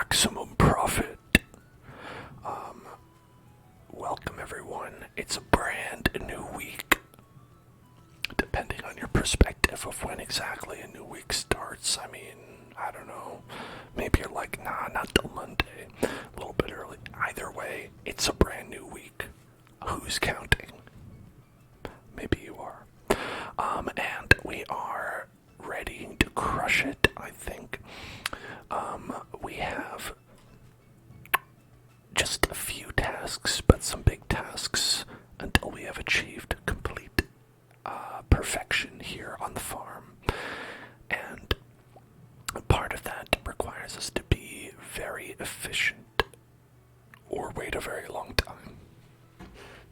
maximum profit. Welcome everyone. It's a brand new week. Depending on your perspective of when exactly a new week starts. I mean, I don't know. Maybe you're like, nah, not till Monday. A little bit early. Either way, it's a brand new week. Who's counting? Maybe you are. And we are ready to crush it, I think. We have just a few tasks, but some big tasks until we have achieved complete perfection here on the farm. And part of that requires us to be very efficient or wait a very long time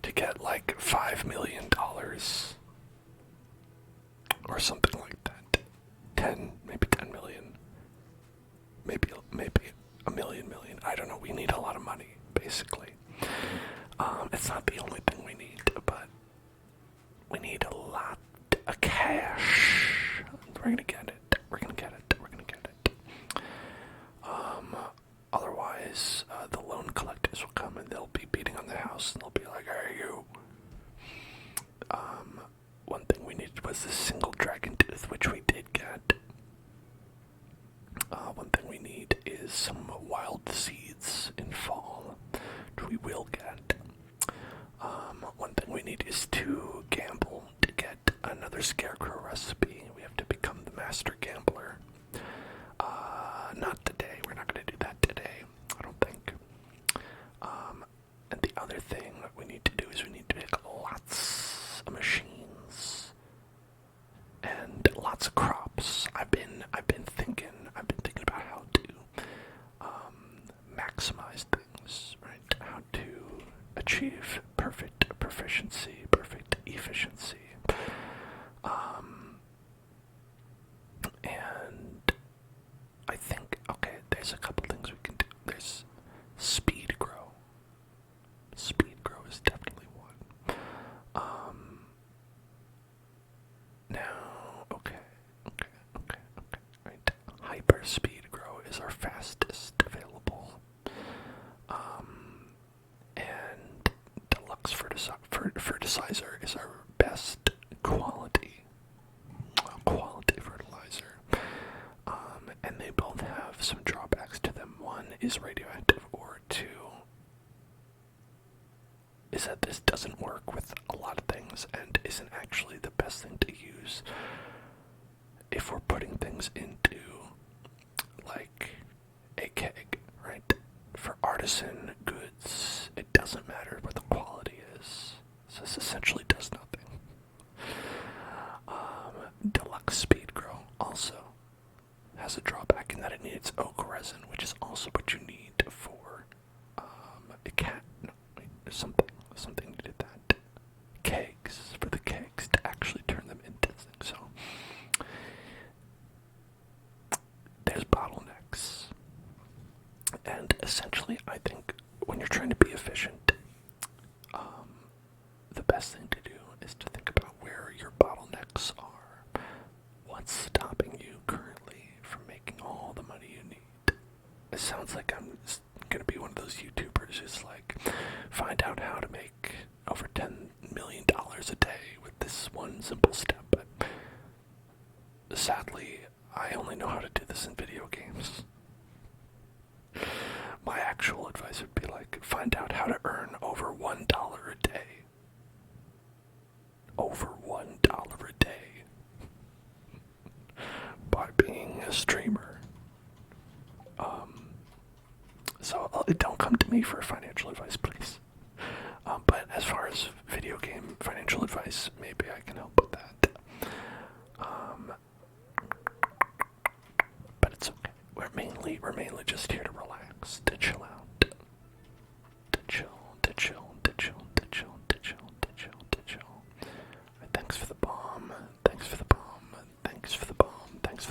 to get like $5 million or something like that. 10, maybe 10 million. Maybe a million. I don't know. We need a lot of money, basically. It's not the only thing we need, but we need a lot of cash. We're gonna get it. Otherwise, the loan collectors will come and they'll be beating on the house and they'll be like, "Hey, you." One thing we needed was this single dragon tooth, which we did get. One thing we need is some wild seeds in fall, which we will get. One thing we need is to gamble to get another scarecrow recipe. We have to become the master gambler. Not today. We're not going to do that today, I don't think. And the other thing we need to do is we need to make lots of machines and lots of crops. I've been thinking about how to maximize things, right? How to achieve perfect proficiency, perfect efficiency. And I think, okay, there's a couple things we can do. There's speed grow. Speed grow is definitely one. Now, okay. Right. Hyper speed grow is our fastest available. And deluxe fertilizer is our best quality fertilizer. And they both have some drawbacks to them. One is radioactive, or two is that this doesn't work with a lot of things and isn't actually the best thing to use if we're putting things into, like, a keg, right? For artisan goods, it doesn't matter what the quality is. So this essentially does nothing. Deluxe Speed Grow also has a drawback in that it needs oak resin, which is also what you need for a cat. No, wait, there's something needed that. Kegs, for the kegs to actually turn them into things. So there's bottlenecks. And essentially, I think when you're trying to be efficient, the best thing to do is to think about where your bottlenecks are. What's stopping you currently from making all the money you need? It sounds like I'm going to be one of those YouTubers who's like, find out how to make over $10 million a day with this one simple step. But sadly, I only know how to do this in video games. My actual advice would be like, find out how to earn over $1 a day. Over $1 a day. By being a streamer. So don't come to me for financial advice, please. But as far as video game financial advice, maybe I can help with that. But it's okay. We're mainly just here to relax, to chill out, to chill. Thanks for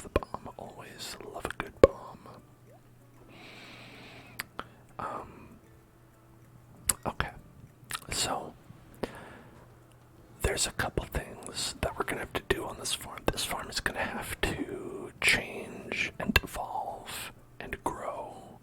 the bomb. Always love a good bomb. Okay. So there's a couple things that we're gonna have to do on this farm. This farm is gonna have to change and evolve and grow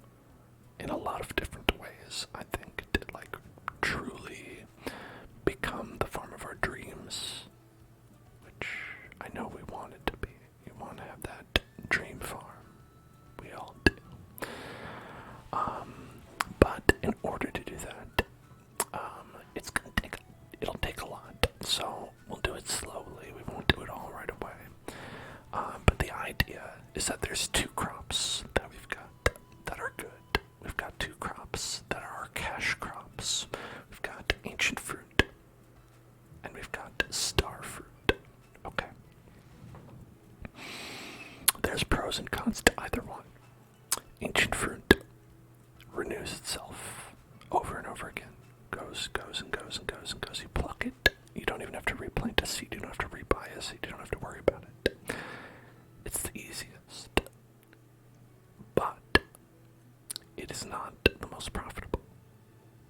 not the most profitable.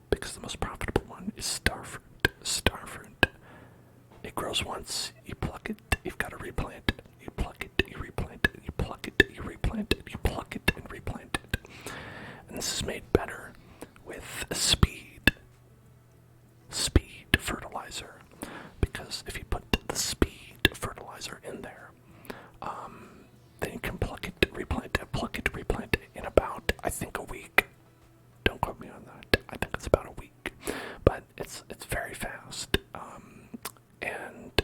Because the most profitable one is Starfruit. Starfruit. It grows once, you pluck it, you've got to replant it. You pluck it, you replant it, you pluck it, you replant it, you pluck it and replant it. And this is made better with speed. Speed fertilizer. Because if you put the speed fertilizer in there, then you can pluck it, replant it in about, I think, a week. Don't quote me on that. I think it's about a week. But it's very fast. And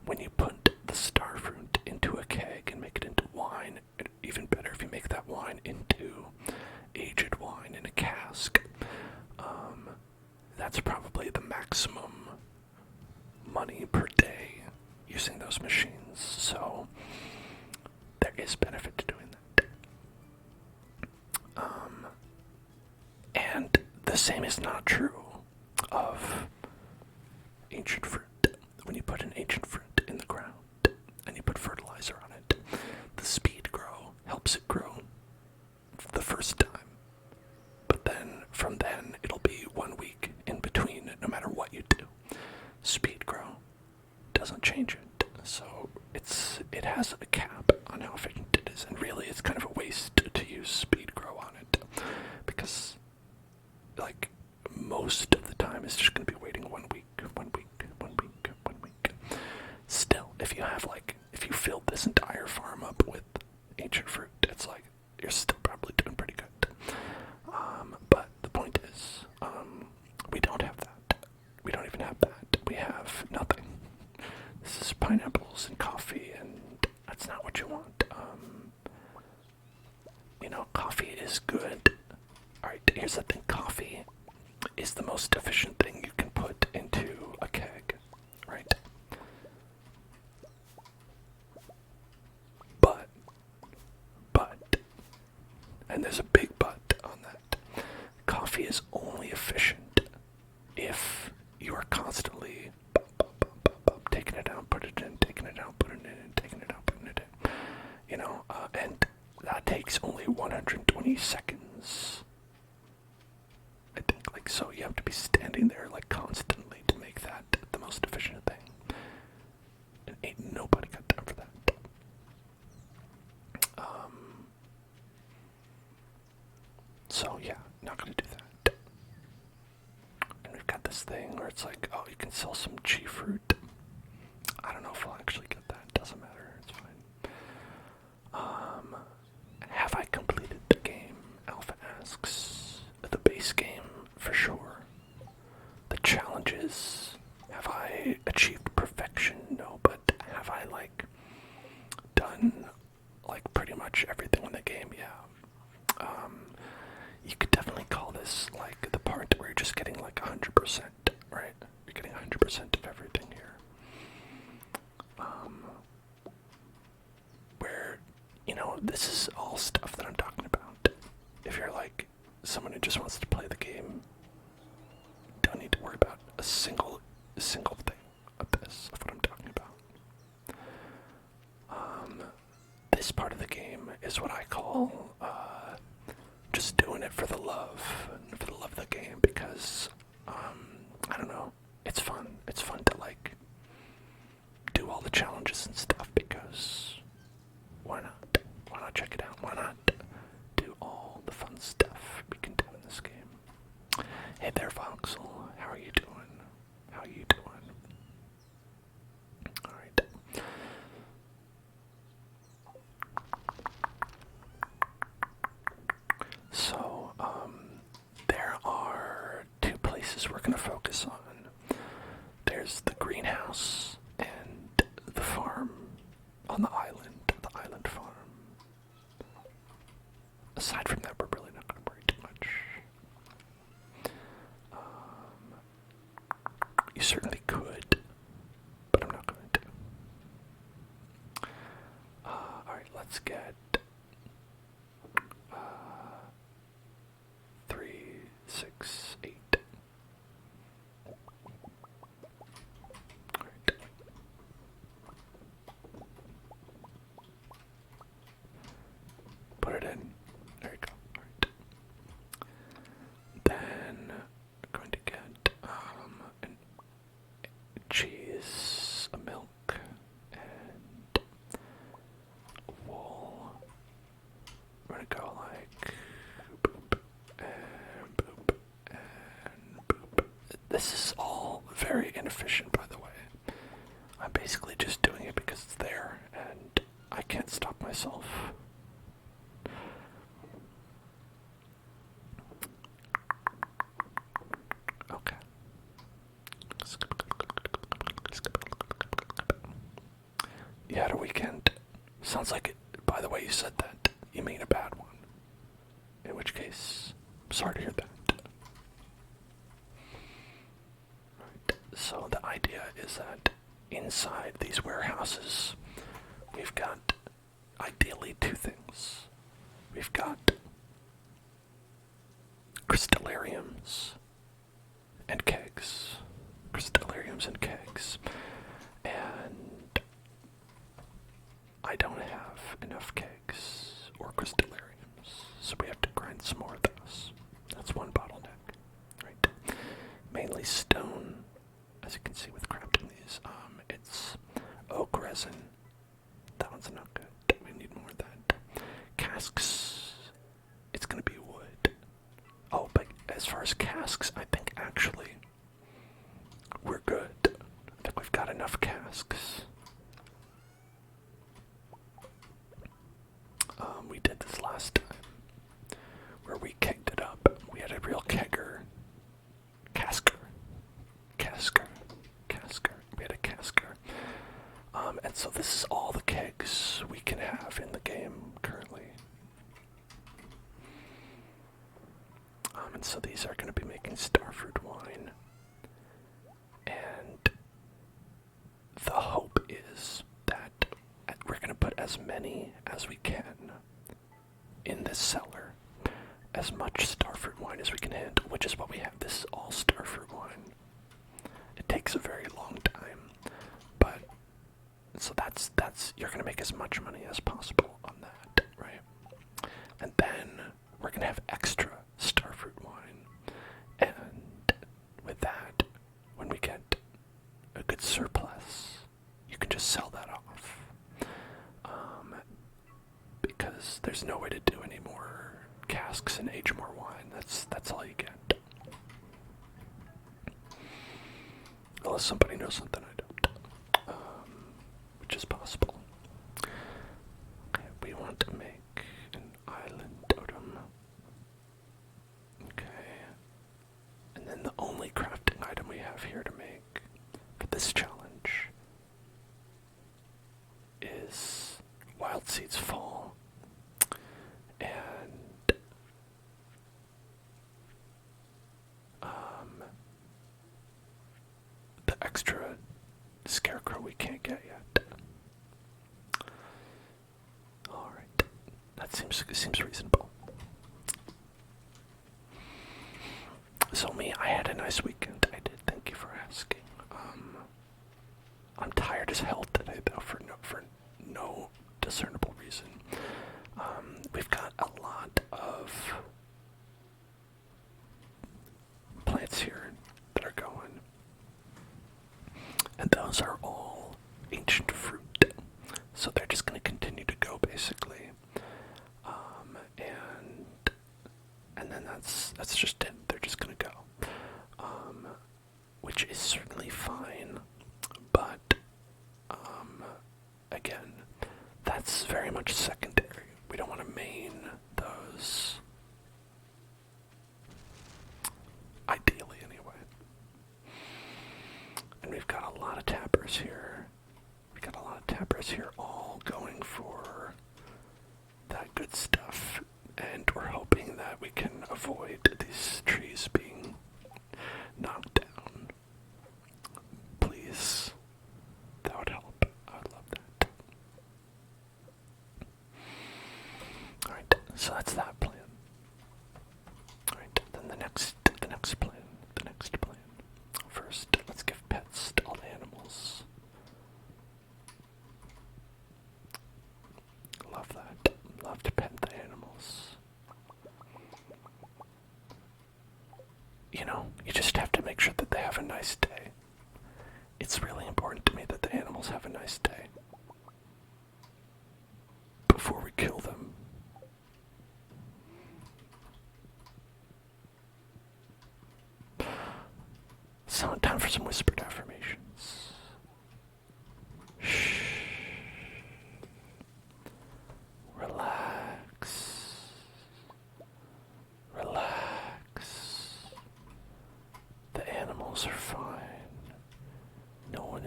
when you put the starfruit into a keg and make it into wine, even better if you make that wine into aged wine in a cask, that's probably the maximum money per day using those machines. So there is benefit to doing that. And the same is not true of ancient fruit. When you put an ancient fruit in the ground and you put fertilizer on it, the speed grow helps it grow the first time. But then, from then, it'll be 1 week in between, no matter what you do. Speed grow doesn't change it. So it has a cap on how efficient it is, and really it's kind of a waste to use speed grow on it. Because, like, most of the time it's just going to be waiting 1 week. Still, if you filled this entire farm up with ancient fruit, it's like, you're still probably doing pretty good. But the point is, we don't have that. We don't even have that. We have nothing. This is pineapples and coffee, and that's not what you want. Coffee is good. Alright, here's the thing. Coffee is the most efficient thing you can put into a keg, right? But, and there's a big but on that, coffee is only efficient if you are constantly taking it out, put it in, taking it out, putting it in, taking it out, putting it in, and that takes only 120 seconds. I think, so you have to be standing there, constantly to make that the most efficient thing. And ain't nobody got time for that. So yeah, not gonna do that. And we've got this thing where it's like, oh, you can sell some G fruit. I don't know if we'll actually get that. Doesn't matter. It's fine. Have I completed the game? Alpha asks. The base game, for sure. The challenges. Have I achieved perfection? No, but have I, done, pretty much everything in the game? Yeah. You could definitely call this, the part where you're just getting, 100%, right? You're getting 100% of everything here. Where, this is all stuff that I'm talking about. If you're, someone who just wants to play the game, don't need to worry about a single thing of what I'm talking about. This part of the game is what I call, just doing it for the love of the game, because, I don't know, it's fun. It's fun to, do all the challenges and stuff, because why not? Why not check it out? Why not do all the fun stuff we can do in this game? Hey there, Voxel. How are you doing? How are you doing? Alright. So, there are 2 places we're going to focus on. There's the greenhouse and the farm on the island farm. Aside from that, we're really not going to worry too much. You certainly could, but I'm not going to. Alright, let's get 3, 6, 8. Alright. Put it in. There you go. Alright. myself. Okay. You had a weekend. Sounds like it. By the way you said that, you mean a bad one. In which case, I'm sorry to hear that. Right. So the idea is that inside these warehouses, we've got ideally two things. We've got crystallariums and kegs. Crystallariums and kegs. And I don't have enough kegs or crystallariums, so we have to grind some more of those. That's one bottleneck, right? Mainly stone, as you can see with crafting these. It's oak resin. That one's not good. We need more of that. Casks, it's gonna be wood. Oh, but as far as casks, I think actually we're good. I think we've got enough casks. We did this last time, where we kegged it up. We had a real kegger. Casker. We had a casker. And so this is all the kegs we can have in the game currently. And so these are going to be making Starfruit wine. And the hope is that we're going to put as many as we can in this cellar. As much Starfruit wine as we can handle, which is what we have. This is all Starfruit wine. It takes a very long time, but so that's you're going to make as much money as possible on that, right? And then we're going to have extra Starfruit wine. And with that, when we get a good surplus, you can just sell that off. Because there's no way to do any more casks and age more wine. That's all you get. Unless somebody knows something I don't. Which is possible. Okay, we want to make an island totem. Okay. And then the only crafting item we have here to make for this challenge is Wild Seeds Fall. And the extra scarecrow we can't get yet. Alright. That seems reasonable. So I had a nice weekend. I did, thank you for asking. I'm tired as hell today though for no discernible reason. We've got a lot of plants here that are going, and those are all ancient fruit, so they're just going to continue to go basically, and then that's just it. They're just going to go, which is certainly fine, but again, that's very much secondary. We don't want to main those. Ideally, anyway. And we've got a lot of tappers here. All going for that good stuff. And we're hoping that we can avoid these trees being knocked down. Please. That would help. I would love that. Alright, so that's that plan. Alright, then the next plan. First, let's give pets to all the animals. Love that. Love to pet the animals. You know, you just have to make sure that they have a nice day. It's really important to me that the animals have a nice day before we kill them. So, time for some whispered affirmations. Shh.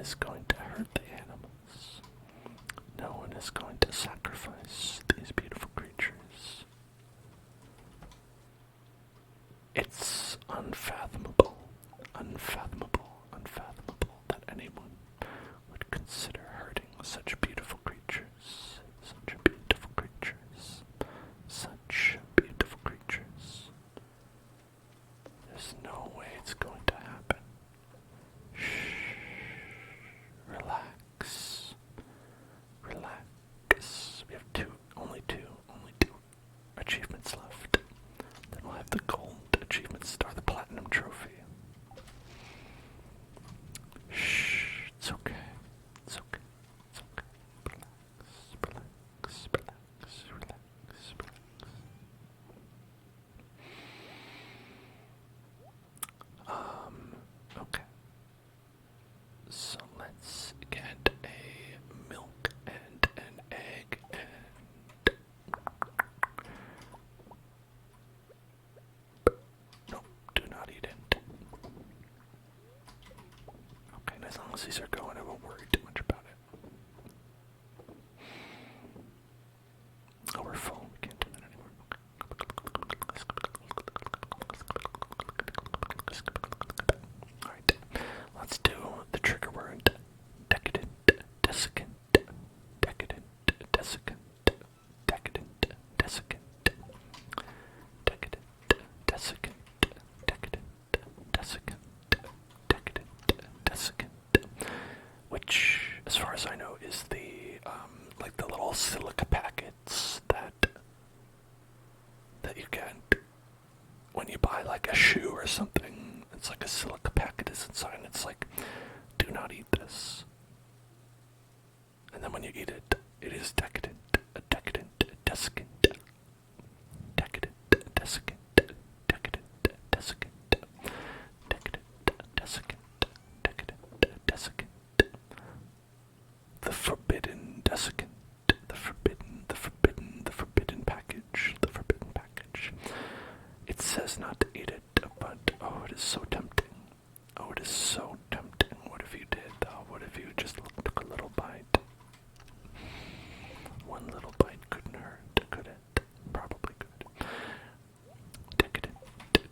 is going to hurt the animals. No one is going to sacrifice these beautiful creatures. It's unfathomable, unfathomable that anyone would consider hurting such beautiful creatures, such beautiful creatures, such beautiful creatures. There's no way it's going to happen. Shh. Relax. Relax. We have only two achievements left. Then we'll have the gold achievement star, the platinum trophy. Shh. It's okay. It's okay. It's okay. Relax. Relax. Relax. Relax. Okay. So let's get a milk and an egg and... Nope, do not eat it. Okay, and as long as these are going, I won't worry too much about it. Oh, we're full. We can't do that anymore. Alright, let's do the trigger word. Decadent, desiccant, decadent, desiccant, decadent, desiccant, decadent, desiccant, decadent, desiccant, decadent, desiccant, which, as far as I know, is the like the little silica packets that you get when you buy like a shoe or something. It's like a silica packet is inside, and it's like, do not eat this. And then when you eat it, it is decadent, desiccant, decadent, desiccant, decadent, desiccant, decadent, desiccant, decadent, desiccant, the forbidden desiccant, the forbidden package, the forbidden package. It says not to eat it, but oh, it is so tempting. Oh, it is so tempting. What if you did, though? What if you just took a little bite? One little bite couldn't hurt, could it? Probably could. Decadent,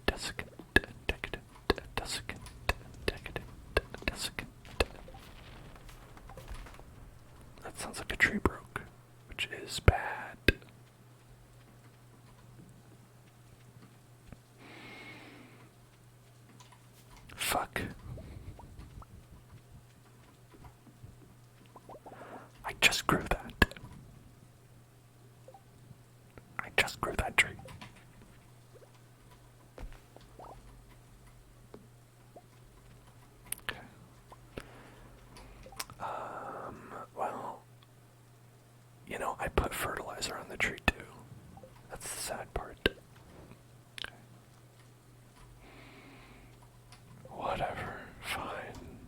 desiccant, decadent, desiccant, decadent, desiccant. That sounds like a tree broke, which is bad. Fuck. I just grew that. I just grew that tree. Okay. Well, you know, I put fertilizer on the tree too. That's the sad part. Okay. Whatever, fine.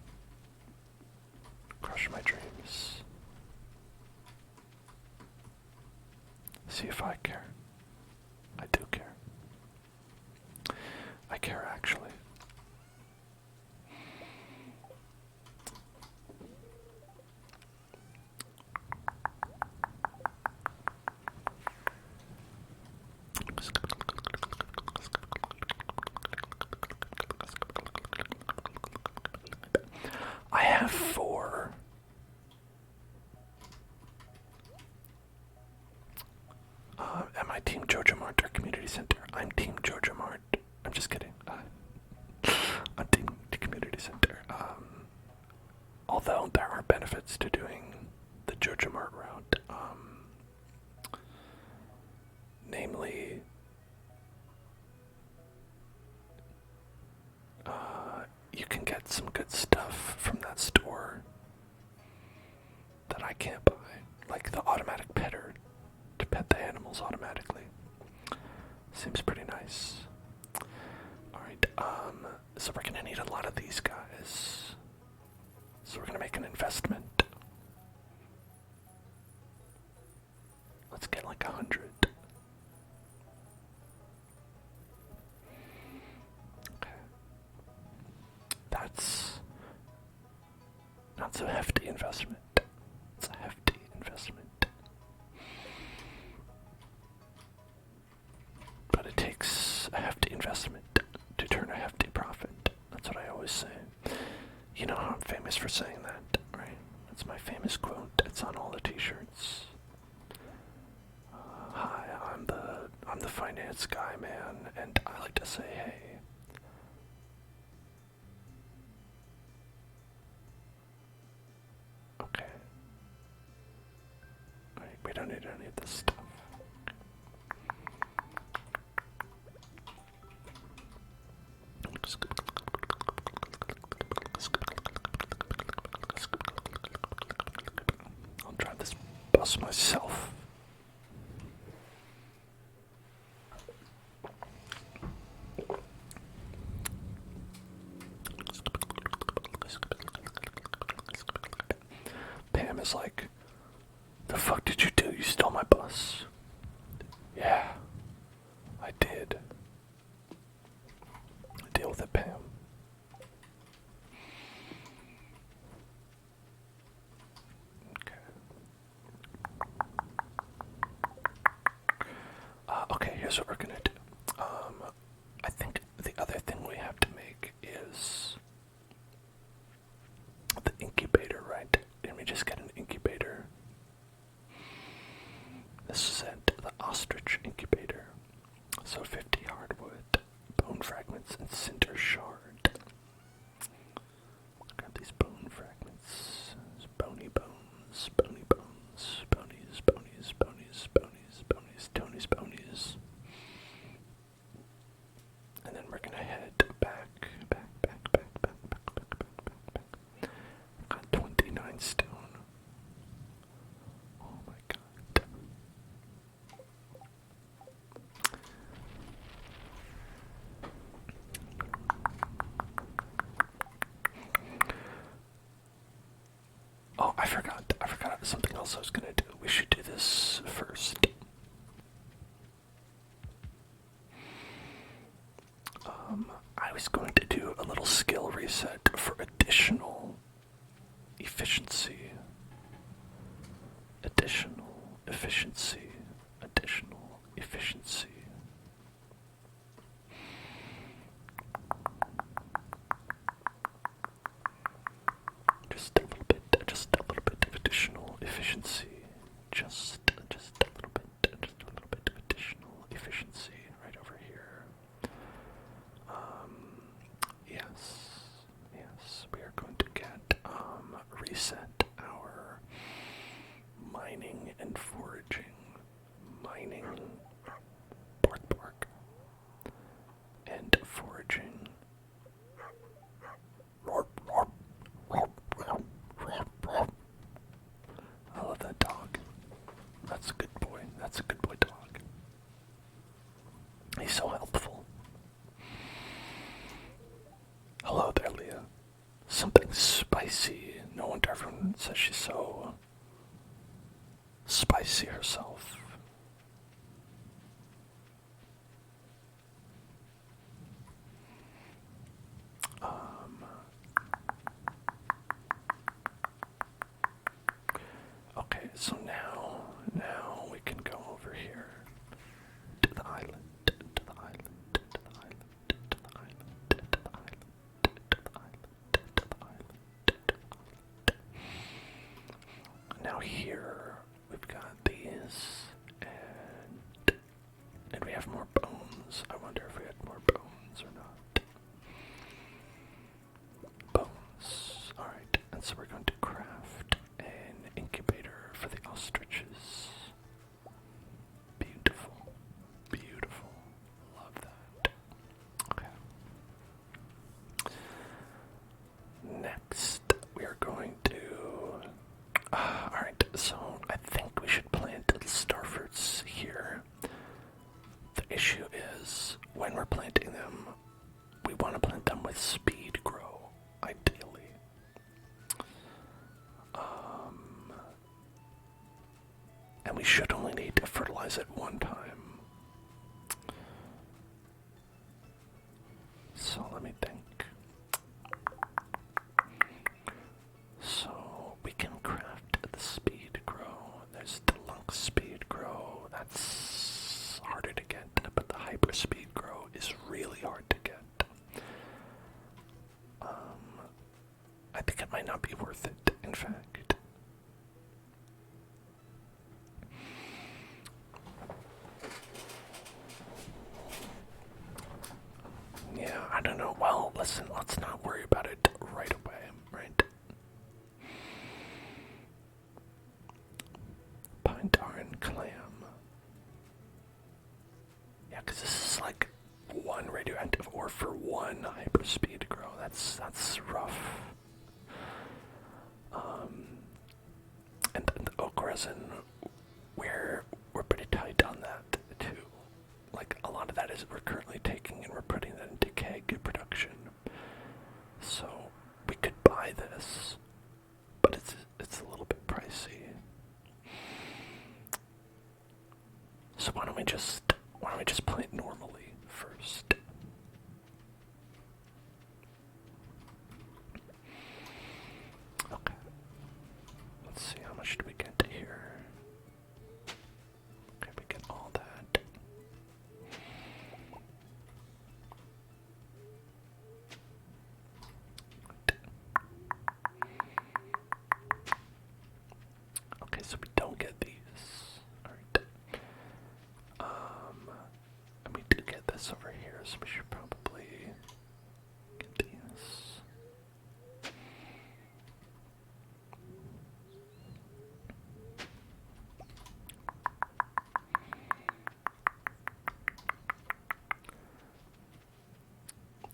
Crush my dreams. See if I care. I do care. I care, actually. I have 4. Am I Team Jojo Mart or Community Center? I'm Team Jojo Mart. I'm just kidding. I'm Team Community Center. Although there are benefits to doing the Jojo Mart route. Namely, you can get some good stuff from that store that I can't buy. Like the automatic petter to pet the animals automatically. Seems pretty nice. Alright, so we're gonna need a lot of these guys. So we're gonna make an investment. Let's get like 100. Okay. That's not it's a hefty investment. It's a hefty investment. But it takes a hefty investment to turn a hefty profit. That's what I always say. You know how I'm famous for saying that, right? That's my famous quote. It's on all the t-shirts. Hi, I'm the finance guy, man, and I like to say, hey. Okay. Right, we don't need any of this stuff. I'll drive this bus myself. Pam is like, the fuck did you do? You stole my bus. Yeah, I did. Deal with it, Pam. Okay. Okay, here's what we're gonna do. I think the other thing we have to make is the incubator, right? Didn't we just get an incubator? This is it, the ostrich incubator. So 50 hardwood, bone fragments, and cinder shard. Grab these bone fragments. Bony bones, bony bones, bonies, bonies, bonies, bonies, bonies, Tony's bonies. And then we're gonna head back. Got 29 stone. Oh my god. Oh, I forgot something else I was gonna do. We should do this first. I was going to do a little skill reset for additional efficiency. Additional efficiency. Additional efficiency. Just a little bit of additional efficiency. Just a little bit of additional efficiency right over here. Yes, we are going to get reset our mining and foraging. Mining, bark, and foraging. I love that dog. That's a good boy. That's a good boy dog. He's so helpful. Hello there, Leah. Something spicy. No wonder everyone says she's so spicy herself. Okay, so now we can go over here to the island, to the island, to the island, to the island, to the island, to the island, to the island. Now here we've got these, and we have more bones. I wonder if we had more bones or not. Bones. Alright, and so we're going to craft an incubator for the ostriches. Beautiful. Beautiful. Love that. Okay. Next, we are going to... Alright, so I think we should plant starfruits here. The issue is, when we're planting them, we want to plant them with speed grow, ideally. And we should only need to fertilize it one time. So let me think. So might not be worth it, in fact. Yeah, I don't know. Well, listen, let's not worry about it right away, right? Pine tar and clam. Yeah, because this is like one radioactive ore for one hyperspeed grow. That's rough. And the oak resin, we're pretty tight on that too. Like a lot of that is we're currently taking and we're putting that into keg production. So we could buy this, but it's a little bit pricey. So why don't we just play it normally first? Okay. Let's see, how much do we get here? Okay, we get all that. Okay, so we don't get these. Alright. And we do get this over here, so we should probably get these.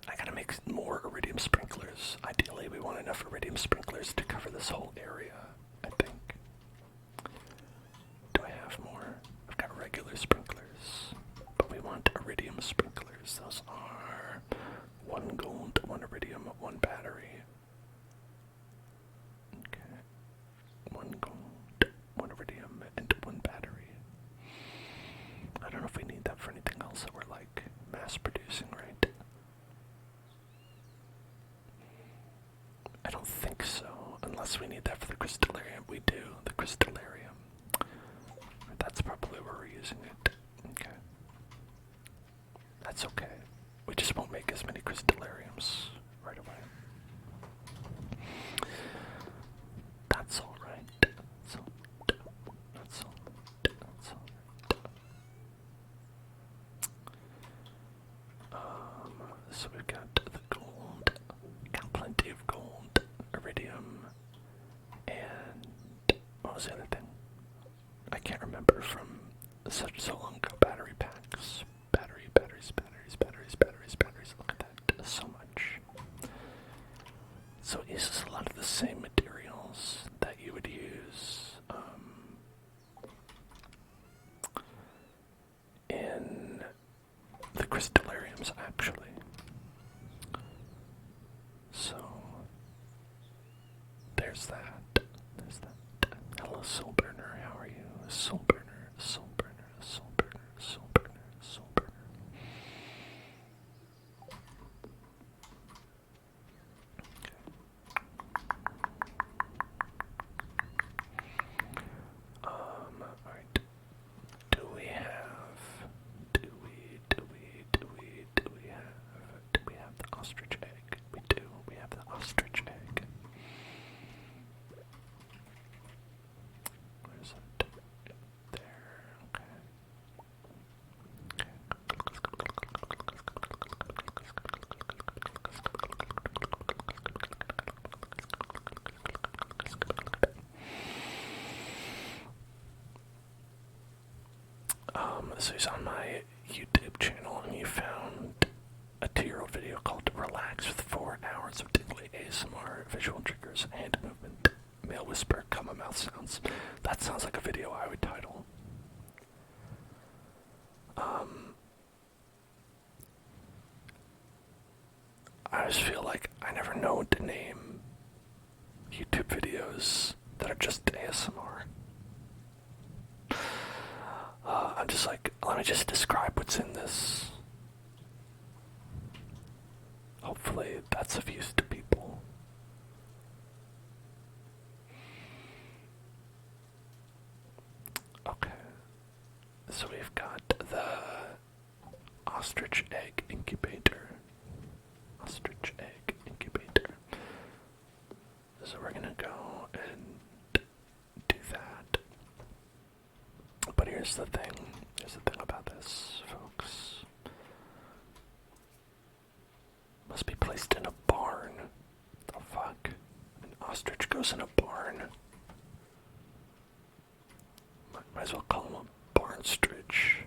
I gotta make more iridium sprinklers. Ideally, we want enough iridium sprinklers to cover this whole area, I think. Do I have more? I've got regular sprinklers, but we want iridium sprinklers. Those are 1 gold, 1 iridium, 1 battery. Okay. 1 gold, 1 iridium, and 1 battery. I don't know if we need that for anything else that we're like mass producing, right? I don't think so, unless we need that for the crystallarium. We do, the crystallarium. That's probably where we're using it. Okay. That's okay. We just won't make as many crystallariums right away. That's alright. That's alright. That's alright. That's alright. So we've got the gold. We got plenty of gold, iridium, and what was the other thing? I can't remember from so long ago. Battery packs. Batteries. Look at that. So much. So it uses a lot of the same materials that you would use in the crystallariums, actually. So there's that. There's that. Hello, Soul Burner. How are you? Soul Burner. Soul Burner. Soul Burner. Soul Burner. Soul Burner. Alright. Do we have the ostrich egg? We do. We have the ostrich egg. Where's it? There. Okay. So he's on my YouTube channel, and you found a 2-year-old video called Relax with 4 hours of tingly ASMR, visual triggers, hand movement, male whisper, comma mouth sounds. That sounds like a video I would title. I just feel like I never know what to name YouTube videos that are just ASMR. I'm just like, let me just describe what's in this. Hopefully that's of use to people. Okay. So we've got the ostrich egg incubator. Ostrich egg incubator. So we're gonna go and do that. But here's the thing. Here's the thing about this, folks. Must be placed in a barn. The fuck? An ostrich goes in a barn. Might as well call him a barnstrich.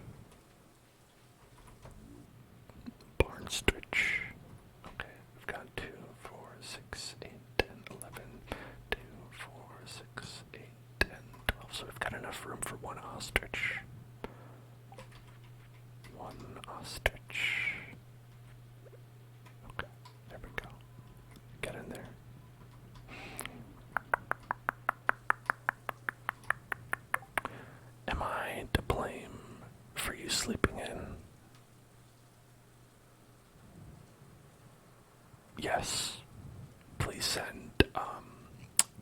Barnstrich. Okay, we've got 2, 4, 6, 8, 10, 11. 2, 4, 6, 8, 10, 12. So we've got enough room for one ostrich. One ostrich. Okay, there we go. Get in there. Am I to blame for you sleeping in? Yes. Please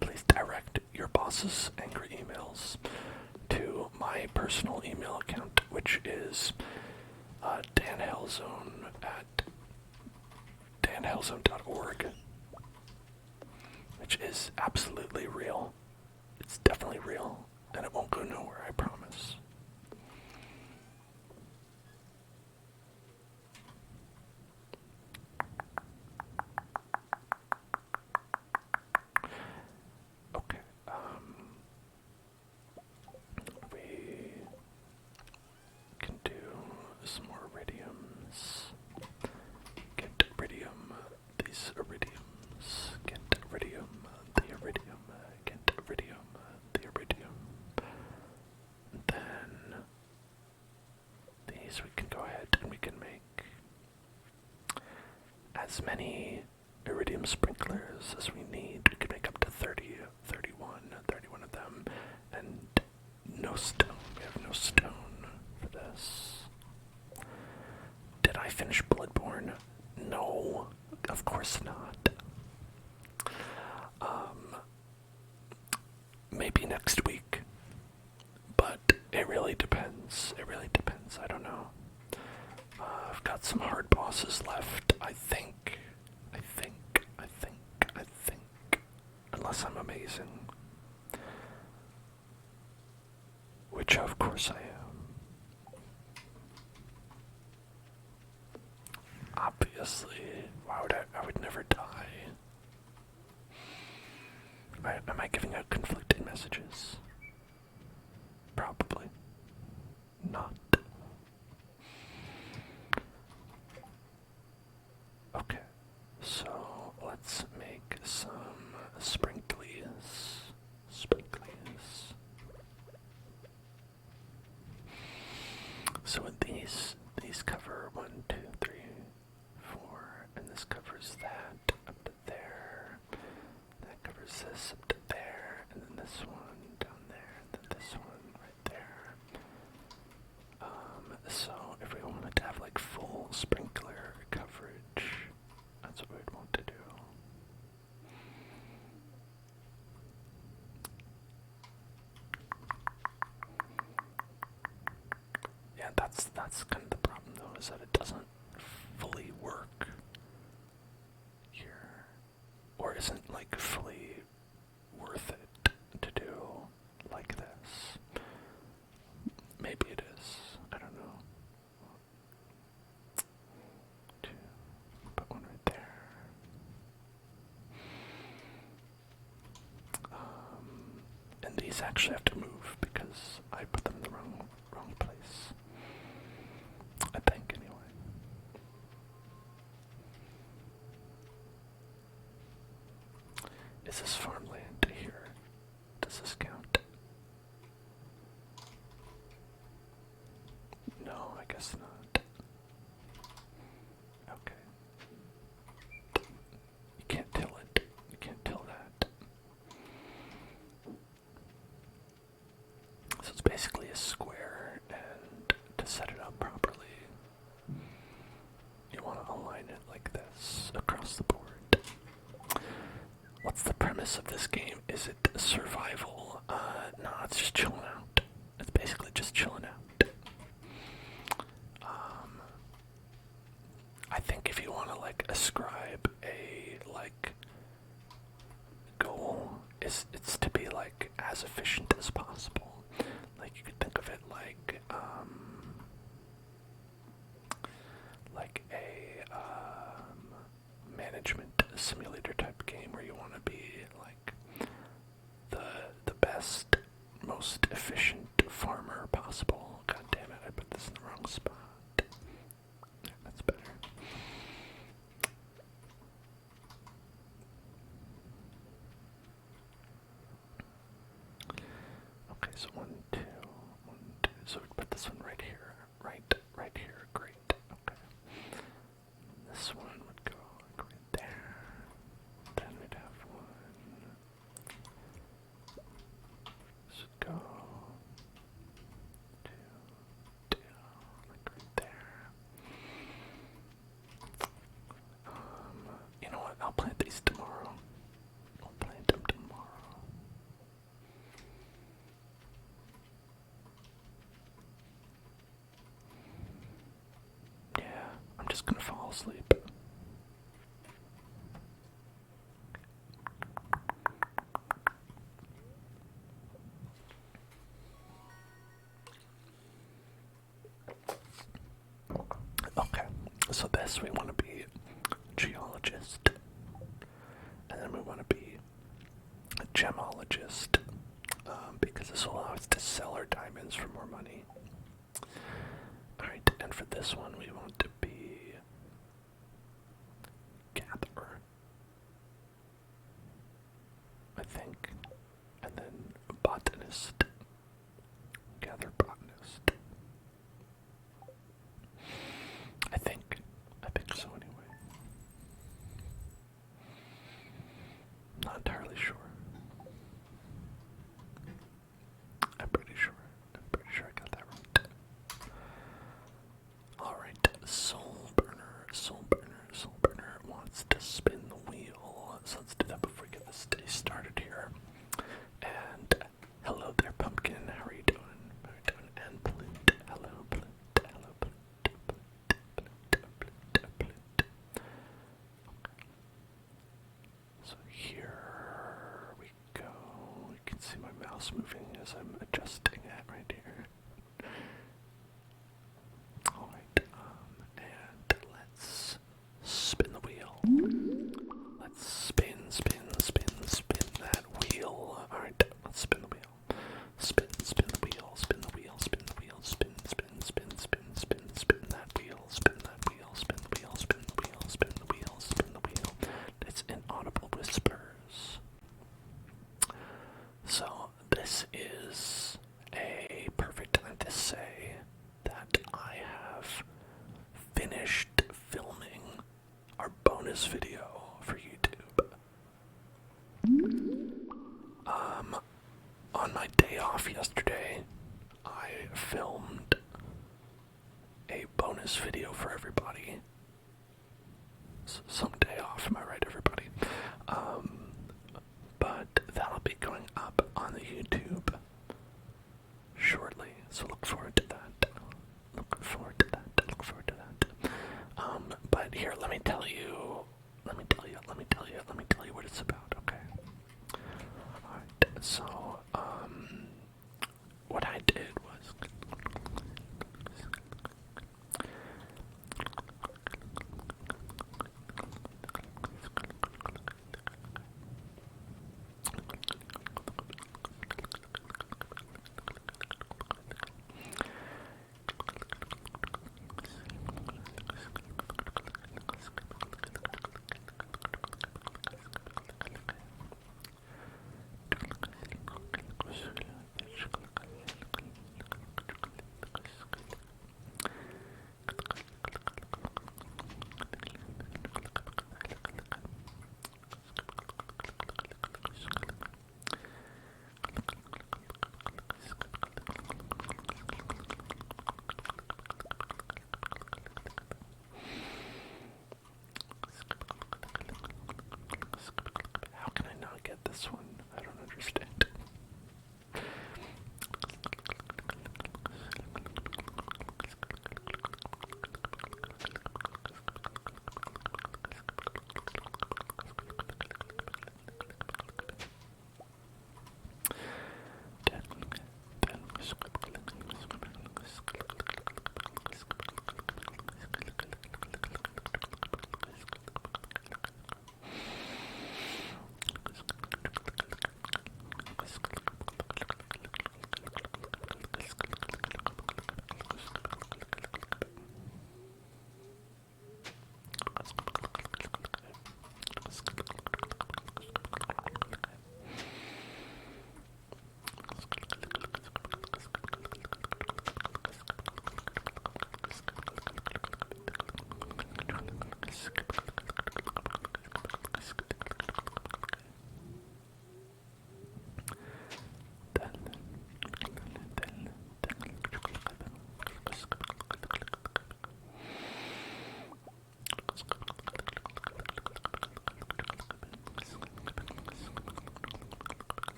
please direct your boss's angry emails to my personal email account, which is danhelzone at danhelzone.org, which is absolutely real. It's definitely real, and it won't go nowhere, I promise. Okay, we can do some more iridiums. Get iridium, these iridiums. Get iridium, the iridium. Get iridium, the iridium. And then these we can go ahead and we can make as many iridium sprinklers as we need. We can make up to 30, 31 of them. And no stone. We have no stone for this. Did I finish Bloodborne? No, of course not. Maybe next week. But it really depends. It really depends. I don't know. I've got some hard bosses left, I think. Unless I'm amazing. Which of course I am. Obviously. Why would I would never die. Am I giving out conflicting messages? Probably not. Okay, so let's make some sprinklies. So with these cover 1, 2, 3, 4, and this covers that up to there. That covers this up to there, and then this one down there, and then this one right there. So if we wanted to have like full sprinkler coverage, that's what we'd want to do. Yeah, that's kind of the problem though, is that it doesn't fully work here, or isn't like fully worth it to do like this. Maybe it is. I don't know. 2, put one right there. And these actually have to move because I put them in the wrong place. I think, anyway. Is this farmland here? Does this count? No, I guess not. Okay. You can't till it. You can't till that. So it's basically a square, and to set it up properly, you want to align it like this across the board. What's the premise of this game? Is it survival? No, it's just chilling out. It's basically just chilling out. I think if you want to like ascribe a like goal is it's to be like as efficient as possible. Like you could think of it like a management simulator type game where you want to be like the best, most efficient farmer possible. God damn it! I put this in the wrong spot. Yeah, that's better. Okay, so 1, 2, 1, 2. So we put this one right here, right here. Great. Okay. This one would go like right there. Then we'd have one. This would go 2, 2, like right there. You know what? I'll plant these tomorrow. I'll plant them tomorrow. Yeah, I'm just gonna fall asleep. Okay, so this we want to be a geologist, and then we want to be a gemologist, because this will allow us to sell our diamonds for more money. Alright, and for this one we want to be gatherer, I think, and then botanist, gather botanist. I think so anyway. Not entirely sure. I'm pretty sure I got that right. Alright, soul burner wants to spin the wheel. So let's do that before we get this day started here. And hello there, pumpkin. How are you doing? How are you doing? And Plute. Hello, Plute. Hello, Plute. So here we go. You can see my mouse moving as I'm adjusting it right here. Alright, and let's spin the wheel. Let's spin that wheel. Alright, let's spin the wheel. Spin the wheel, spin the wheel, spin the wheel, spin that wheel, spin that wheel, spin the wheel, spin the wheel. It's inaudible whispers. So this is a perfect time to say that I have finished filming our bonus video for YouTube. On my day off yesterday, I filmed a bonus video for everybody. Some day off, am I right, everybody? But that'll be going up on the YouTube shortly, so look forward to that. But here, let me tell you what it's about, okay? Alright, so, what I did was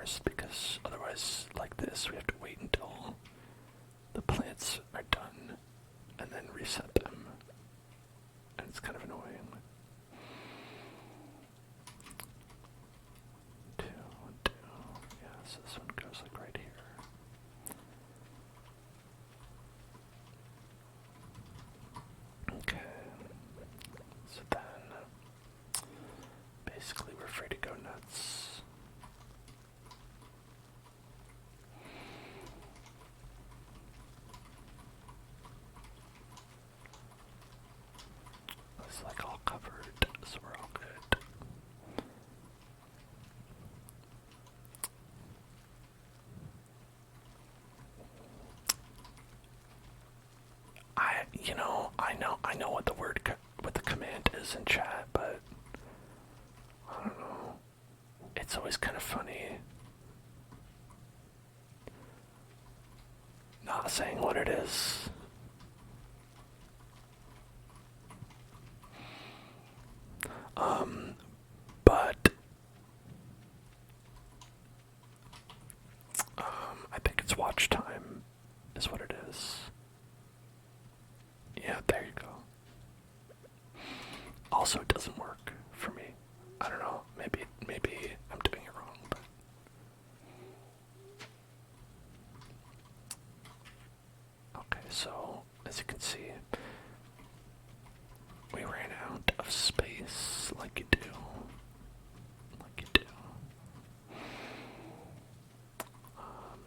forest because otherwise, like this, we have to wait until the plants are done and then reset them. And it's kind of annoying. 2, 2. Yeah, so this one goes like right here. Okay. So then, basically we're free to go nuts. It's like all covered, so we're all good. I know what the what the command is in chat, but I don't know. It's always kind of funny not saying what it is. But I think it's watch time is what it is. Yeah, there you go. Also, it doesn't work for me. I don't know. Maybe I'm doing it wrong, but okay. So as you can see, we ran out of space, like you do, like you do.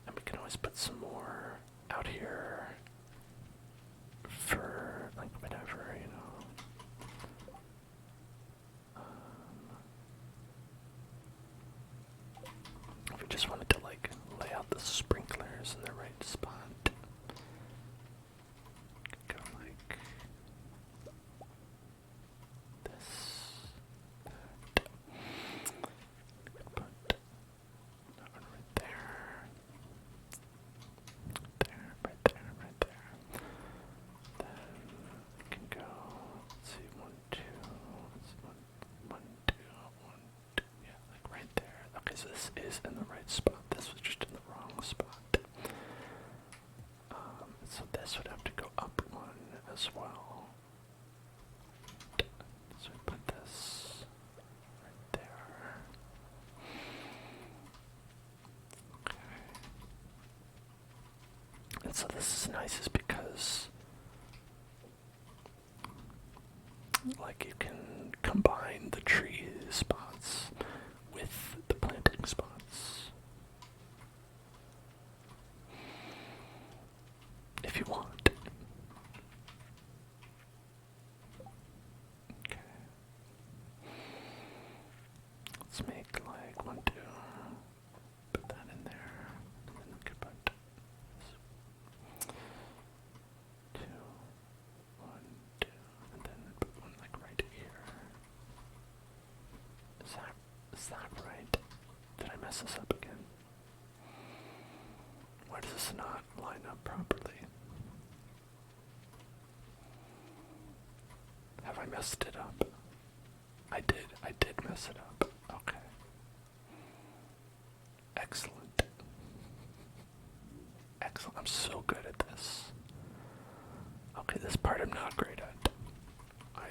And we can always put some more out here for like whatever, you know. If we just wanted to like lay out the sprinklers in the right spot, go like this, that. Put that one right there, right there, right there. Then we can go. Let's see, 1, 2. Let's see, 1, 2, 1, 2. Yeah, like right there. Okay, so this is in the right spot. This was just in the wrong spot. So this would have to go up 1 as well. So we put this right there. Okay. And so this is nice is because like you can combine the tree spots with the planting spots if you want. Okay. Let's make like 1, 2. Put that in there. And then we could put this. 2, 1, 2. And then put one like right here. Is that right? Did I mess this up again? Why does this not line up properly? Have I messed it up? I did mess it up. Okay. Excellent. Excellent. I'm so good at this. Okay, this part I'm not great at. I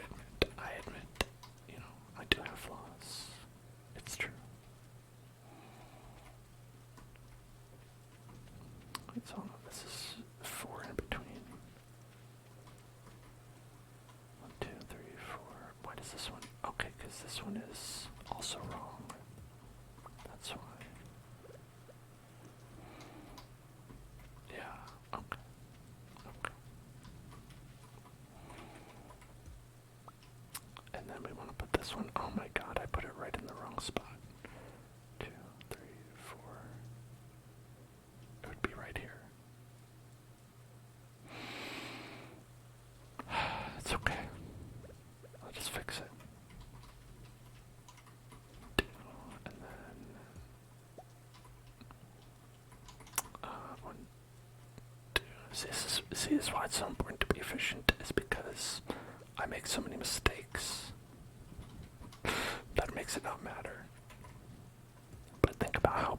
admit, you know, I do have flaws. It's true. It's all, this is 4 in between. 1, 2, 3, 4. Why does this one? Okay, because this one is also wrong. That's why. Yeah, okay. Okay. And then we want to put this one. Oh my god, I put it right in the wrong spot. 2, 3, 4. It would be right here. It's okay. I'll just fix it. 2, and then 1, 2. See, this is why it's so important to be efficient. Is because I make so many mistakes. That makes it not matter. But think about how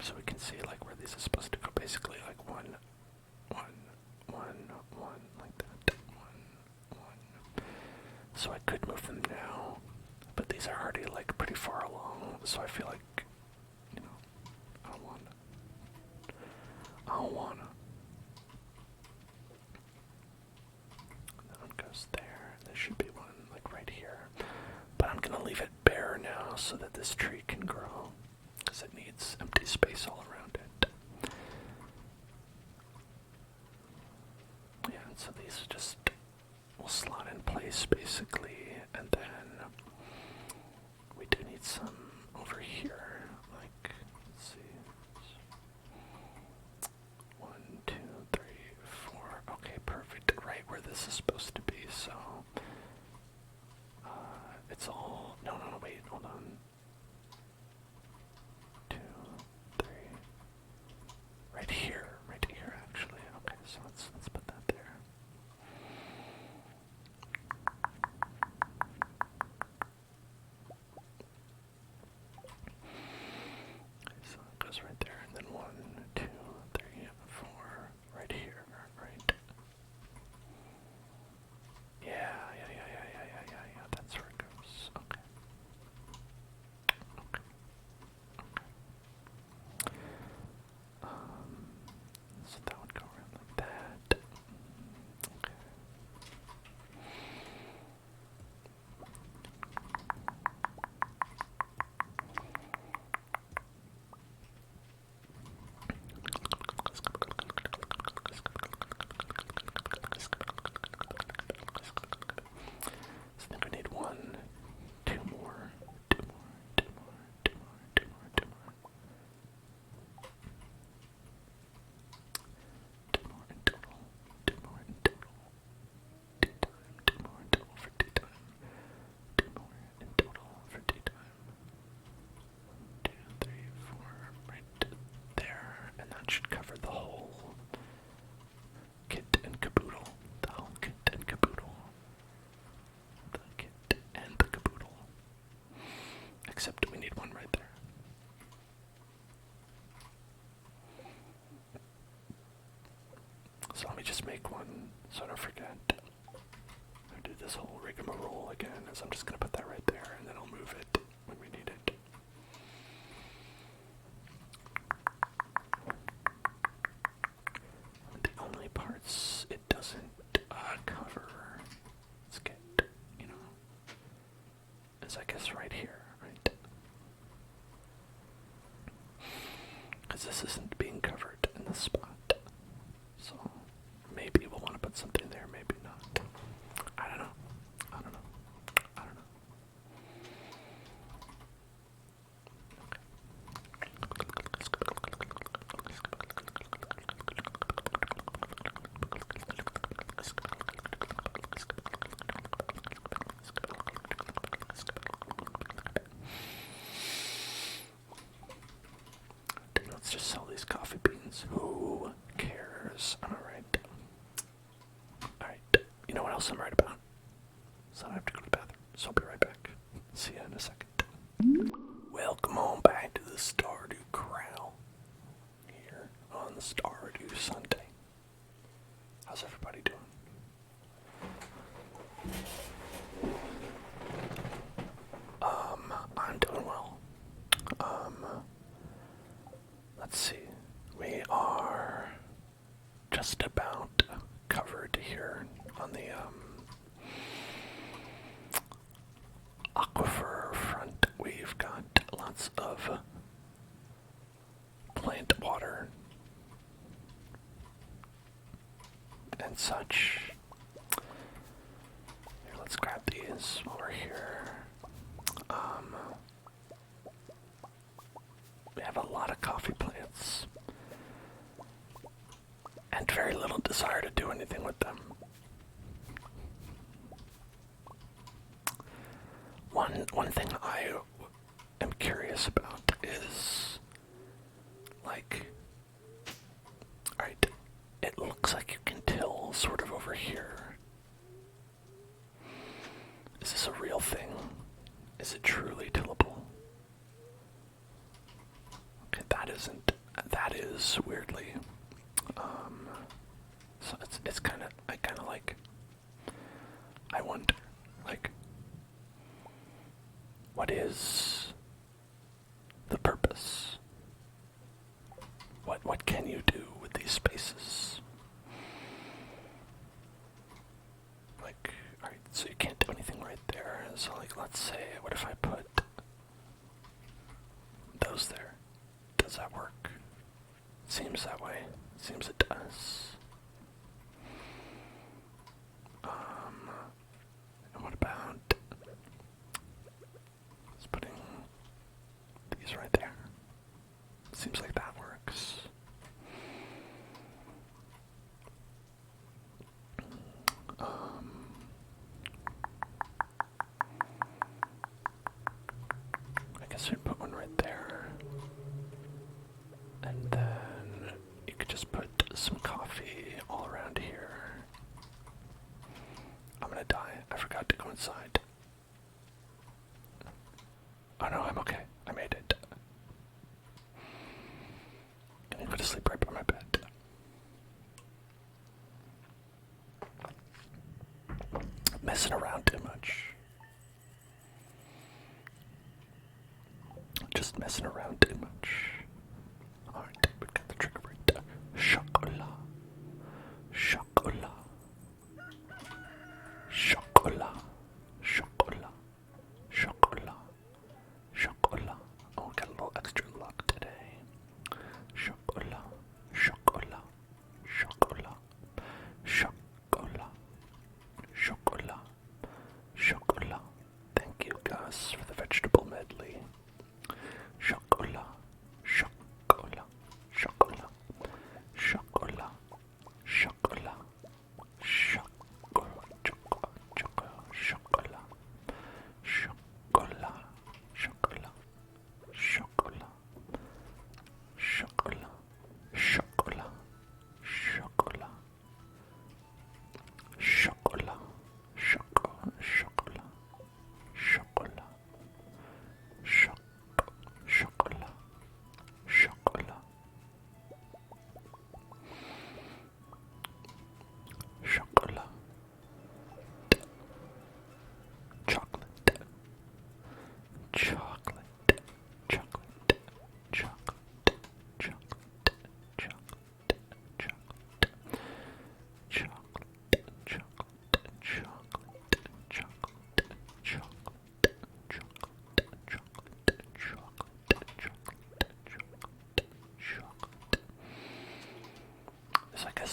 So we can see like where these are supposed to go, basically like one, like that, one. So I could move them now, but these are already like pretty far along, so I feel like, you know, I don't wanna. That one goes there, there should be one like right here, but I'm gonna leave it bare now so that this tree can grow, because it needs empty space all around it. Yeah, so these just will slot in place basically, and then we do need some over here, like, let's see, 1, 2, 3, 4, okay, perfect, right where this is supposed to be, so, it's all, no, wait, hold on, 2, 3, right here actually, okay, so let's put that there. So it goes right there, and then 1, 2, 3, 4, right here, right? Yeah, that's where it goes. Okay. So that would go around like that. Okay. So I think we need 1, 2 more, 2 more, 2 more, 2 more, 2 more, 2 more. 2 more in total, 2 more in total. Tea time, 2 more in total for tea time. 2 more in total for tea time. 1, 2, 3, 4, right there, and that should cover the whole kit and caboodle. The whole kit and caboodle. The kit and the caboodle. Except we need one right there. So let me just make one so I don't forget. I'll do this whole rigmarole again, as I'm just going to put that right there, and then I'll move it when we need it. The only parts it doesn't cover, let's get, is I guess because this isn't being covered in this spot. So maybe we'll want to put something there, maybe not. I don't know. I don't know. I don't know. Let's just sell these coffee beans. Who cares? Am I right? Alright. You know what else I'm right about? So I have to go to the bathroom. So I'll be right back. See you in a second. Welcome on back to the Stardew Corral. Here on the Stardew Sunday. How's everybody doing? I'm doing well. Let's see. We are just about covered here on the aquifer front. We've got lots of plant water and such. Here, let's grab these while we're here. We have a lot of coffee plants and very little desire to do anything with them. One thing I am curious about is, like, alright, it looks like you can till sort of over here. Is this a real thing? Is it truly tillable? Okay, that is weirdly, so it's kinda, like, I wonder, like, what is the purpose? What can you do with these spaces? Like, alright, so you can't do anything right there, so like, let's say, what if I put those there? Does that work? Seems that way. Seems it does. And what about just putting these right there? Seems like that works. I guess we'd put one right there. And then you could just put some coffee all around here. I'm gonna die. I forgot to go inside. Oh no, I'm okay. I made it. I'm gonna go to sleep right by my bed. Messing around too much. Just messing around too much. Alright, we've got the trigger right there. Chocolat. Chocolat. Chocolat. Chocolat. Chocolat. Chocolat. Oh, got a little extra luck today. Chocolat. Chocolat. Chocolat. Chocolat. Chocolat.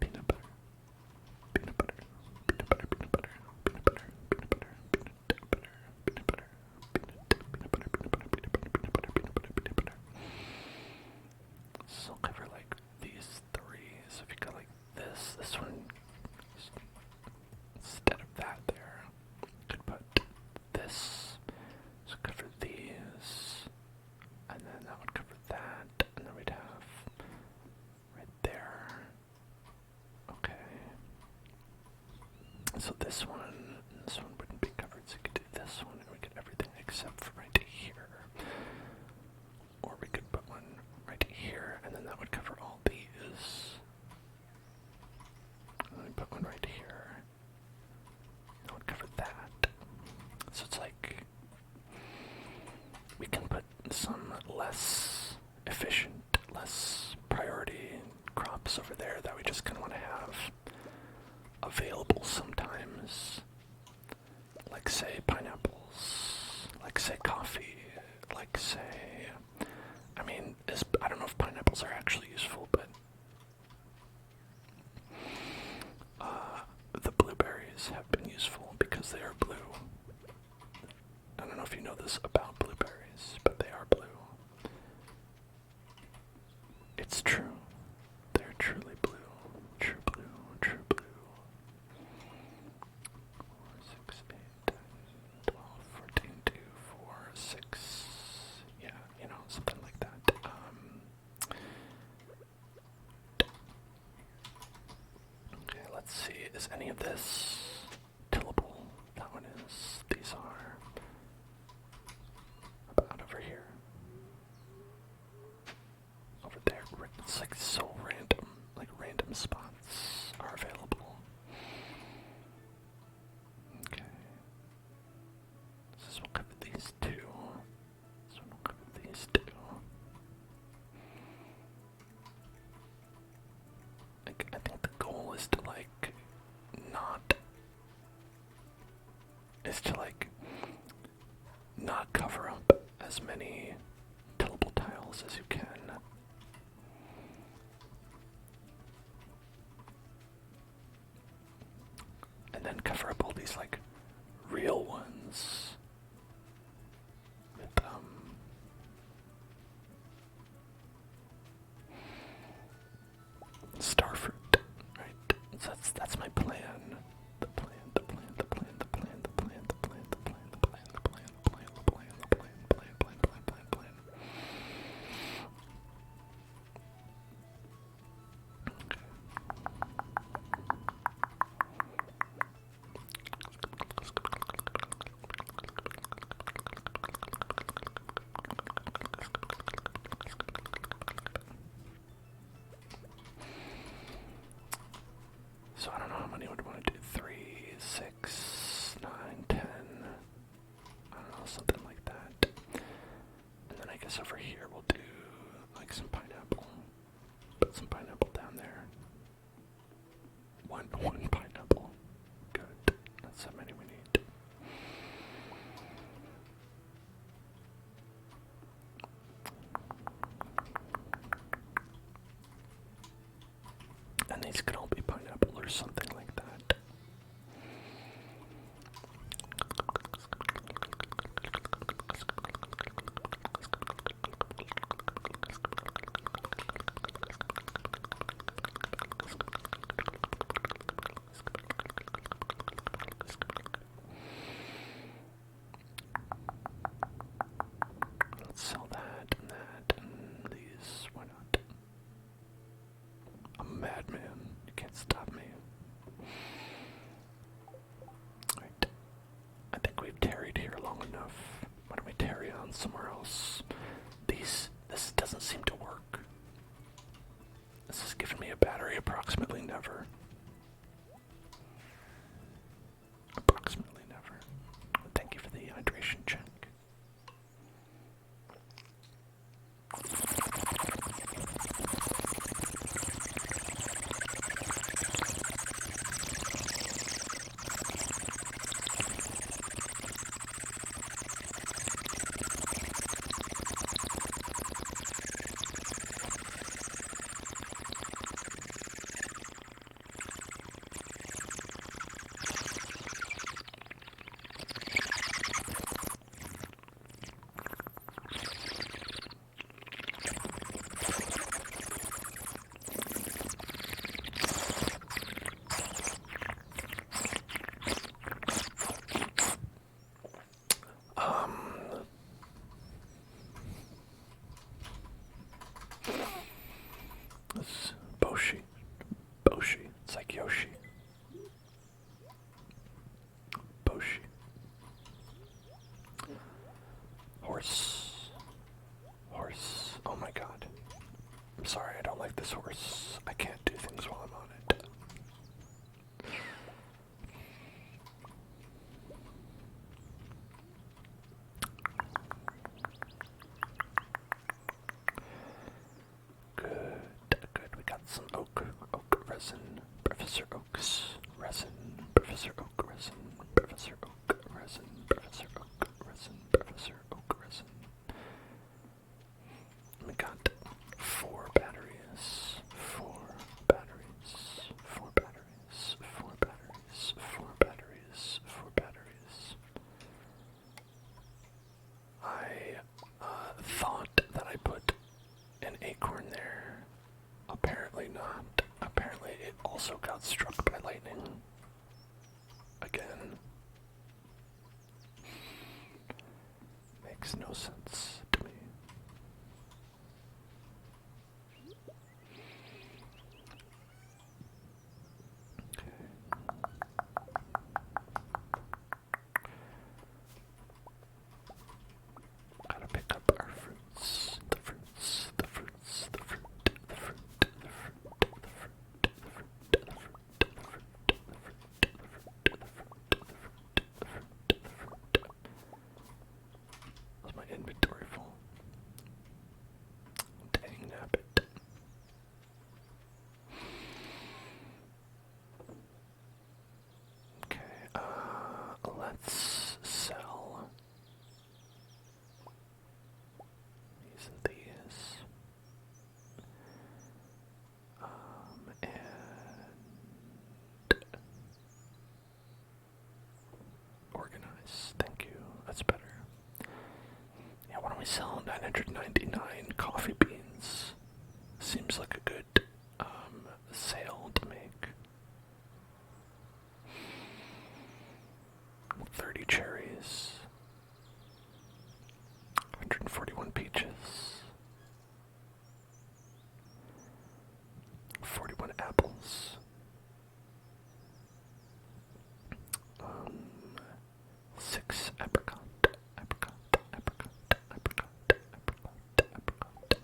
Peanut butter. Peanut butter. Peanut butter. Peanut butter. Peanut butter. Peanut butter. Peanut butter. Peanut butter. Peanut butter. Peanut butter. Peanut butter. Peanut butter. Peanut butter. Peanut butter. So I'll cover like these three. So if you go like this one, instead of that there, could put this. So cover these, and then that would cover that, and then we'd have right there. Okay. So this one wouldn't be covered, so you could do this one, and we get everything except for right here. Or we could put one right here, and then that would cover all these. And then put one right here. That would cover that. So it's like we can put some less efficient, less priority crops over there that we just kind of want to have available sometimes. Like say pineapples, like say coffee, like say, I mean, I don't know if pineapples are actually useful, but the blueberries have been useful because they are blue. I don't know if you know this about blueberries, but they are blue. It's true. They're truly blue. True blue. True blue. 4, 6, 8, 10, 12, 14, 2, 4, 6. Yeah, you know, something like that. Okay, let's see. Is any of this tillable? That one is. These are about over here. Over there. It's like so random. Like random spots are available. Okay. This will cover these two. This one will cover these two. Like, I think the goal is to like not cover up as many tillable tiles as you can. And then cover up all these like real ones with Starfruit, right? So that's my plan. The plan. So I don't know how many would want to do. 3, 6, 9, 10. I don't know, something like that. And then I guess over here we'll do like some pineapple. or something like that. Let's sell that and these. Why not? I'm a madman. You can't stop me. Alright. I think we've tarried here long enough. Why don't we tarry on somewhere else? This doesn't seem to work. This is giving me a battery approximately never. Approximately never. Thank you for the hydration check. This Boshi. Boshi. It's like Yoshi. Boshi. Horse. Horse. Oh my god. I'm sorry, I don't like this horse. I can't do things while I'm on it. Good. We got some oak resin. Professor Oak's resin. Professor Oak resin. Professor Oak resin. Professor Oak resin. Professor Oak resin. We got 4 batteries. 4 batteries. 4 batteries. 4 batteries. 4 batteries. 4 batteries. I thought that I put an acorn there. Apparently not. Apparently it also got struck by lightning. Again. Makes no sense to me. Gotta pick up our fruits. The fruits. The fruits. The fruit. The fruit. The fruit. The fruit. The fruit. The fruit. The fruit. The fruit. The fruit. The fruit. The fruit. The fruit. Was my inventory full? Dang nabbit. Okay, let's sell these and these. And organize. Thank you. That's better. Yeah, why don't we sell 999 coffee beans? Seems like a good sale to make. 30 cherries. 141 peaches. 41 apples. 6 apricot. Apricot. Apricot. Apricot. Apricot. Apricot.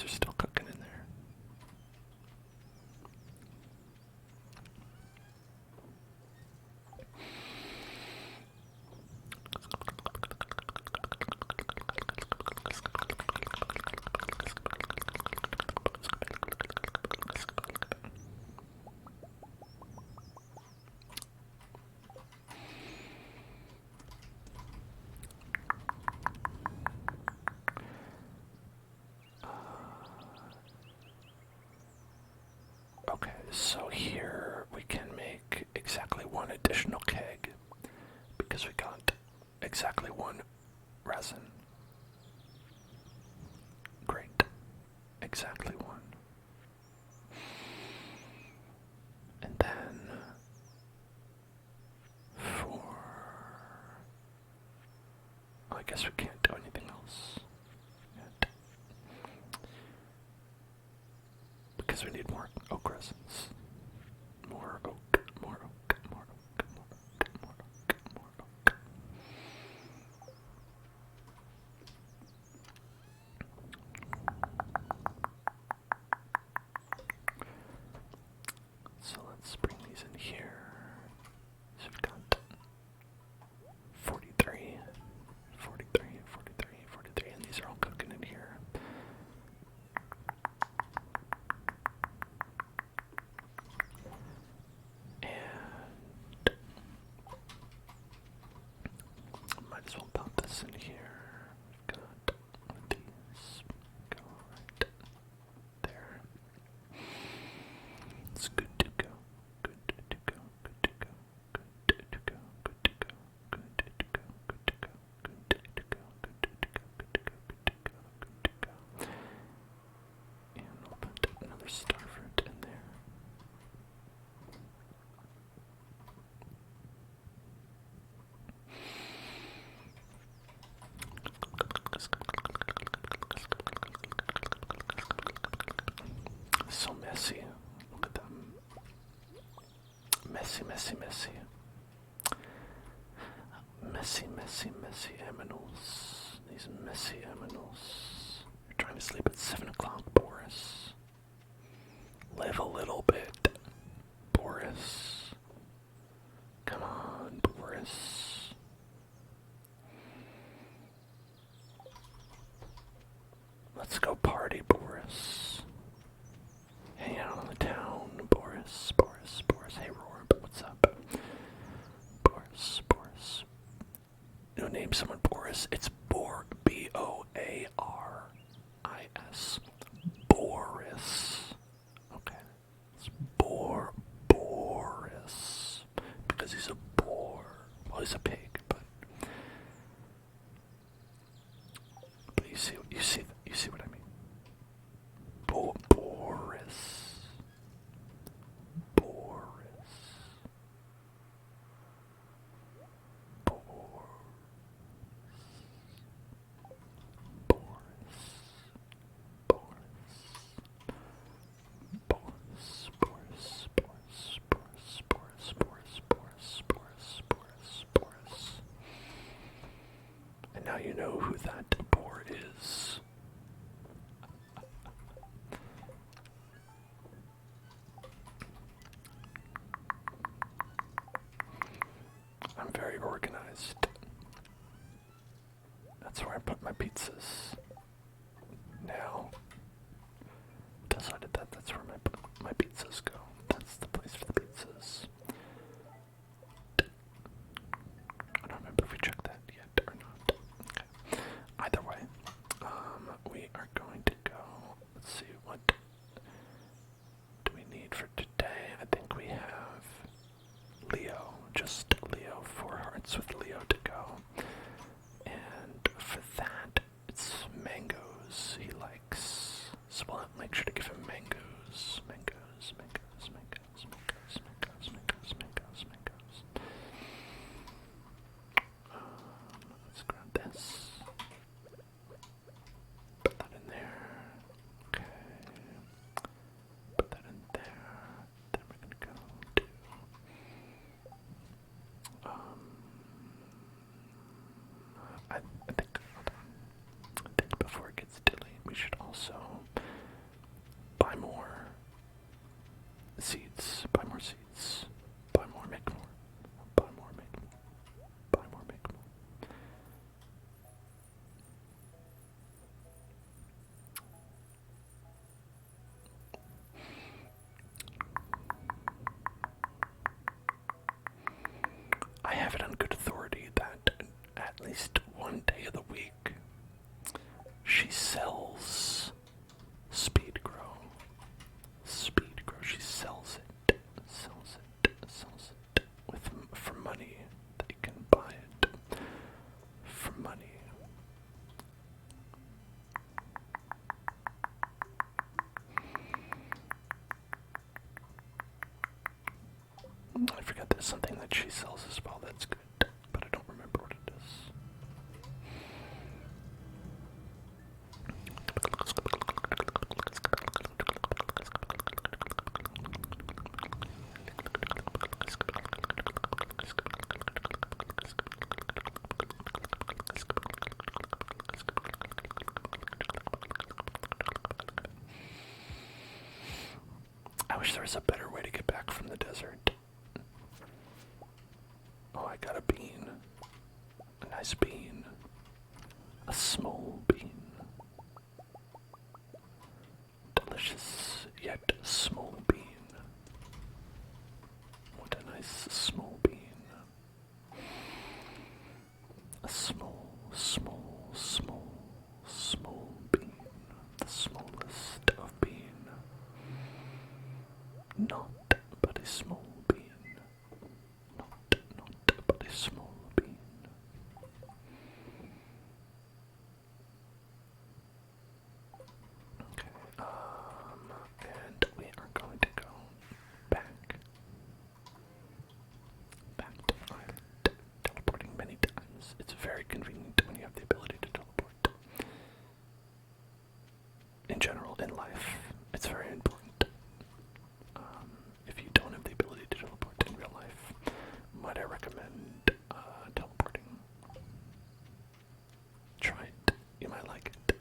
these are still cooking in there. Okay, so here we can make exactly one additional keg because we got exactly one resin. Great. Exactly one. And then for... I guess we can't do anything else yet. Because we need more oak resins. More oak, more oak, more oak, more oak, more oak, more oak. So let's bring these in here. So we've got 43, 43, 43, 43, and these are all cooking in here. And might as well pop this in here. We've got one of these. Go right there. It's good to go. Good to go. Good to go. Good to go. Good to go. Good to go. Good to go. Good to go. Good to go. Good to go. Good to go. Good to go. And we'll put another starfruit in there. So messy. Look at them. Messy, messy, messy. Messy, messy, messy aminals. These messy aminals. You're trying to sleep at 7 o'clock, Boris. Live a little bit, Boris. Come on, Boris. Let's go party, Boris. Hang out on the town, Boris. Boris, Boris. Hey, Roar, what's up? Boris, Boris. You name someone Boris. It's Bor, B-O-A-R-I-S. Boris. Okay. It's Boris. Because he's a boar. Well, he's a pig, but you see what I mean. Boris. Boris. Boris. And now you know who that boar is. I'm very organized. That's where I put my pizzas. Now, decided that's where my pizzas go. That's the place for the pizzas. I don't remember if we checked that yet or not. Okay. Either way, we are going to go. Let's see, what do we need for today? I think we have Leo, just Leo, 4 hearts with Leo to go. And for that, it's mangoes he likes. So we'll make sure to give him mangoes. Mangoes, mangoes, mangoes, mangoes, mangoes, mangoes, mangoes, mangoes. Let's grab this. Put that in there. Okay. Put that in there. Then we're gonna go to I think before it gets delayed, we should also seeds. Buy more seeds. Buy more, make more. Buy more, make more. Buy more, make more. I have it on good authority that at least one day of the week she sells speed grow. Speed grow. She sells it. Sells it. Sells it. For money. They can buy it. For money. I forgot there's something that she sells as well that's good, but I don't remember what it is. I wish there was a better way to get back from the desert. Oh, I got a bean. A nice bean. A small bean. Delicious, yet small bean. What a nice small bean. A small, small, small, small bean. The smallest of bean. Not but a small bean. Not but a small bean. Okay, and we are going to go back to Ireland, teleporting many times. It's very convenient when you have the ability to teleport. In general, in life, it's very important. If you don't have the ability to teleport in real life, might I recommend teleporting? Try it. You might like it.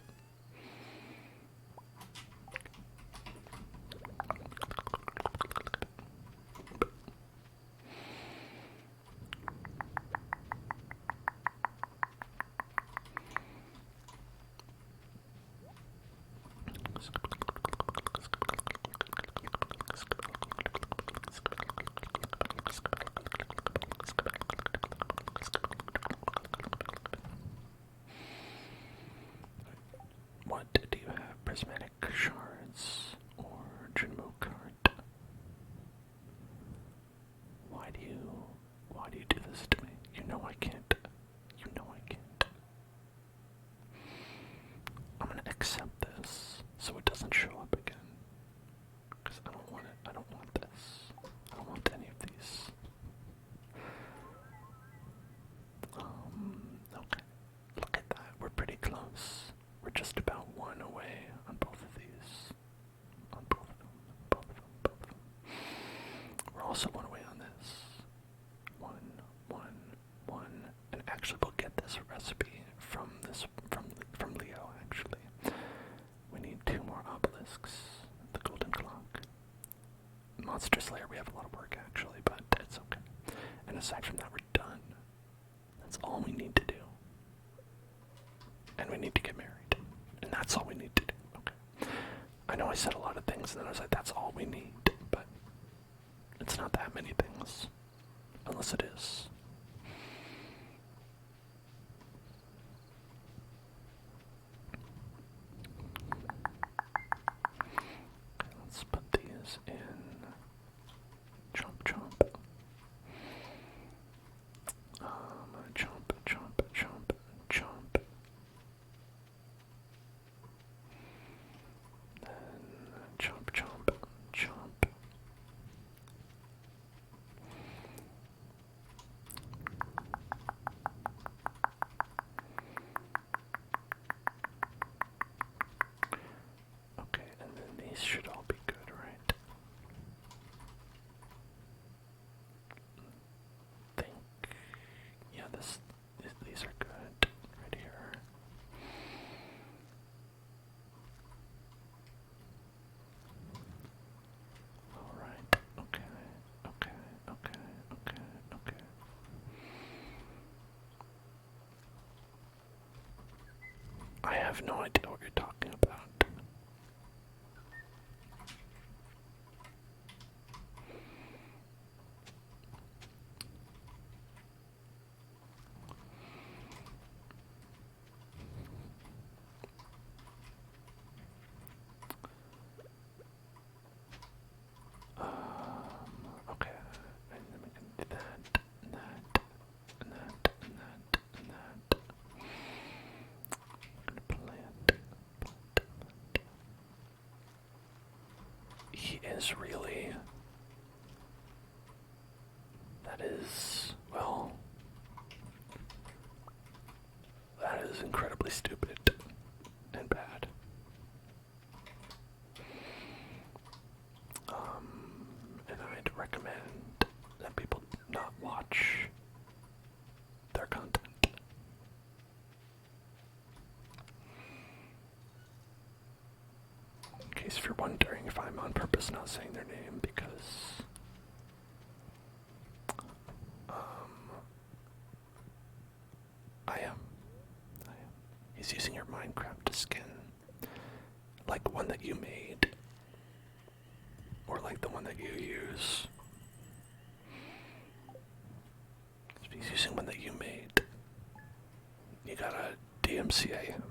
What do you have? Prismatic shards or Jinmo card? Why do you do this to me? You know I can't. You know I can't. I'm gonna accept this so it doesn't show up again. Because I don't want it. I don't want this. I don't want any of these. Okay. Look at that. We're pretty close. We're just about one away on both of these. On both of them. Both of them. Both of them. We're also one away on this. One. And actually we'll get this recipe from Leo, actually. We need 2 more obelisks. The golden clock. Monster Slayer, we have a lot of work actually, but it's okay. And aside from that, we're done. That's all we need to do. And we need to get married. And that's all we need to do. Okay. I know I said a lot of things, and then I was like, that's all we need. But it's not that many things. Unless it is. Okay, let's put these in. Chomp, chomp. Chomp, chomp, chomp, chomp. Then chomp, chomp, chomp. have no idea what you're talking about. Okay, and then we can do that, and that, and that, and that, and that. I'm gonna plant. He is really. That is, well, that is incredibly stupid and bad. And I'd recommend that people not watch their content. In case if you're wondering if I'm on purpose not saying their name, because I am. He's using your Minecraft skin, like one that you made, or like the one that you use. If he's using one that you made, you gotta DMCA him.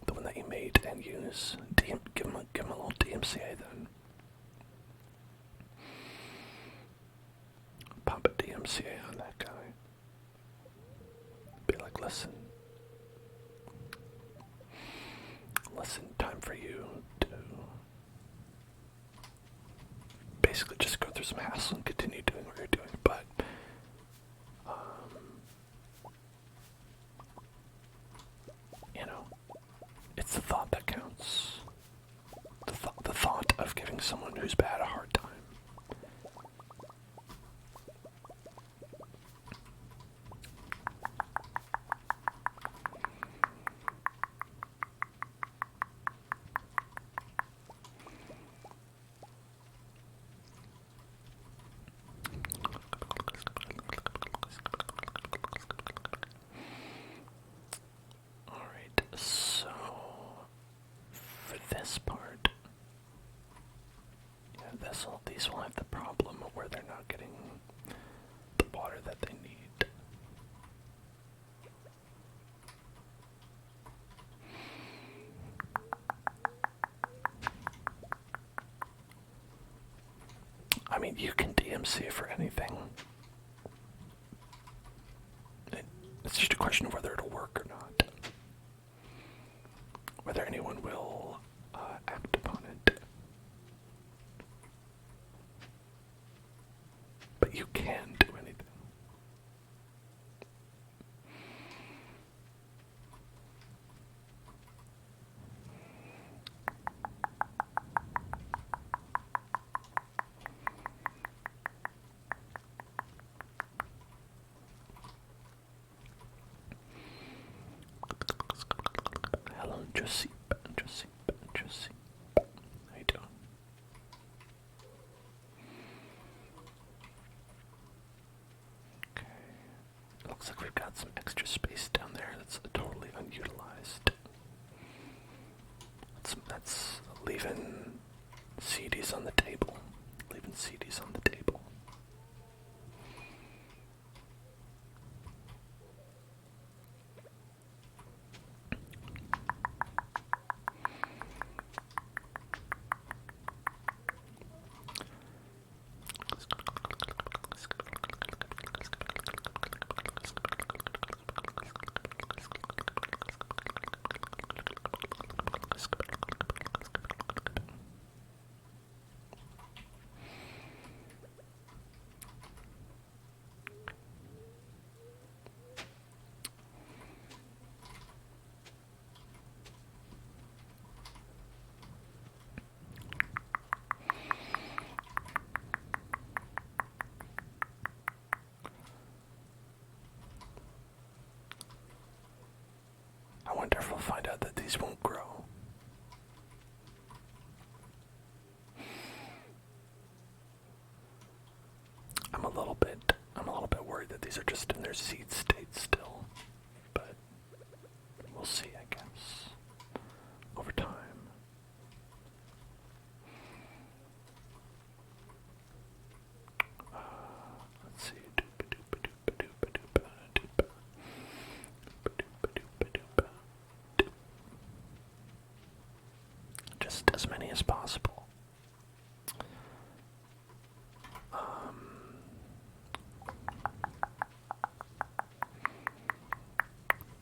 The one that you made and use, give him a little DMCA then. Pop a DMCA on that guy. Be like, listen, time for you to basically just go through some hassle and continue doing what you're doing, but you know, it's the thought that counts. The thought of giving someone who's bad a hard time. Alright, so for this part, yeah, these will have the problem where they're not getting the water that they need. I mean, you can DMC for anything. It's just a question of whether it'll work or not. Whether anyone will act upon it. But you can do anything. Hello, Josie. How you doing? Okay. Looks like we've got some extra space down there that's totally unutilized. That's leaving CDs on the table. Leaving CDs on the table. I wonder if we'll find out that these won't grow. I'm a little bit worried that these are just in their seed state still, but we'll see, I guess, over time. Let's see. Just as many as possible.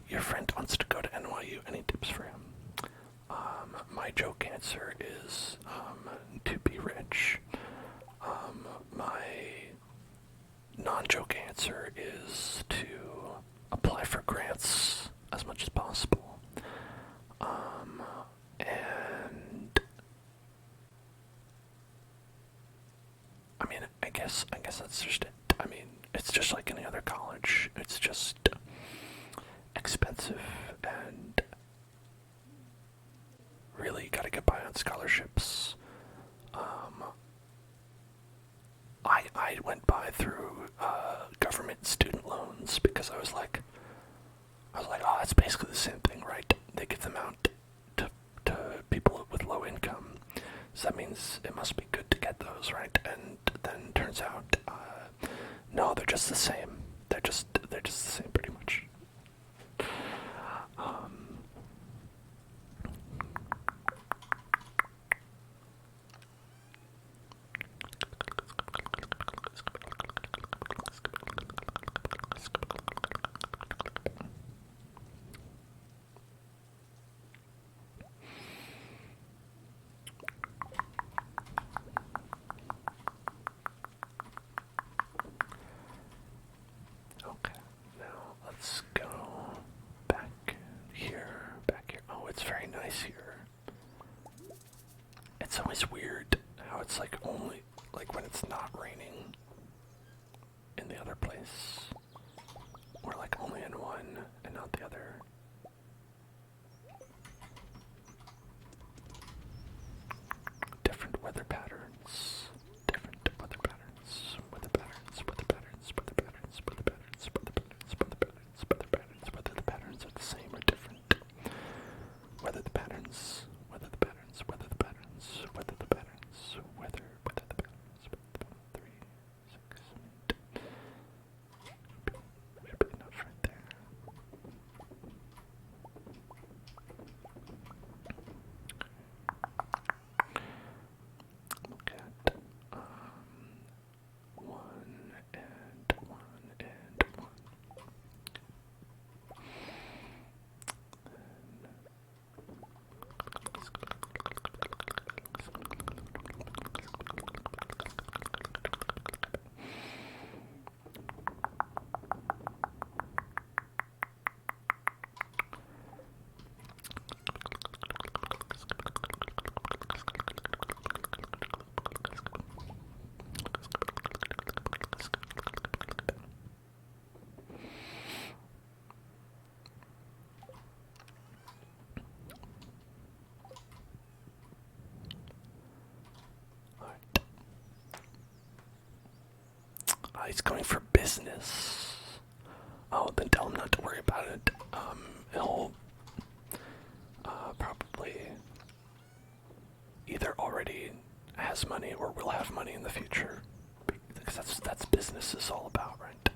Your friend wants to go to NYU. Any tips for him? My joke answer is to be rich. My non-joke answer is to apply for grants as much as possible. And I mean, I guess that's just it. I mean, it's just like any other college. It's just expensive, and really you gotta get by on scholarships. I went by through government student loans because I was like, oh, it's basically the same thing, right? They give them out to people with low income, so that means it must be good to get those, right? And then turns out, no, they're just the same. They're just the same, pretty much. Okay, now let's go back here. Oh, it's very nice here. It's always weird how it's like only like when it's not raining in the other place. Or like only in one and not the other. Different weather patterns. Different weather patterns. Weather patterns. Weather patterns. Weather patterns. Weather patterns. Weather patterns. Weather patterns. Weather patterns. Whether the patterns are the same or different. Whether the patterns. Whether the patterns. Whether the patterns. Whether the patterns. Whether the patterns. 3, 6, 8. Should be enough right there. Look at 1 and 1 and 1. He's going for business. Oh, then tell him not to worry about it. He'll probably either already has money or will have money in the future, because that's business is all about, right?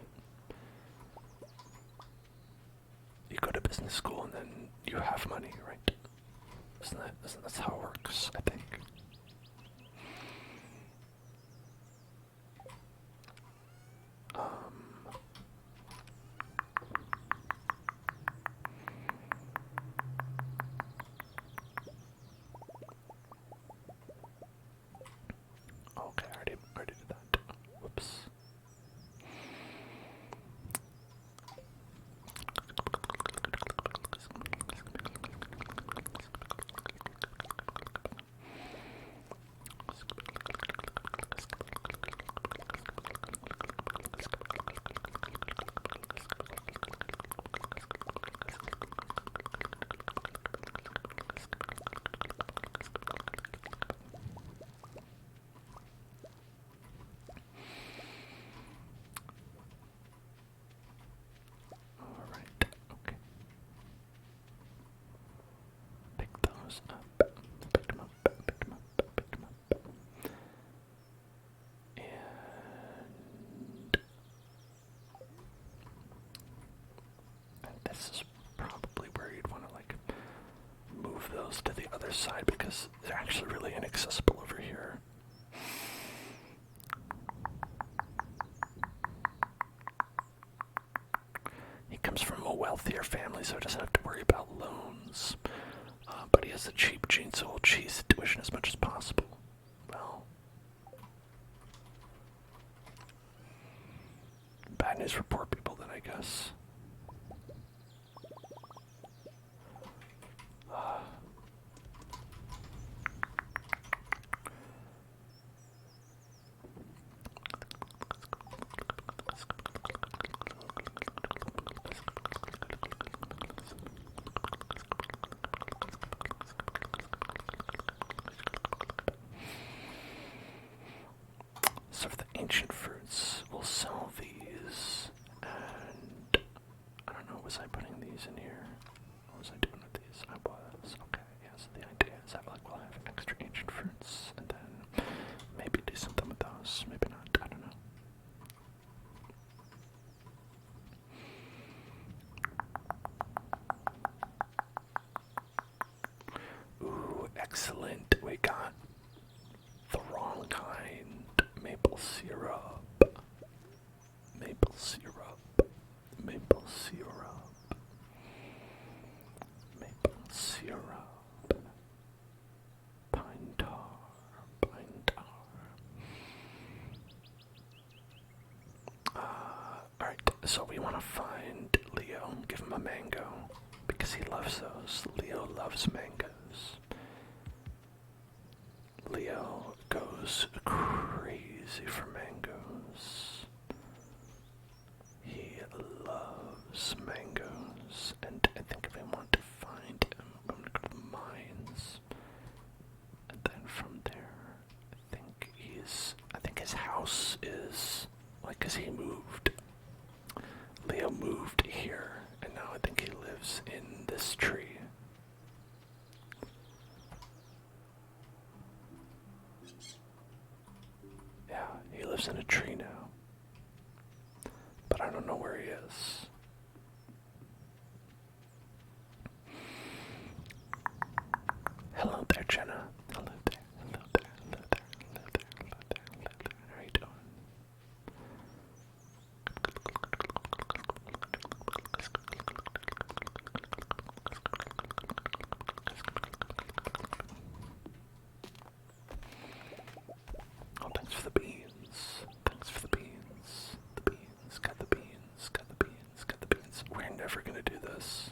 You go to business school and then you have money, right? Isn't that how it works? I think. Okay, I already did this is probably where you'd want to like move those to the other side because they're actually really inaccessible over here. He comes from a wealthier family, so he doesn't have to worry about loans. But he has a cheap gene, so he'll cheese the tuition as much as possible. Well, bad news for poor people then, I guess. So for the ancient fruits, we'll sell these, and I don't know, was I putting these in here? What was I doing with these? I was, okay, yeah, so the idea is that like we'll have extra ancient fruits, and then maybe do something with those, maybe not, I don't know. Ooh, excellent, we got the wrong kind. Maple syrup. Maple syrup. Maple syrup. Maple syrup. Pine tar. Pine tar. Alright, so we want to find Leo, give him a mango, because he loves those. Leo loves mangoes. Leo goes crazy for mangoes. He loves mangoes, and I think if I want to find him, I'm gonna go to the mines, and then from there, I think his house is, like, 'cause he moved. Leo moved here, and now I think he lives in this tree. Yeah, he lives in a tree now. But I don't know where he is. Hello there, Jenna. Hello there, hello there, hello there, hello there, hello there, hello there. How are you doing? Oh, thanks for the beans. Thanks for the beans. The beans, got the beans, got the beans, got the beans. We're never gonna do this.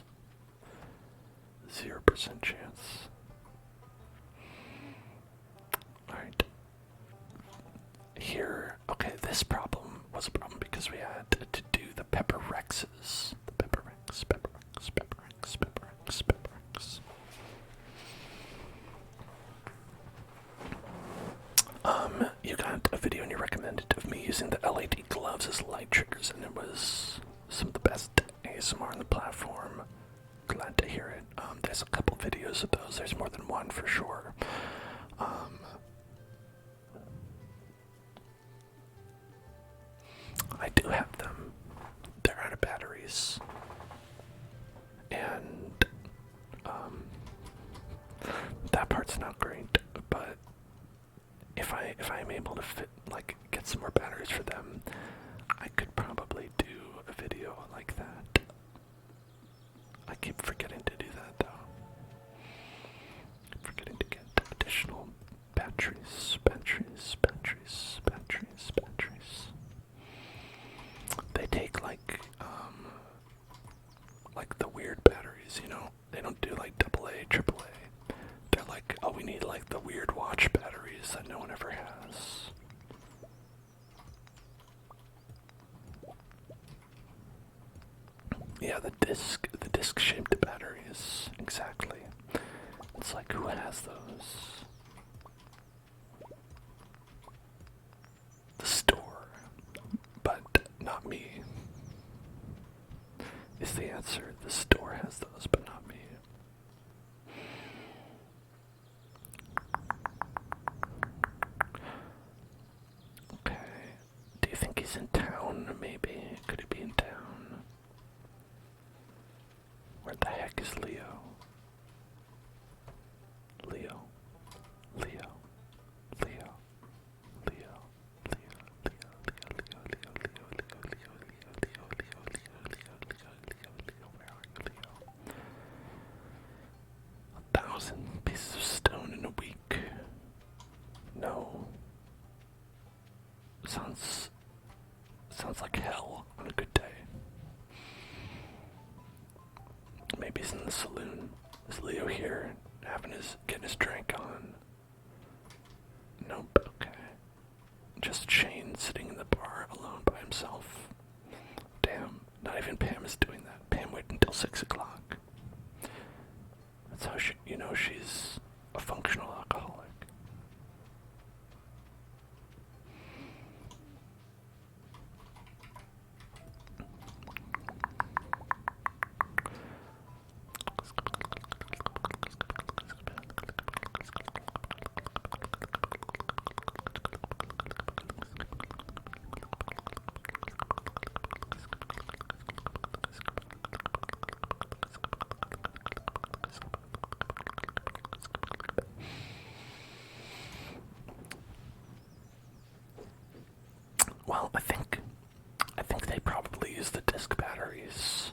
0% chance. Alright. Here, okay, this problem was a problem because we had to do the pepper rexes. The pepper rex, pepper rex, pepper rex, pepper rex, pepper rex. You got a video and you recommended of me using the LED gloves as light triggers, and it was some of the best ASMR on the platform. Glad to hear it. There's a couple videos of those. There's more than one for sure. I do have them. They're out of batteries. And that part's not great, but if I'm able to get some more batteries for them, I could probably do a video like that. I keep forgetting to do that though. Forgetting to get additional batteries. They take like the weird batteries, you know? They don't do like AA, AAA. They're like, oh, we need like the weird watch batteries that no one ever has. Yeah, the disc-shaped batteries, exactly. It's like, who has those? The store, but not me. Is the answer. The store has those, but not me. Okay. Do you think he's in town? Maybe. Could he be in town? Where the heck is Leo? Leo. Leo. Leo. Leo. Leo. Leo. Leo. Leo. Leo. Leo. Leo. Leo. Leo. Leo. Leo. Leo. Leo. Leo. Leo. Where are you, Leo? 1,000 pieces of stone in a week. No. Sounds like hell on a good day. Maybe he's in the saloon. Is Leo here getting his drink on? Nope, okay. Just Shane sitting in the bar alone by himself. Damn, not even Pam is doing that. Pam waited until 6 o'clock. That's how she's a functional alcoholic. Well, I think they probably use the disc batteries.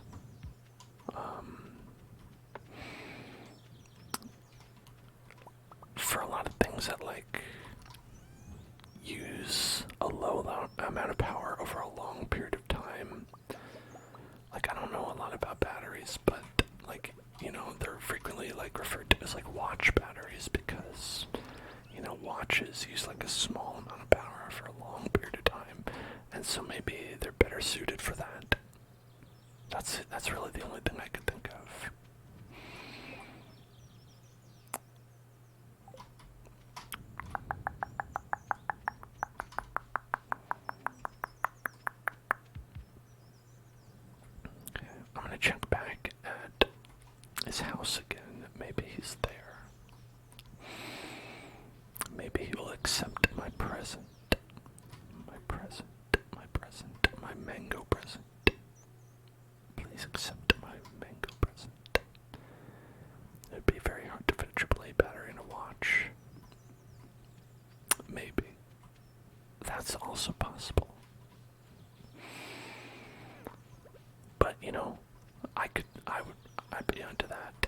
For a lot of things that use a low amount of power over a long period of time. I don't know a lot about batteries, but they're frequently referred to as watch batteries because watches use a small amount of power for a long period of time, and so maybe they're better suited for that. That's really the only thing I could think of. Okay, I'm gonna check back at his house again. Maybe he's there. Maybe he will accept my present. My present. My present. My mango present. Please accept my mango present. It'd be very hard to fit a AAA battery in a watch. Maybe. That's also possible. But, I'd be onto that.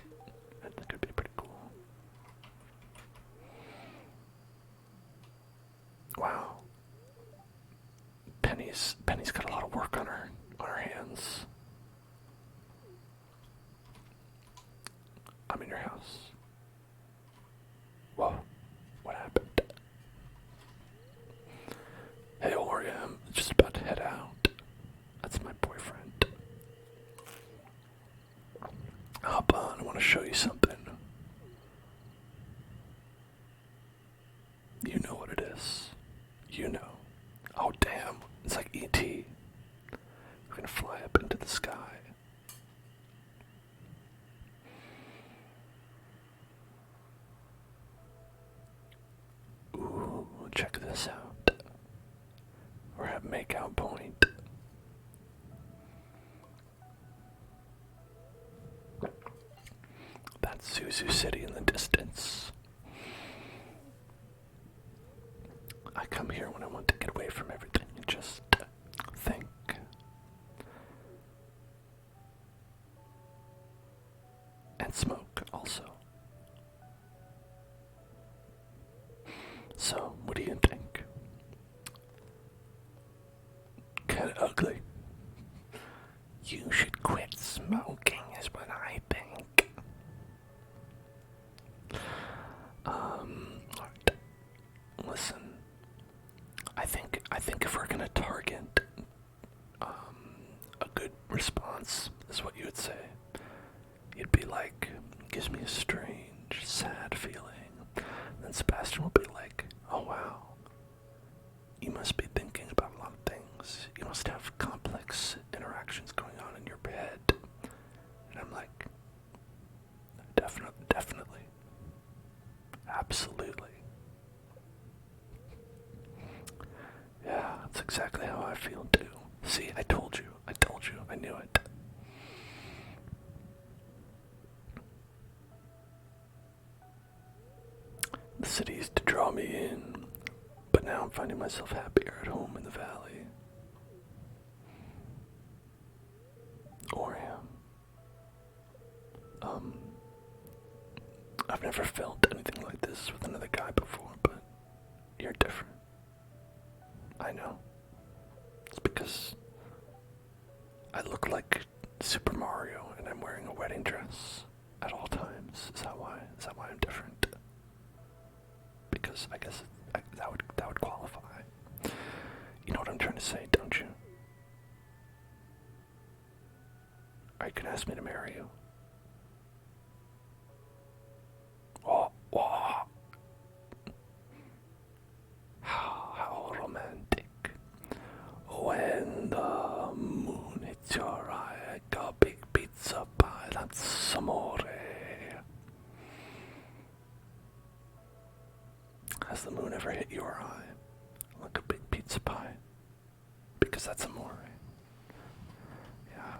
I think it'd be pretty cool. Wow. Penny's got a lot of work on her hands. I'm in your house. Whoa. What happened? Hey, Ori, I'm just about to head out. That's my boyfriend. Hop on, I want to show you something. You know what it is. You know. Oh, damn. It's like E.T. We're gonna fly up into the sky. Ooh, check this out. We're at Makeout Point. That's Zuzu City in the distance. I come here when I want to get away from everything and just think. And smoke, also. So, what do you think? Kinda ugly. You should quit smoking, is what I think. Listen. I think if we're gonna target a good response, is what you would say. You'd be like, gives me a strange, sad feeling. Then Sebastian will be like, oh wow, you must be thinking about a lot of things. You must have complex interactions going on in your head. And I'm like, definitely. Absolutely. Yeah, that's exactly how I feel too. See, I told you, I knew it. cities to draw me in, but now I'm finding myself happier at home in the valley. Or am. I've never felt anything like this with another guy before, but you're different. I know. It's because I look like Super Mario and I'm wearing a wedding dress at all times. Is that why? Is that why I'm different? Because I guess that would qualify. You know what I'm trying to say, don't you? Are you gonna ask me to marry you? Oh, oh. How romantic. When the moon hits your eye, like a big pizza pie, that's amore. Has the moon ever hit your eye like a big pizza pie? Because that's amore. Yeah,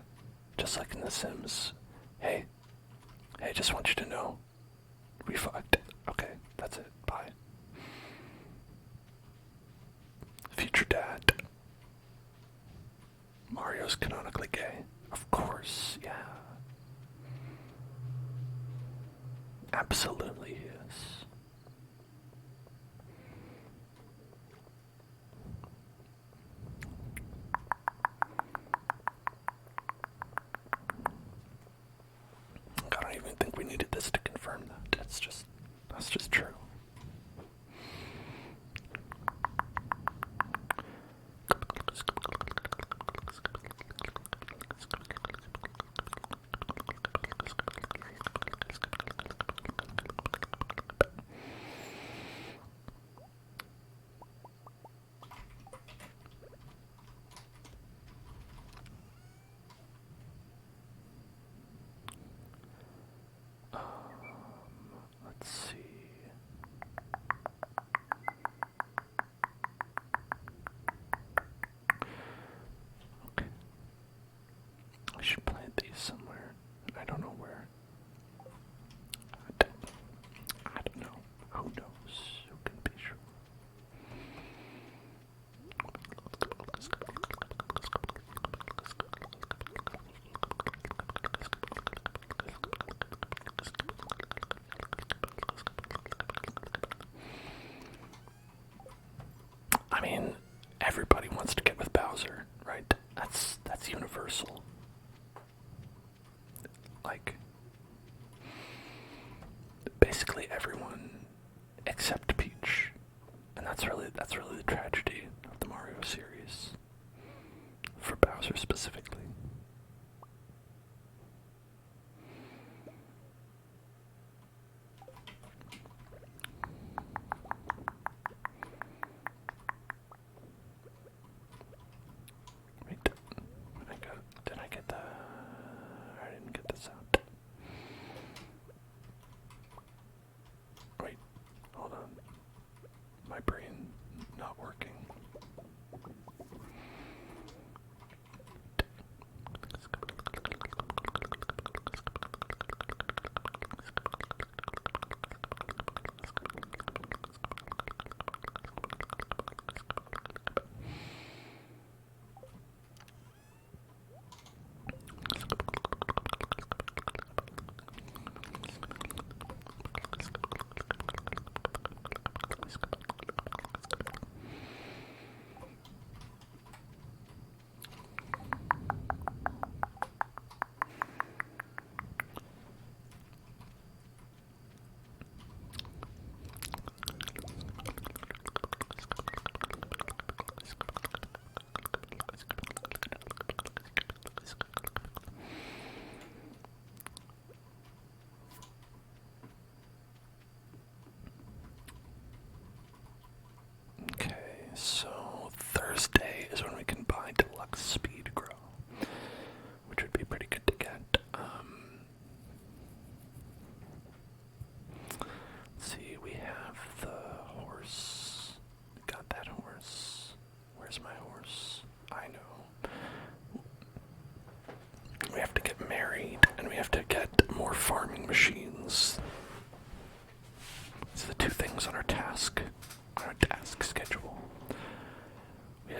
just like in The Sims. Hey, just want you to know. We fucked. Okay, that's it. Bye. Future dad. Mario's canonically gay. Of course, yeah. Absolutely he is. I don't even think we needed this to confirm that. That's just true. Let's see. Okay. I should plant these somewhere. I don't know where. I don't know. Who knows? Who can be sure? I mean, everybody wants to get with Bowser, right? That's universal. Like, basically everyone except Peach, and that's really the tragedy of the Mario series. For Bowser specifically. Wait, did I get the? I didn't get this out.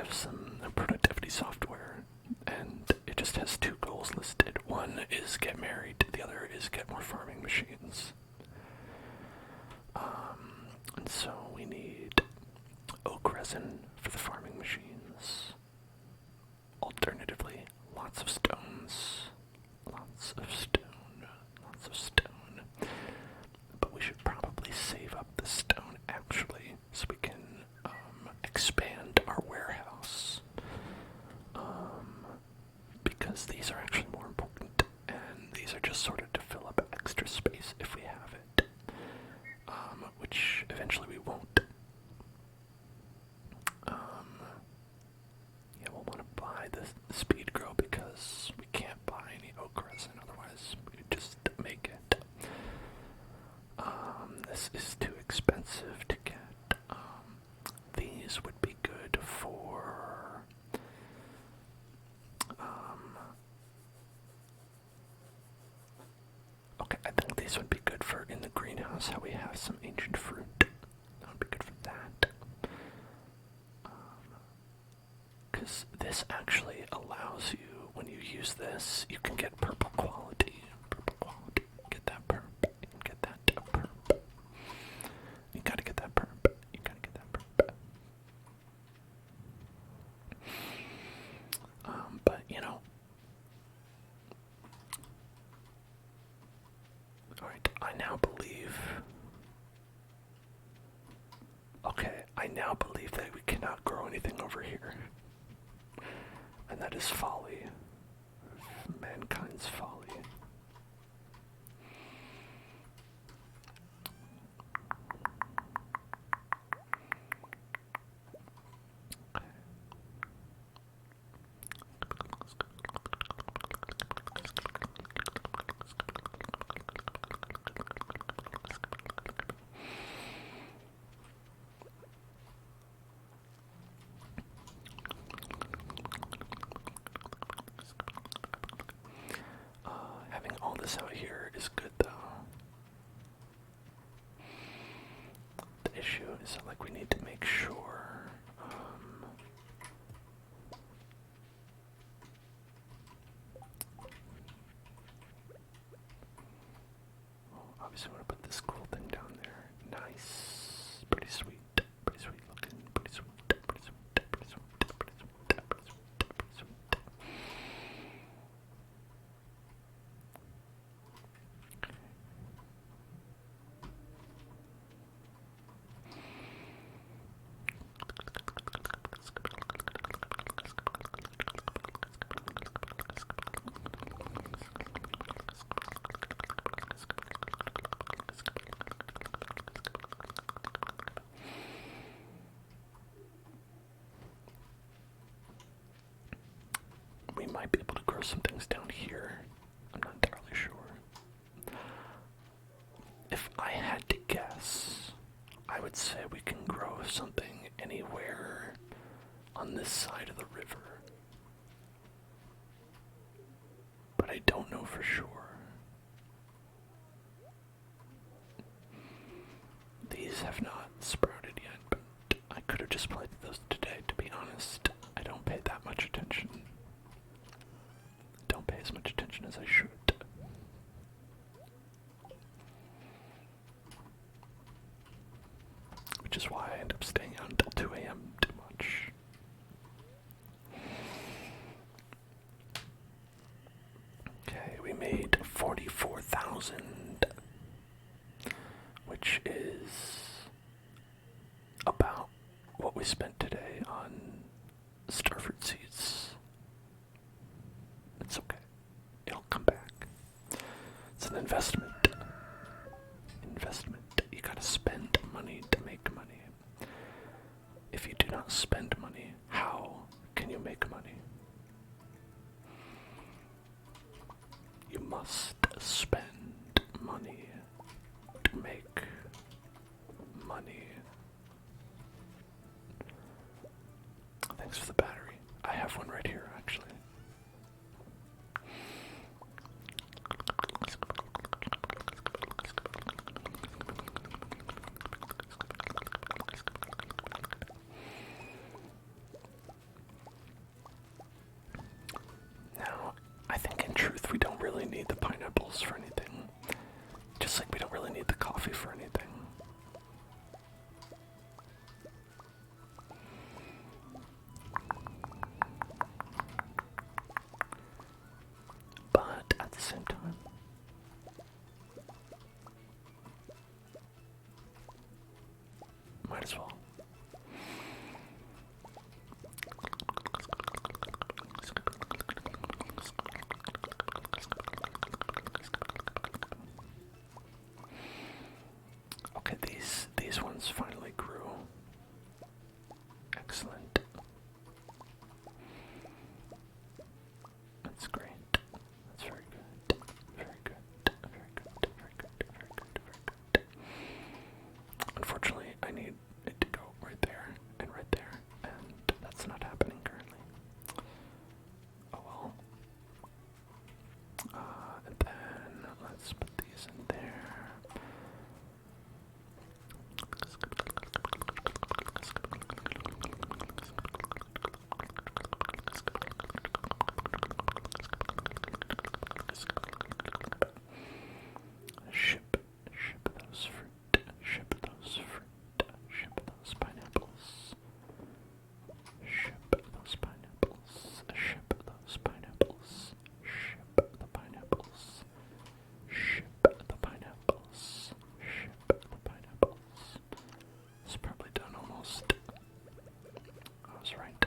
have some productivity software, and it just has two goals listed. One is get married, the other is get more farming machines. And so we need oak resin for the farming machines. Alternatively, lots of stones. Lots of stone. Lots of stone. But we should probably save up the stone, actually, so we can expand our warehouse. Because these are actually more important, and these are just sort of to fill up extra space if we have it. Which eventually we won't. Yeah, we'll want to buy the speed grow because we can't buy any oak resin, otherwise we just make it. This is too expensive to get. These would be good for okay, I think these would be good for in the greenhouse, how we have some ancient fruit. That would be good for that. Because this actually allows you, when you use this, you can get purple quality. Purple quality. Get that purp. You can get that purp. You gotta get that purp. You gotta get that purp. But, you know. Alright, I now believe that we cannot grow anything over here. And that is folly. Mankind's folly. Having all this out here is good, though. The issue is that, like, we need to make sure, obviously I want to put this cool thing down there. Nice. Pretty sweet. Pretty sweet looking. Pretty sweet. Pretty sweet. Pretty sweet. Pretty sweet. Pretty sweet. Pretty sweet. We might be able to grow some things down here. I'm not entirely sure. If I had to guess, I would say we can grow something anywhere on this side of the river. But I don't know for sure. These have not sprouted yet, but I could have just planted those today, to be honest. I don't pay that much attention. Don't pay as much attention as I should. Which is why I end up staying out until 2 a.m. too much. Okay, we made 44,000, which is about what we spent today on starfruit seeds. It's okay. It'll come back. It's an investment. Investment. You gotta spend money to make money. If you do not spend money, how can you make money? You must spend money to make money. Thanks for the battery. I have one right here, actually. We don't really need the pineapples for anything. Just like we don't really need the coffee for anything. But at the same time, might as well. Okay, these ones finally grew. Excellent. That's great. That's very good. Very good. Very good. Very good. Very good. Very good. Unfortunately, I need it to go right there and right there, and that's not happening currently. Oh well. And then let's put these in there. Ship those fruit, ship those fruit, ship those pineapples. Ship those pineapples, ship those pineapples, ship the pineapples, ship the pineapples, ship the pineapples. It's probably done almost. I was right.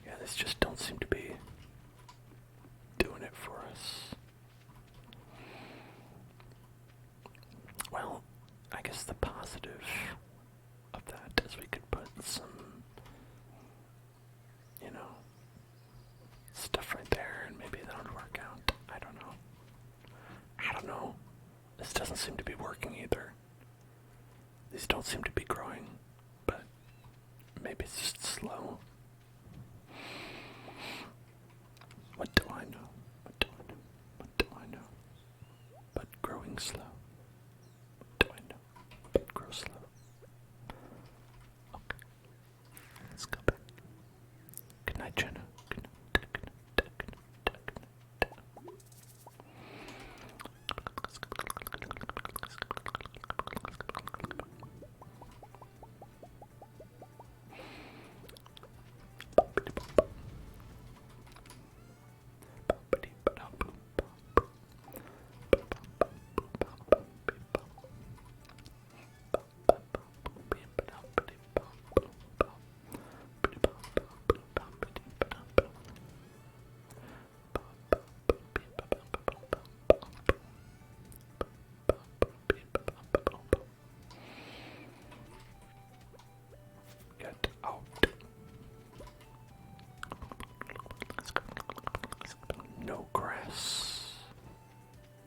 Yeah, these just don't seem to be doing it for us. Well, I guess the positive of that is we could put some, you know, stuff right there and maybe that would work out. I don't know. I don't know. This doesn't seem to be working either. These don't seem to be growing, but maybe it's just slow. What do I know? What do I know? What do I know? But growing slow. What do I know? But grow slow. Okay. Let's go back. Good night, Jenna. Good night. Good night. Good night. Good night. Get out. No grass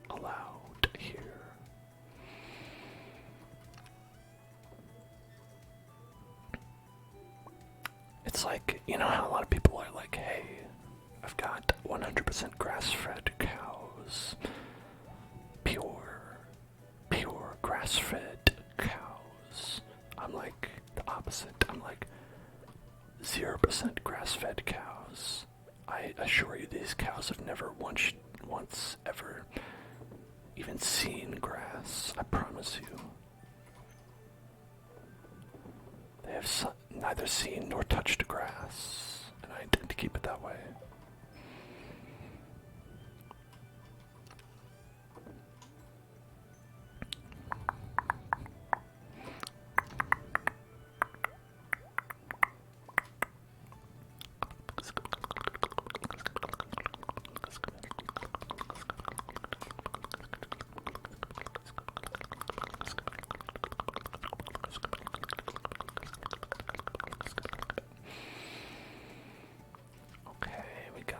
allowed here. It's like, you know how a lot of people are like, hey, I've got 100% grass-fed cows. Pure grass-fed cows. I'm like the opposite. I'm like 0% grass-fed cows. I assure you these cows have never once ever even seen grass. I promise you. They have neither seen nor touched grass, and I intend to keep it that way.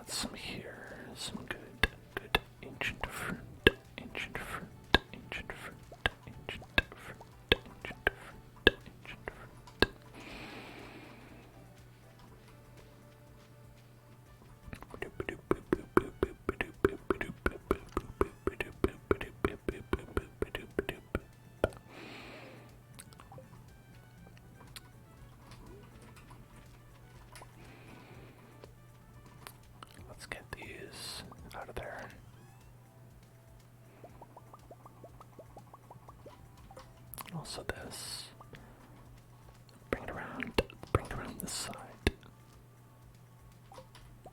Some here, some good ancient fruit, ancient fruit, ancient fruit, ancient fruit, ancient fruit, ancient fruit. and also this. Bring it around this side.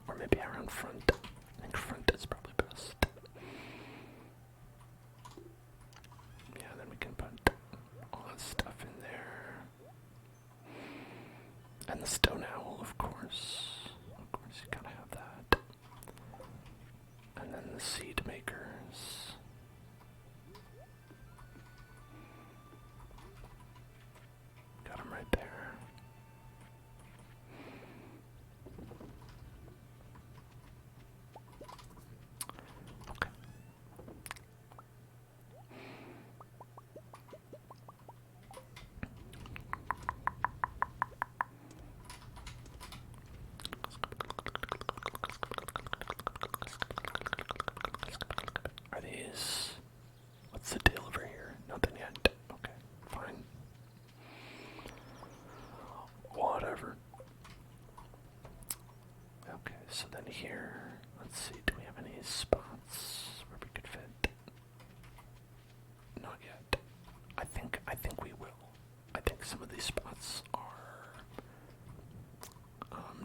Or maybe around front. I think front is probably best. Yeah, then we can put all that stuff in there. And the stone owl, of course. Of course, you gotta have that. And then the seed makers. Got them right there. Okay. Are these... What's the deal over here? Nothing yet. Okay, fine. Whatever. Okay, so then here, let's see, do we have any spots where we could fit? Not yet. I think we will. I think some of these spots are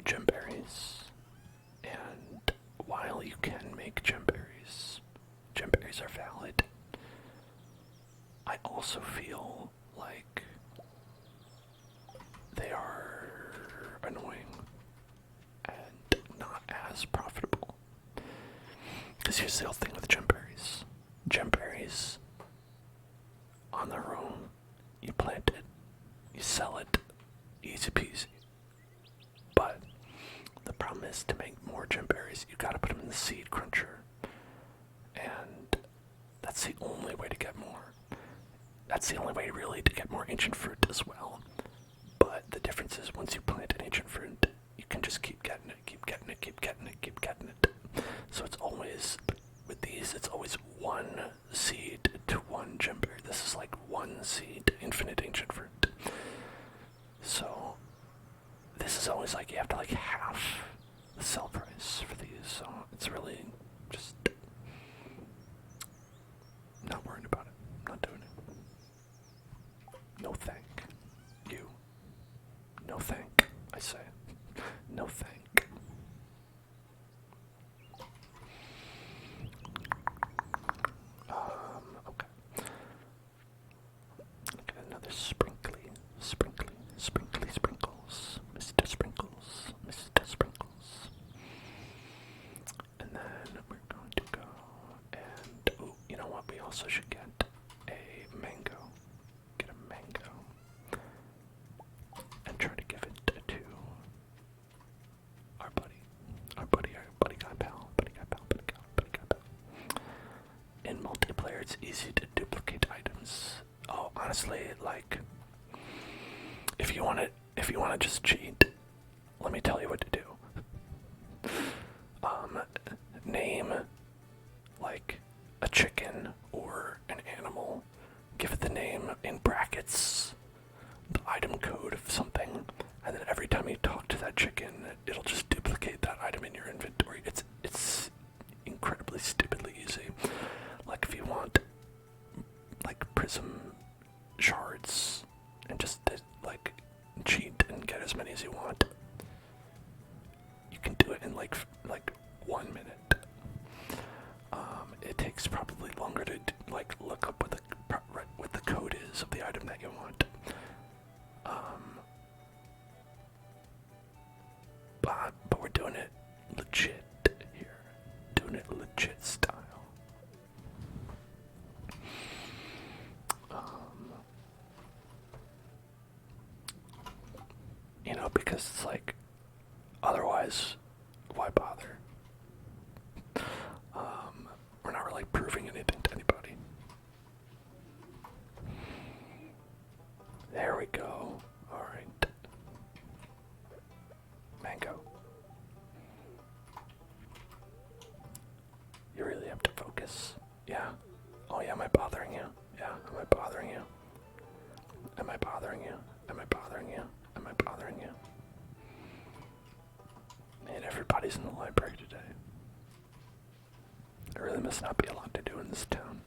gem berries, and while you can make gem berries are valid. I also feel like they are annoying and not as profitable. Because here's the whole thing with gem berries. Gem berries, on their own, you plant it, you sell it, easy peasy. But the problem is, to make more gem berries, you gotta put them in the seed cruncher. And that's the only way to get more. That's the only way really to get more ancient fruit as well. But the difference is, once you plant an ancient fruit, you can just keep getting it, keep getting it, keep getting it, keep getting it. So it's always, with these, it's always one seed to one gem berry. This is like one seed, infinite ancient fruit. So this is always like, you have to like half the sell price for these. So it's really just not worried about it. Not doing it. No thank you. No thank, I say. No thank. Okay. Get another sprinkly sprinkles. Mr. Sprinkles. And then we're going to go and, oh, you know what? We also should get a mango. Get a mango. And try to give it to our buddy guy pal. In multiplayer, it's easy to duplicate items. Oh, honestly, like, if you want to just cheat, let me tell you what to do. Name like a chicken or an animal. Give it the name in brackets, the item code of something, and then every time you talk to that chicken, it'll just duplicate that item in your inventory. It's incredibly stupidly easy. Like, if you want like prism shards and just like cheat and get as many as you want, you can do it in like 1 minute. It takes probably longer to like look up what the code is of the item that you want. But we're doing it legit here. Doing it legit style. You know, because it's like, otherwise, why bother? We're not really proving anything to anybody. There we go. Alright. Mango. You really have to focus. Yeah. Oh yeah, am I bothering you? Yeah, am I bothering you? Am I bothering you? Am I bothering you? Am I bothering you? Man, everybody's in the library today. There really must not be a lot to do in this town.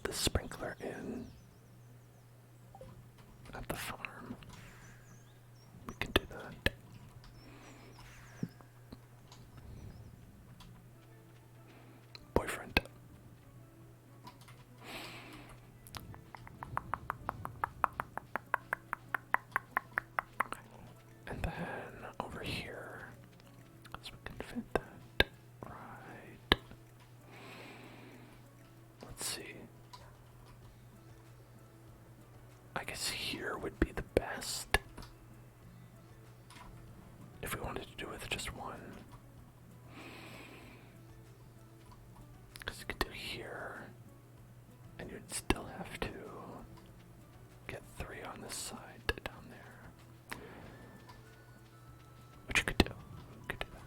the sprinkler in at the farm. We can do that. Boyfriend. And then over here, so we can fit that right. Let's see. I guess here would be the best if we wanted to do with just one. Because you could do here, and you'd still have to get 3 on this side down there. Which you could do. You could do that.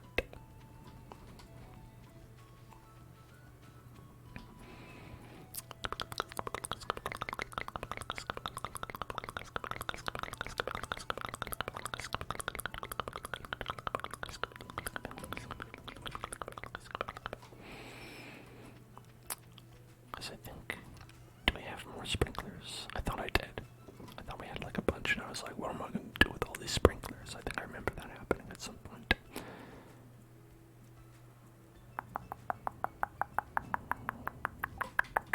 Because I think, do we have more sprinklers? I thought I did. I thought we had like a bunch, and I was like, what am I going to do with all these sprinklers? I think I remember that happening at some point.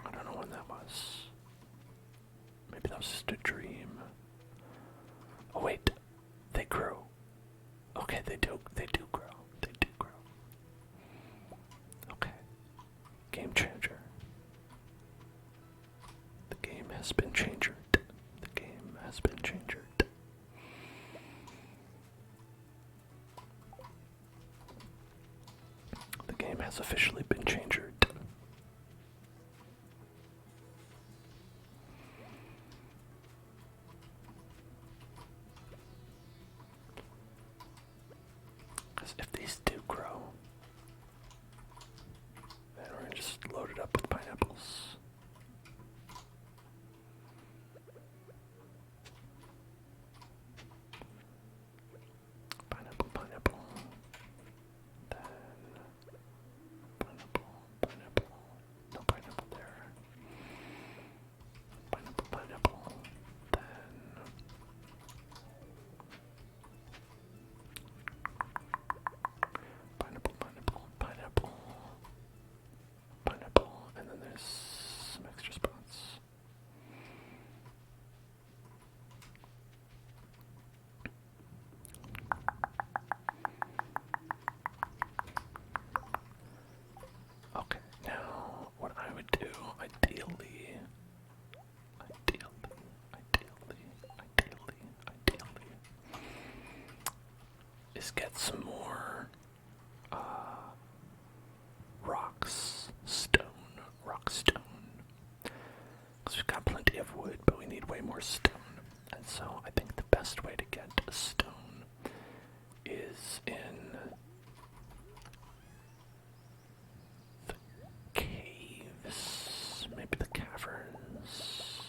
I don't know when that was. Maybe that was just a dream. Oh wait, they grew. Okay, they do grow. They do grow. Okay. Game changer. The game has been changed. The game has been changed. The game has officially been changed. Because if these do grow, then we're going to just load it up with pineapples. Pineapple, pineapple. Then pineapple, pineapple. No pineapple there. Pineapple, pineapple. Then pineapple, pineapple, pineapple. Pineapple. And then there's some extra spots. Okay, now what I would do, ideally, is get some more rock stone. Because we've got plenty of wood, but we need way more stone. And so I think the best way to get stone is in the caves, maybe the caverns.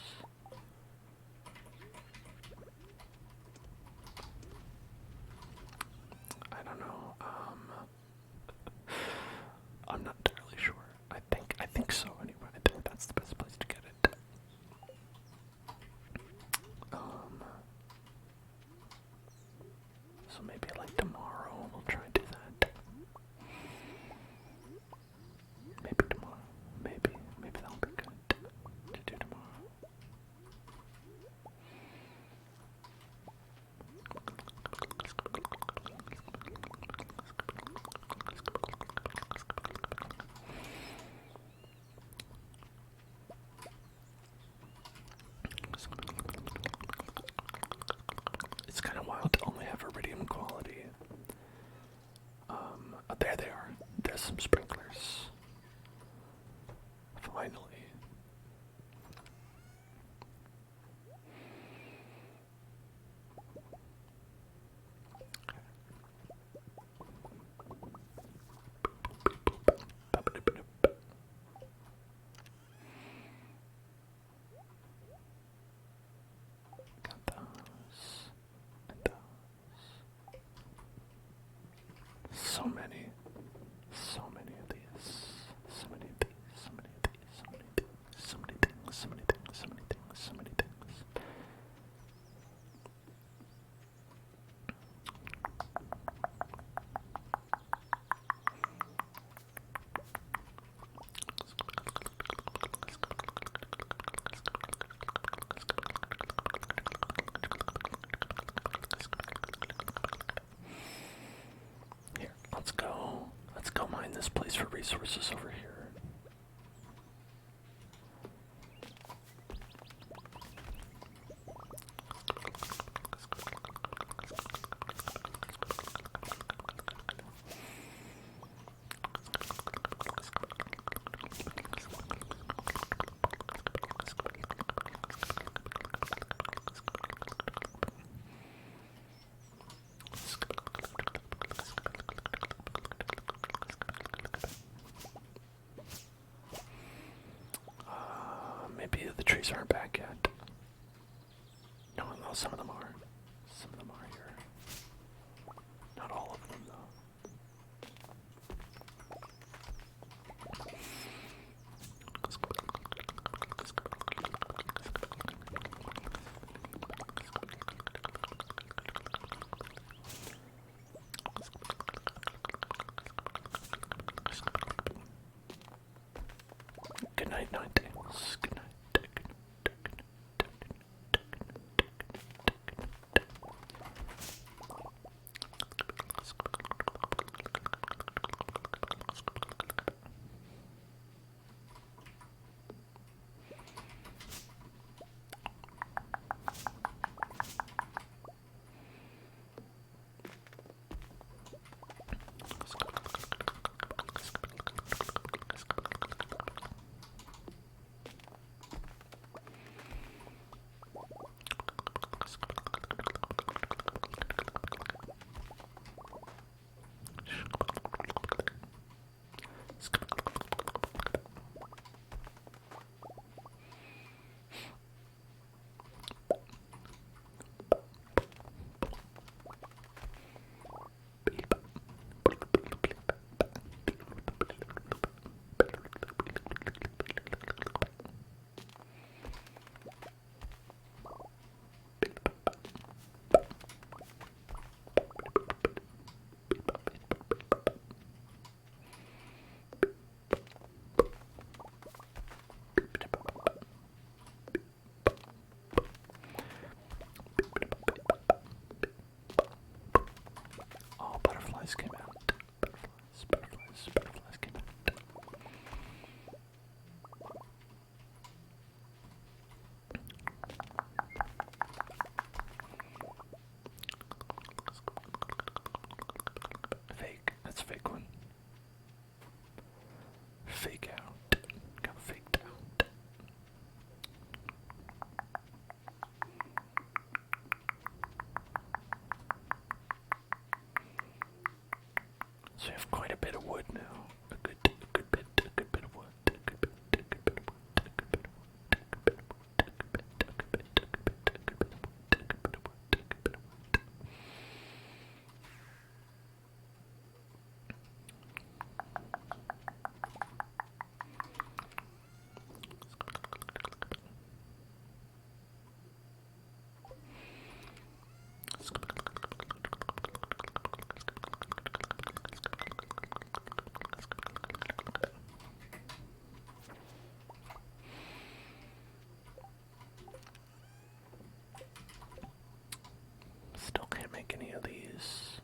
I don't know. I'm not entirely sure. I think so anyway. I think that's the best place to get it. So maybe like tomorrow we'll try and do resources over here. Maybe the trees aren't back yet. No, some of them are. Some of them are here. Not all of them, though. Good night, Ninetales. Good night. Butterflies came out. Butterflies came out. Fake. That's a fake one. Fake out. Got faked out. So we have quite a bit of wood now. A good bit of wood. A good bit of wood. Still can't make any of these.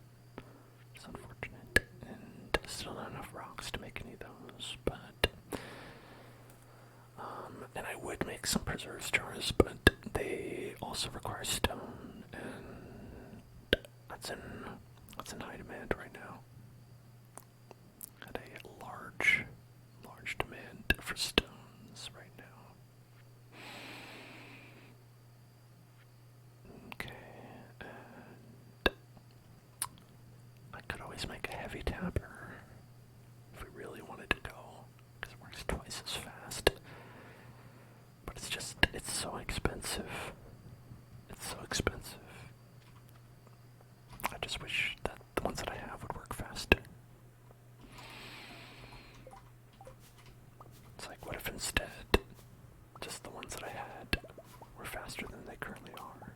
It's unfortunate. And still not enough rocks to make any of those, but and I would make some preserves jars, but they also require stone, and that's in high demand right now. At a large demand for stones right now. Okay, and I could always make a heavy tapper if we really wanted to go, because it works twice as fast. But it's so expensive. It's so expensive. I just wish that the ones that I have would work faster. It's like, what if instead just the ones that I had were faster than they currently are?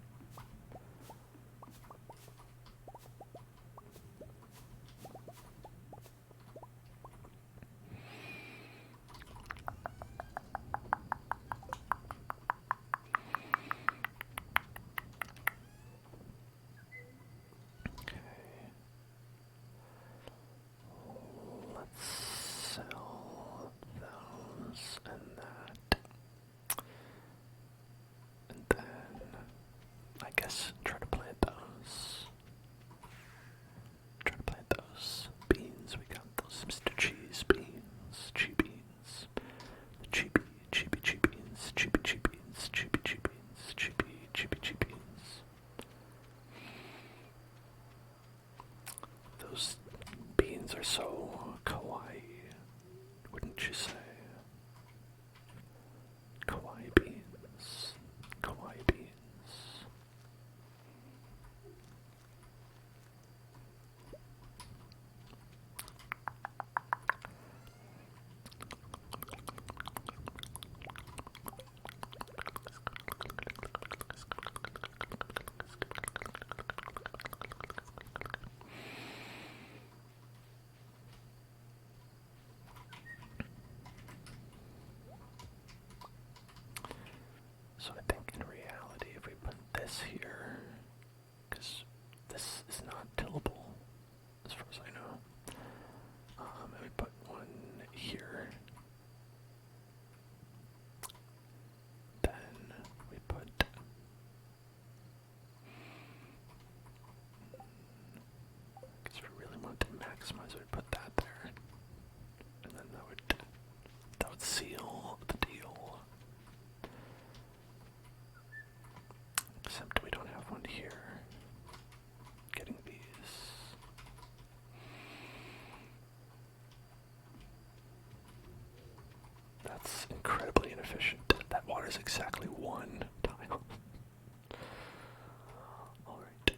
Okay. is exactly one tile. Alright.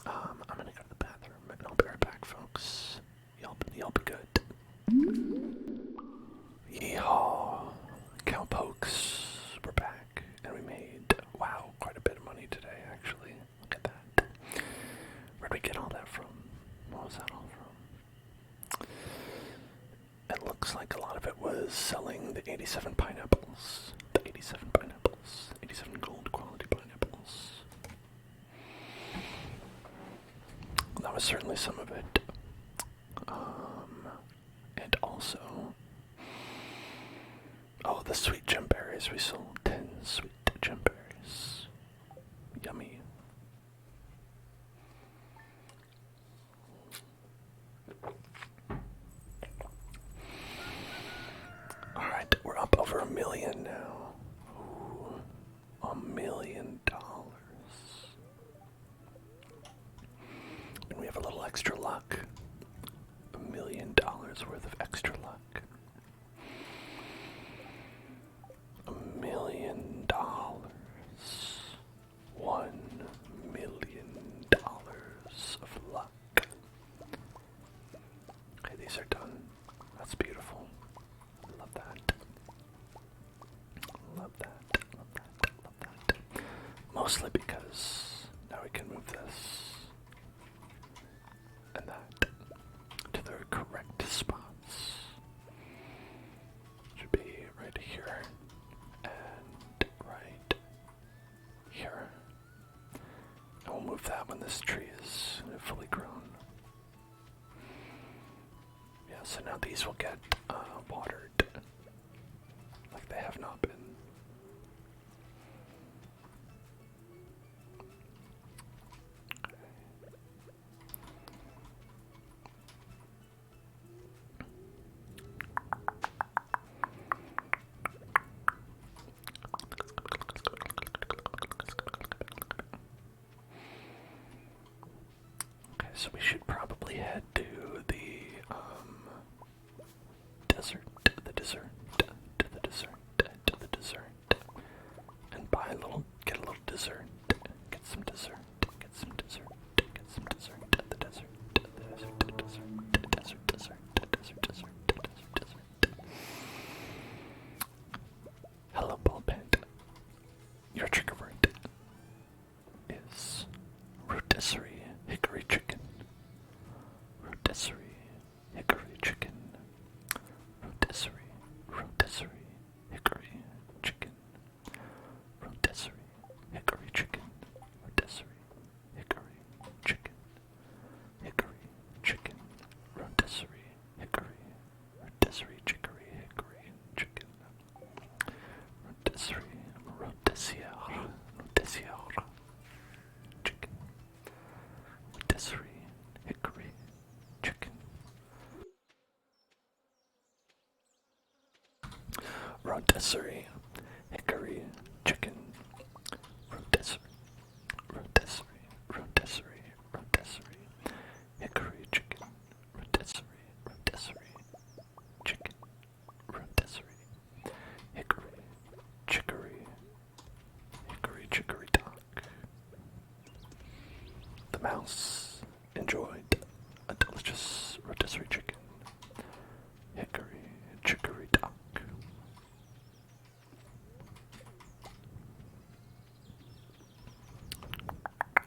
I'm gonna go to the bathroom and I'll be right back, folks. Y'all be good. Yeehaw. Cowpokes. We're back. And we made, wow, quite a bit of money today, actually. Look at that. Where'd we get all that from? What was that all from? It looks like a lot of it was selling the 87 pineapples. The 87 pineapples. 87 gold quality pineapples. That was certainly some of it. And also, oh, the sweet gem berries. We sold 10 sweet gem berries. Yummy. Alright, we're up over $1 million now. Ooh, $1 million. And we have a little extra luck. $1 million worth of extra luck. $1 million. $1 million of luck. Okay, these are done. That's beautiful. Love that. Love that. Love that. Love that. Mostly because now we can move this and that to the correct spots. Should be right here and right here. And we'll move that when this tree is fully grown. Yeah, so now these will get watered like they have not been. Okay, so we should probably head to the desert, and get a little dessert, get some dessert, get some dessert, get some dessert at the desert, desert. Hello, ball pant. Your trigger word is rotisserie hickory chicken. Rotisserie hickory chicken. Rotisserie hickory chicken. Rotisserie hickory chicken. Rotisserie hickory chicken. Hickory chicken. Rotisserie hickory. Rotisserie chicory hickory chicken. Rotisserie rotisiere chicken. Rotisserie hickory chicken. Rotisserie hickory chicken. Rotisserie hickory chicken. Rotisserie chicken. Rotisserie hickory chicory dock. The mouse enjoyed a delicious rotisserie chicken. Hickory chicory dock.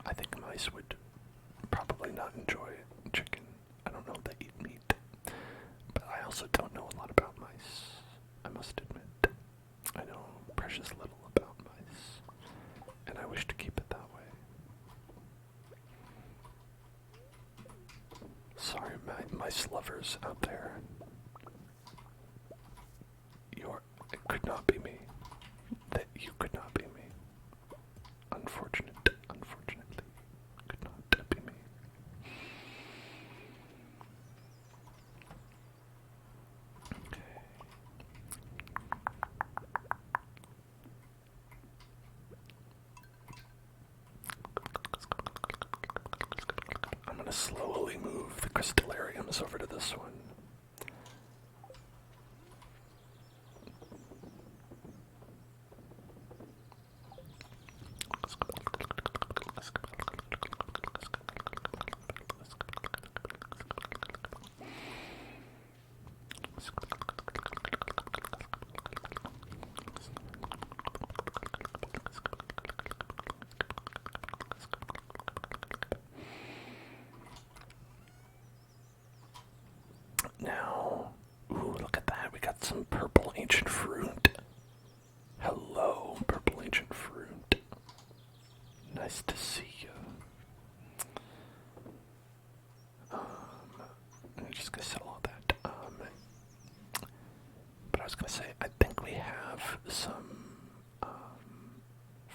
I think mice would probably not enjoy chicken. I don't know if they eat meat, but I also don't know a lot about mice, I must admit. I know precious little about mice, and I wish to keep it that way. Sorry, mice lovers out there. It could not be me. That you could not be me. Unfortunately, could not be me. Okay. I'm gonna slowly move the crystallariums over to this one.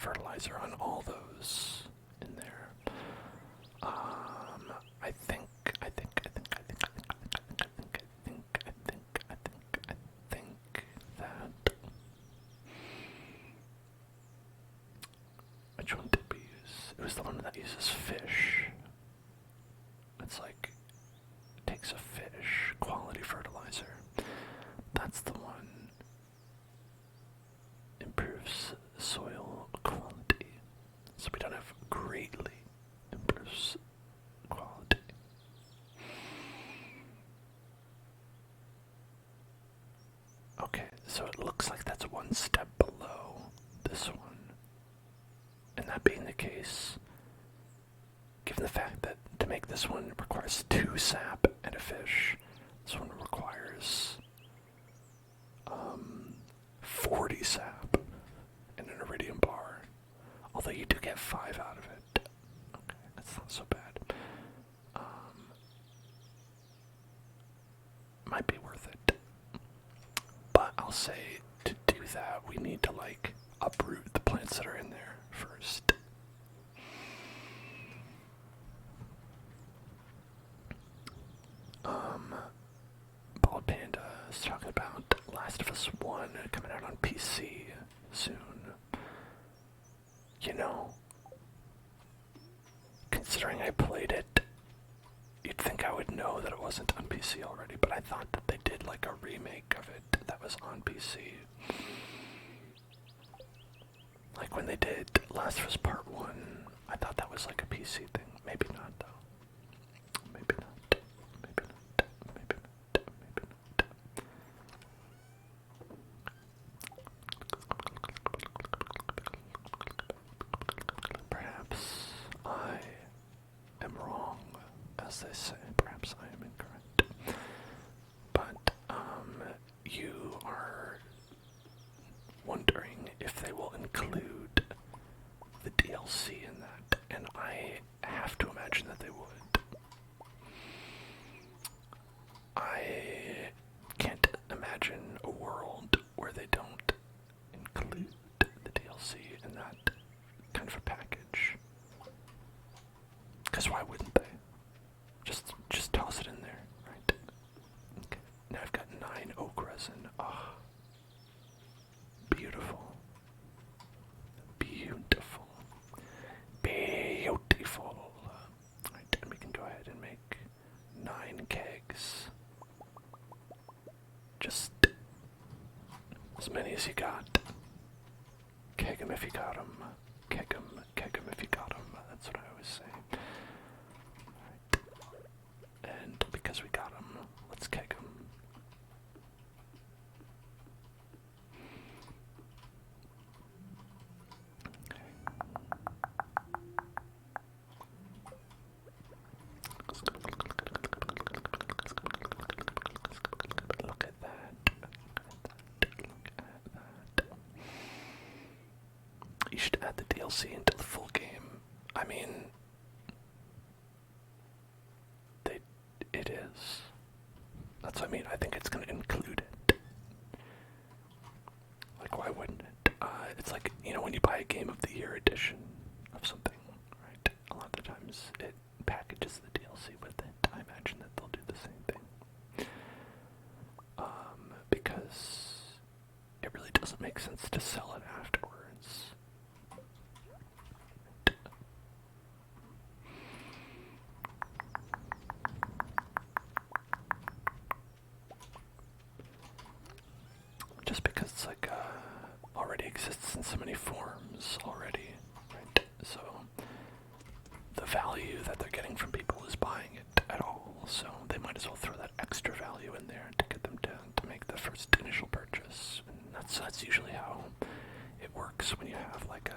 fertilizer on all those in there. I think that. Which one did we use? It was the one that uses fish. It's like, takes a fish, quality fertilizer. That's the one. Improves soil quality. So we don't have greatly improves quality. Okay, so it looks like that's one step below this one. And that being the case, given the fact that to make this one requires 2 sap and a fish, this one requires 40 sap and an iridium bar. Although you do get 5 out of it. Okay, that's not so bad. Might be worth it. But I'll say to do that, we need to like uproot the plants that are in there first. Bald Panda is talking about Last of Us 1 coming out on PC soon. You know, considering I played it, you'd think I would know that it wasn't on PC already, but I thought that they did like a remake of it that was on PC. Like when they did Last of Us Part 1, I thought that was like a PC thing. Maybe not though. Maybe not. Maybe not. Maybe not. Maybe not. Perhaps I am wrong, as they say. Perhaps I am incorrect. But, you are wondering if they will include the DLC in that, and I have to imagine that they would. I can't imagine a world where they don't include the DLC in that kind of a package. Because why wouldn't they? Just toss it in there, right? Okay. Now I've got 9 oak resin. Oh, beautiful. Beautiful. Beautiful. Right, and we can go ahead and make 9 kegs. Just as many as you got. Keg 'em if you got 'em. Keg 'em if you got 'em. That's what I always say. Right. And because we got 'em, let's keg 'em. Look at that. You should add the DLC into the full game. I mean, it is. That's what I mean. I think it's going to include it. Like, why wouldn't it? It's like, you know, when you buy a Game of the Year edition of something, right? A lot of the times it packages the DLC with it. I imagine that they'll do the same thing. Because it really doesn't make sense to sell it afterwards. Just because it's like already exists in so many forms already, right? So the value that they're getting from people is buying it at all, so they might as well throw that extra value in there to get them to make the first initial purchase. And that's usually how it works when you have like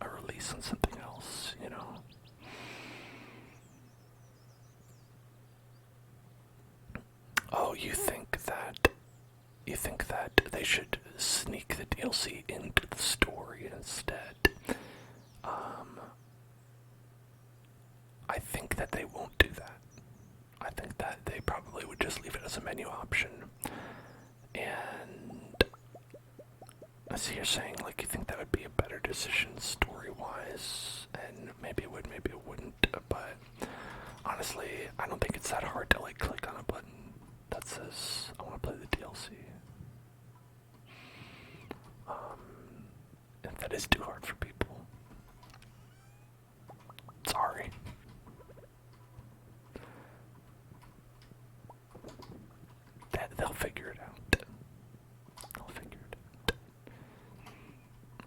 a release on something else, you know. Oh, you think that they should sneak the DLC into the story instead? I think that they won't do that. I think that they probably would just leave it as a menu option. And I see you're saying, like, you think that would be a better decision story-wise, and maybe it would, maybe it wouldn't, but honestly, I don't think it's that hard to, like, click on a button that says, I want to play the DLC. If that is too hard for people, sorry. They'll figure it out. They'll figure it out.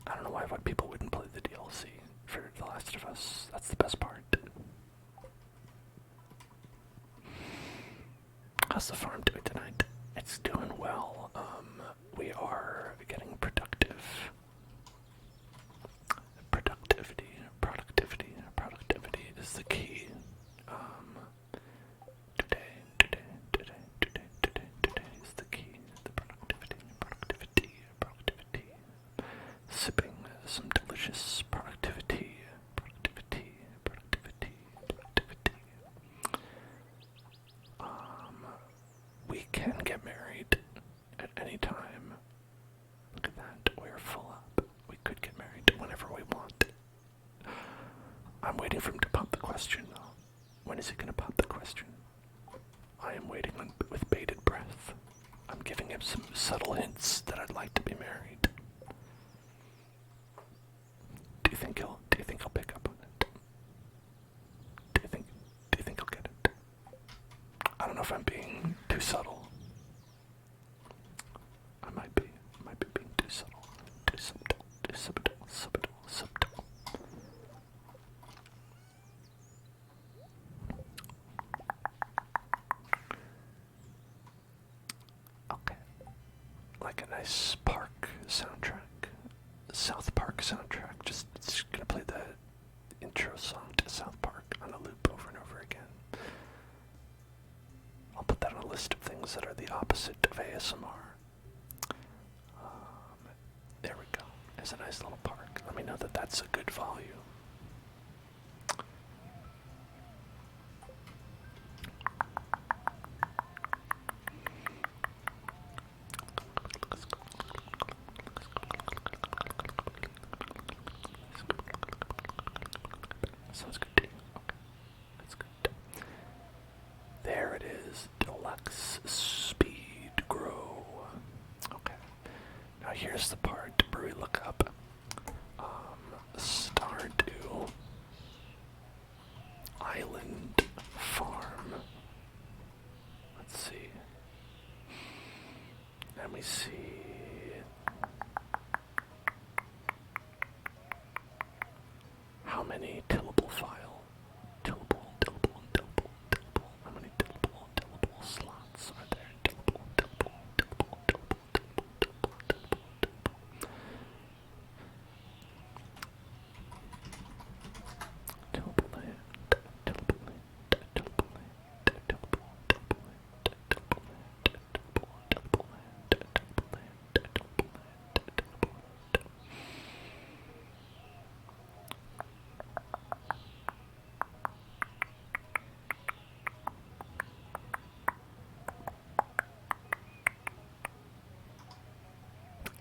I don't know why people wouldn't play the DLC for The Last of Us. That's the best part. How's the farm doing tonight? It's doing well. We are getting productive. Productivity is the key. Today is the key. The productivity. Sipping some delicious productivity. We can get married at any time. Look at that, we're full up. We could get married whenever we want. I'm waiting for him to pop the question, though. When is he going to pop the question? I am waiting with bated breath. I'm giving him some subtle hints that I'd like to be married. Do you think he'll pick up on it? Do you think he'll get it? I don't know if I'm being too subtle. I might be being too subtle. Too subtle. Okay. Like a nice park soundtrack. South Park soundtrack. It's gonna play the intro song to South Park on a loop over and over again. I'll put that on a list of things that are the opposite of ASMR. There we go. There's a nice little park. Let me know that that's a good volume. Sounds good to you. Okay. That's good. There it is. Deluxe Speed Grow. Okay. Now here's the part where we look up Stardew Island Farm. Let's see. Let me see. How many tillable file? Tillable. How many tillable slots are there? Tillable.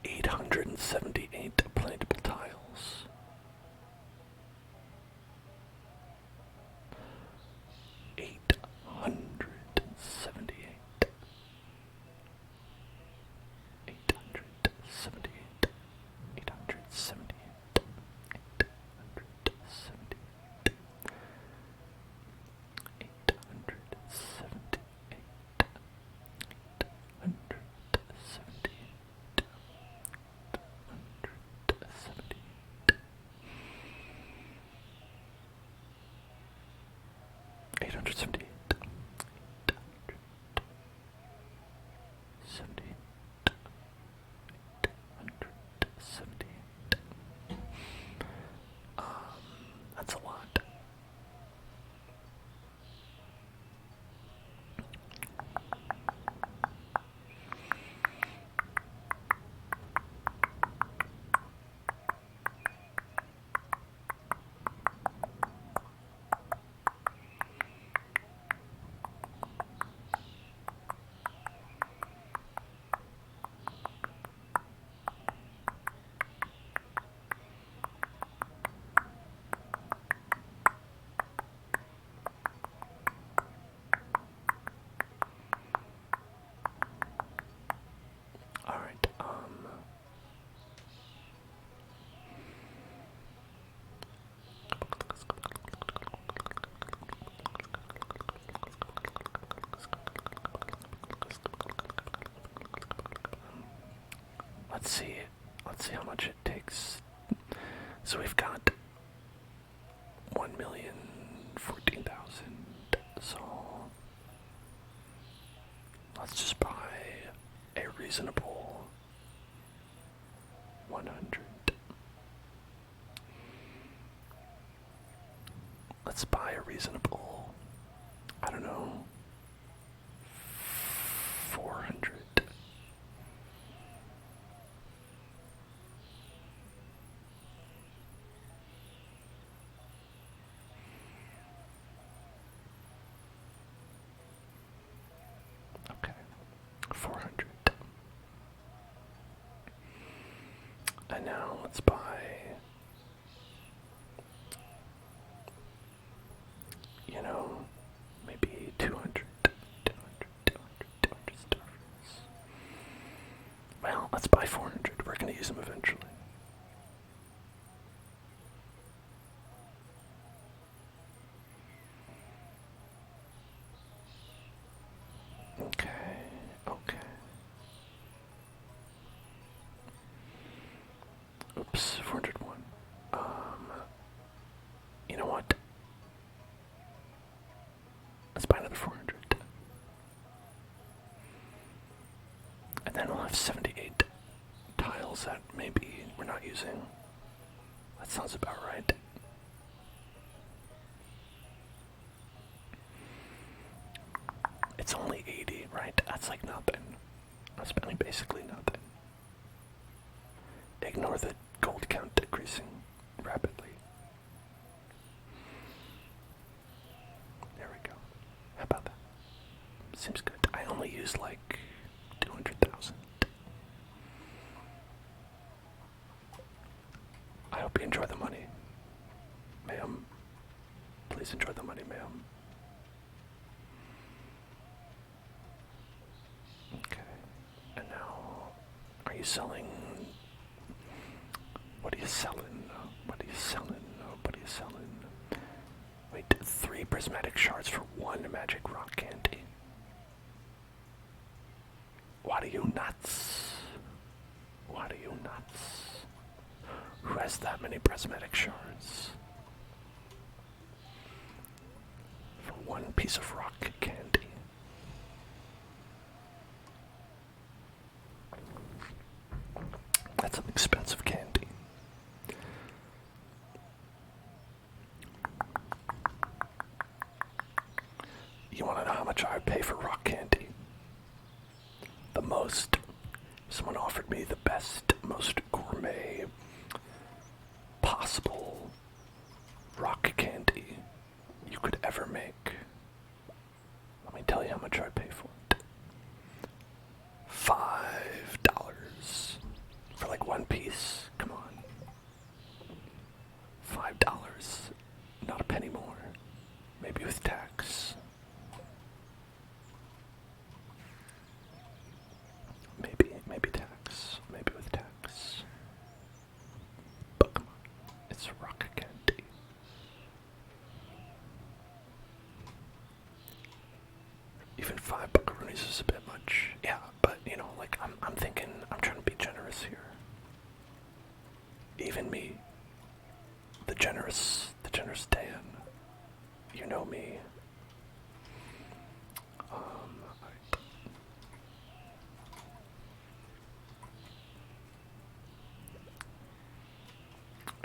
$878 plantable tiles. 878. 878. 878. 878. That's a lot. let's see. Let's see how much it takes. So we've got 1,014,000. So let's just buy a reasonable 100. Let's buy a reasonable, I don't know, 400. Okay, 400. And now let's buy, you know, maybe 200 Starfruits. Well, let's buy 400. We're going to use them eventually. Okay, okay. Oops, 401. You know what? Let's buy another 400. And then we'll have 78 tiles that maybe we're not using. That sounds about right. It's only 80, right? That's like nothing. I'm spending basically nothing. Ignore the gold count decreasing rapidly. There we go. How about that? Seems good. I only used like 200,000. I hope you enjoy the money. Ma'am. Please enjoy the money, ma'am. Okay. And now, are you selling? What are you selling? What are you selling? What are you selling? Wait, 3 prismatic shards for 1 magic rock candy. What are you nuts? What are you nuts? Who has that many prismatic shards? For 1 piece of rock candy. That's an expensive candy. You want to know how much I would pay for rock candy? The most. Someone offered me the best, most gourmet possible rock candy you could ever make. Let me tell you how much I'd pay for it. $5 for like 1 piece. Come on. $5. Not a penny more. Maybe with tax. Maybe tax. Maybe with tax. But come on. It's rock candy. Even 5 buckaroonies is a bit much. Yeah, but you know, like I'm thinking, I'm trying to be generous here. Even me, the generous Dan. You know me.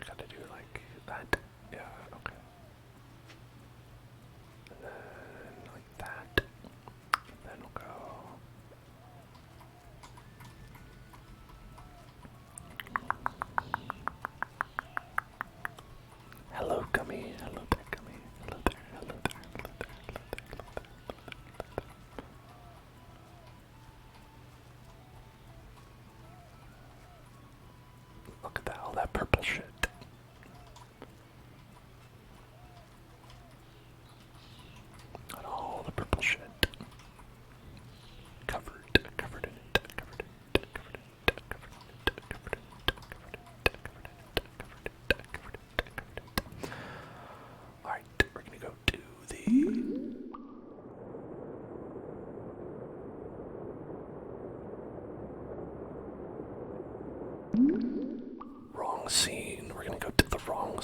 I gotta do like that. Yeah, okay. And then like that. And then we'll go. Hello, Gummy. Hello there, Gummy. Hello there, hello there, hello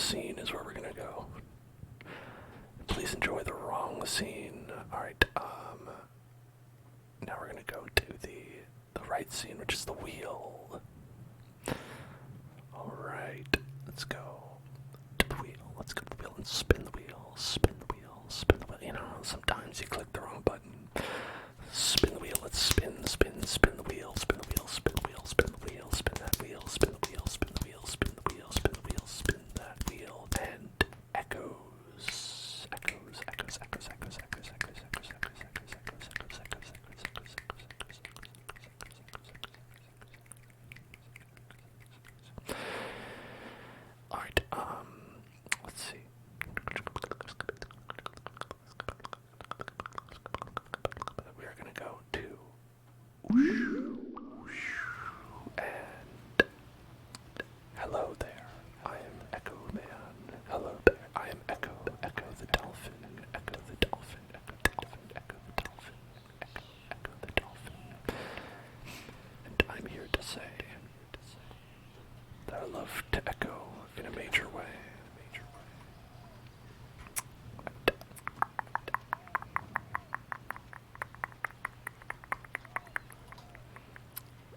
scene is where we're gonna go. Please enjoy the wrong scene. Alright, now we're gonna go to the right scene, which is the wheel. Alright, let's go to the wheel. Let's go to the wheel and spin the wheel. Spin the wheel. Spin the wheel. You know, sometimes you click the wrong button. Spin the wheel. Let's spin the wheel. Spin the wheel. Spin the wheel. Spin the wheel. Spin that wheel. Spin the wheel. Spin the wheel. Spin the wheel. Spin the wheel. Spin that wheel. And echoes. Echoes. Echoes. Echoes. Echoes. Echoes. Echoes. Echoes. Echoes. Echoes. Echoes. Echoes. Echoes. Alright, let's see. We are gonna go to and hello there. I am Echo Man. Hello there. I am Echo. Echo the dolphin. Echo the dolphin. Echo the dolphin. Echo the dolphin. Echo the dolphin. And I'm here to say that I love to echo in a major way.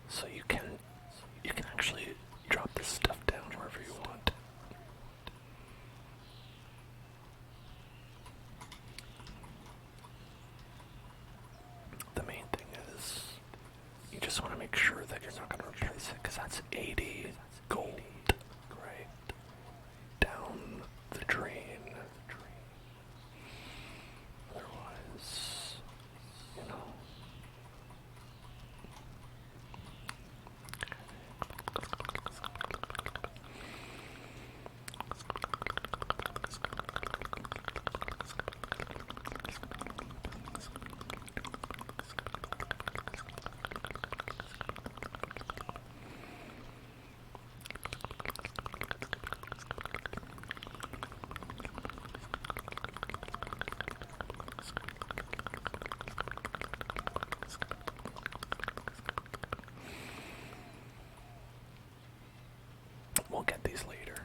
So you can actually drop this stuff down wherever you want. The main thing is you just want to make sure that you're not going to replace it, because that's 80 gold, right? Down the drain. Otherwise, you know. We'll get these later.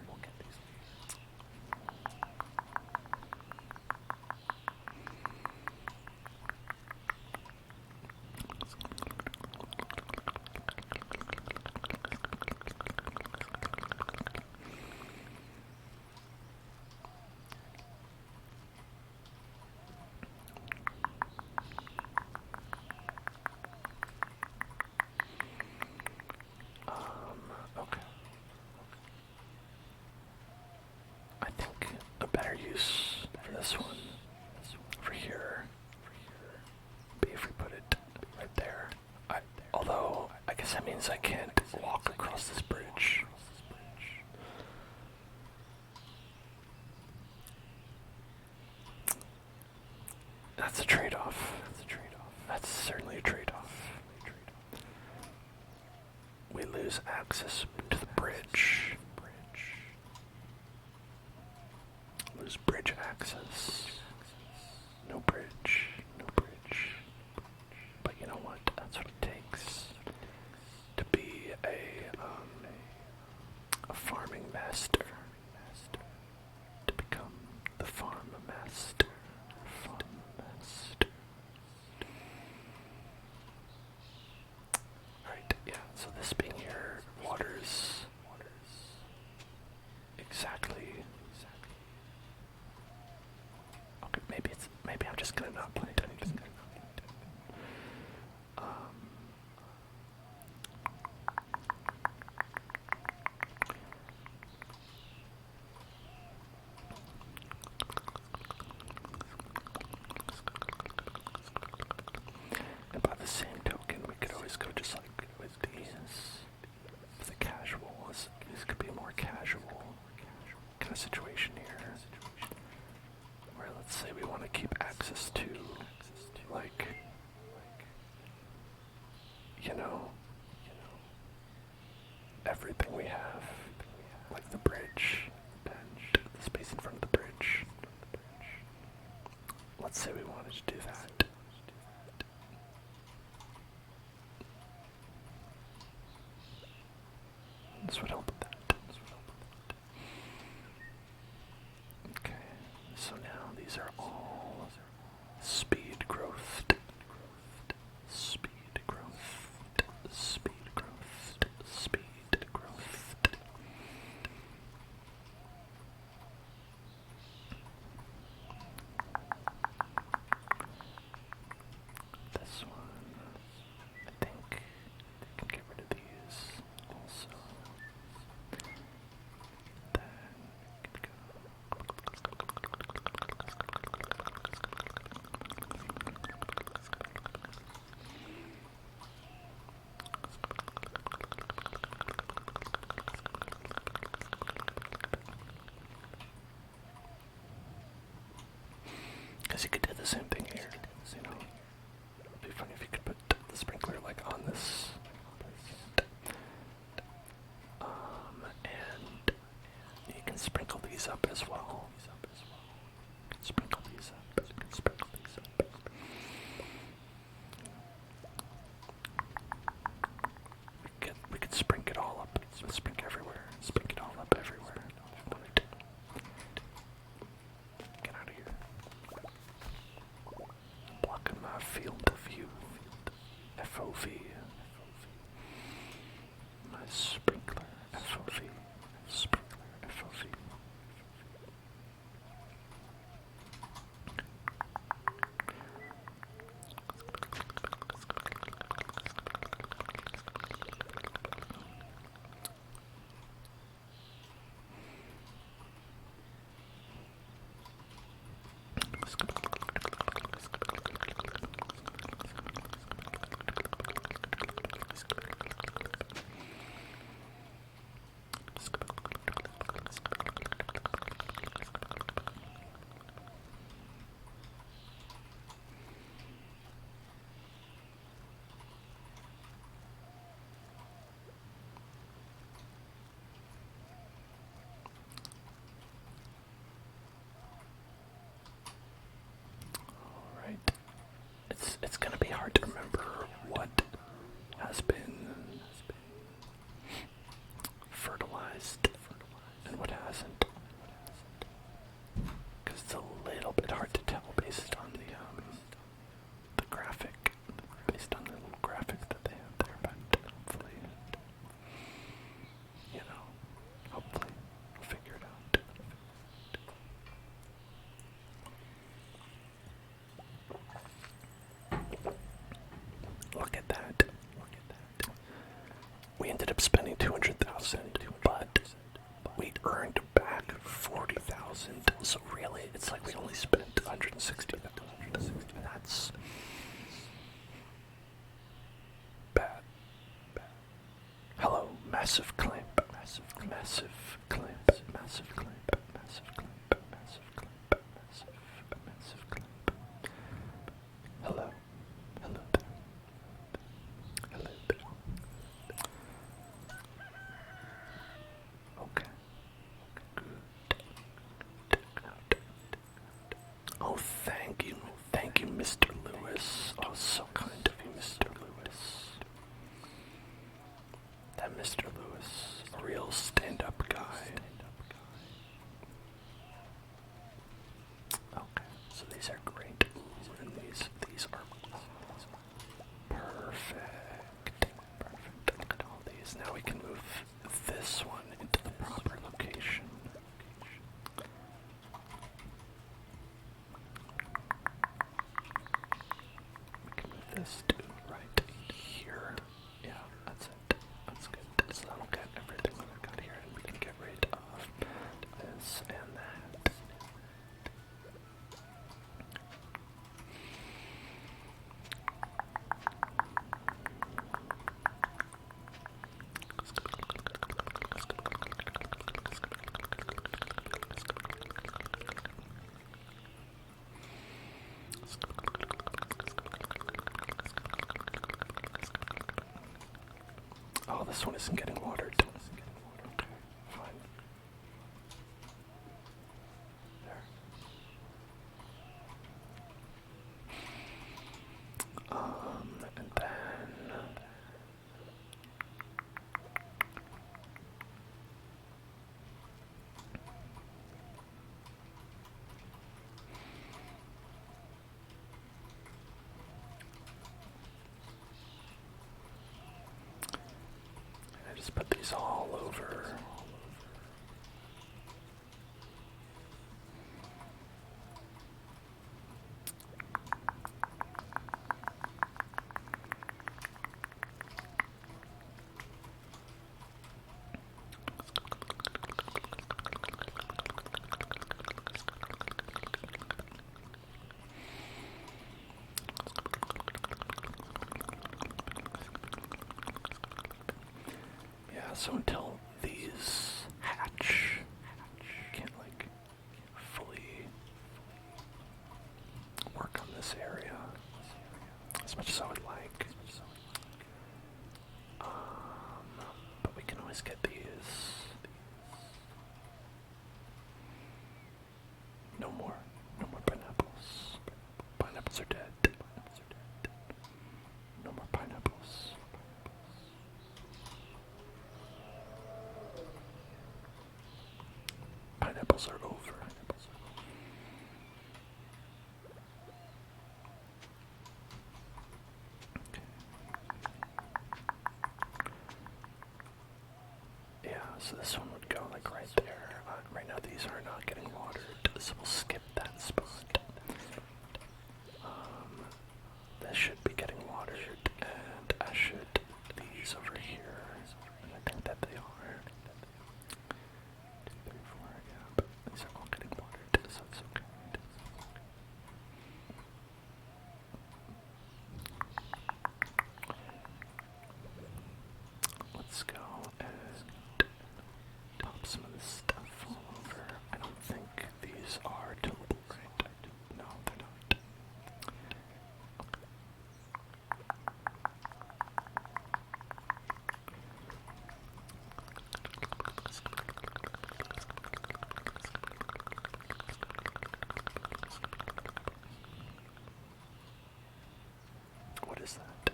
Okay. I think a better use for this one, over here, be if we put it right there. Although, I guess that means I can't walk across this bridge. That's a trade-off. That's certainly a trade-off. We lose access to the bridge. Lose bridge access. No bridge. But you know what? That's what it takes to be a farming master. To become the farm master. Alright, yeah, so this being here waters exactly. Okay, maybe I'm just gonna not plant anything. And by the same token, we could always go just like with these. For the casuals, this could be a more casual kind of situation here. Where let's say we want to keep access to, like, you know, everything we have, like the bridge, and the space in front of the bridge. Let's say we wanted to do that. This would help with that. these are all speed growth. Speed growth. Speed growth. Speed growth. This one, I think I can get rid of these also. Then can because you could do the same thing here, you know. It'd be funny if you could put the sprinkler like on this. And you can sprinkle these up as well. You can sprinkle these up. You can sprinkle these up. We could sprink it all up. Sprink everywhere. Sprink it all up everywhere. Get out of here. Blocking my field of view. FOV. My sprinkler. FOV. Sprinkler. FOV. It's gonna be hard to remember what has been fertilized and what hasn't, because it's a little bit hard to tell based on the graphic, based on the little graphic that they have there. But hopefully, hopefully we'll figure it out. Look at that. We ended up spending 200,000, but we earned back 40,000. So really, it's like we only spent 160,000. That's bad. Hello, massive clamp. Massive clamp. Massive clamp. Massive clamp. Massive clamp. Massive clamp. Hello. Hello there. Hello there. Okay. Good. Oh, thank you. Thank you, Mr. Lewis. Oh, so kind of you, Mr. Lewis. That Mr. Lewis, a real stand-up guy. Okay, so these are great. And these are perfect. Perfect. Look at all these. Now we can move this one into the proper location. We can move this to right here. Yeah, that's it. That's good. So that'll get everything that I've got here, and we can get rid of this and that. Oh, this one isn't getting watered. Okay, fine. There. And then berries all over. Yeah, so until these hatch, can't like fully work on this area as much as I would like. But we can always get these. No more pineapples. Pineapples are dead. No more pineapples. Pineapples are over. Yeah, so this one would go like right there. Right now these are not getting watered, so we'll skip that spot. This should be getting watered, and as should these over here. And I think that they are. 2, 3, 4, yeah, but these are all getting watered, so it's okay. Let's go and pop some of this stuff all over. I don't think these are tillable, right? No, they're not. What is that?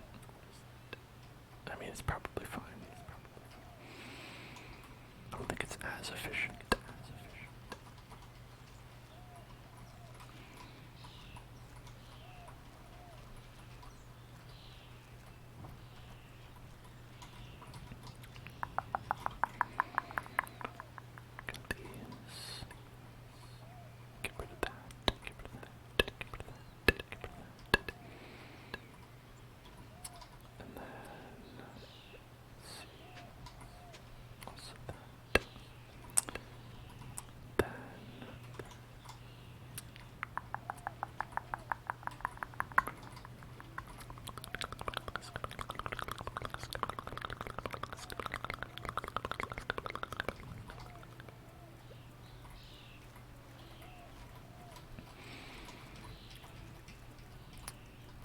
I mean, it's probably fine. I don't think it's as efficient. Got these. Get rid of that. Get rid of that. Get rid of that. Get rid of that. And then let's see. Also that. Then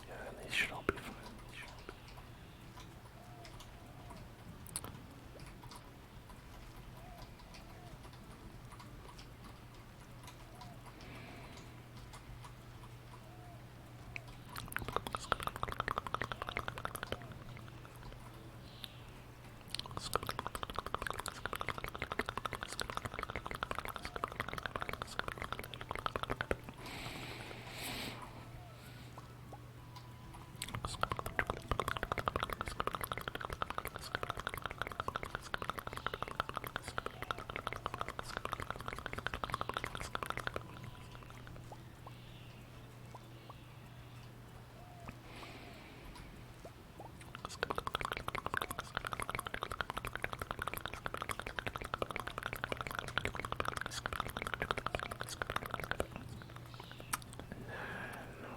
yeah, and these should all be fine.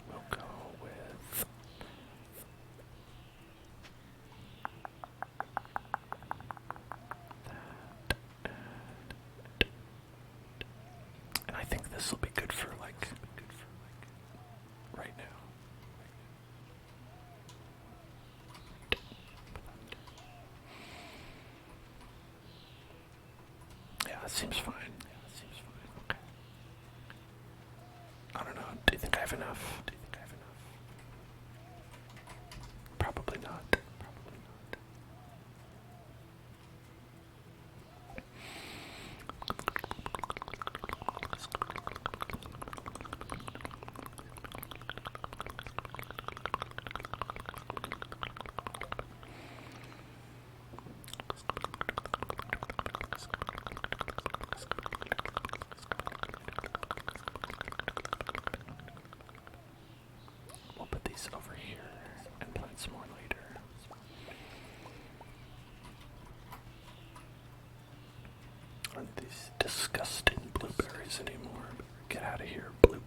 We'll go with that. And I think this will be good for like right now. Yeah, that seems fine. Okay. I don't know. Do you think I have enough? Probably not. blueberries anymore. Get out of here, blueberries.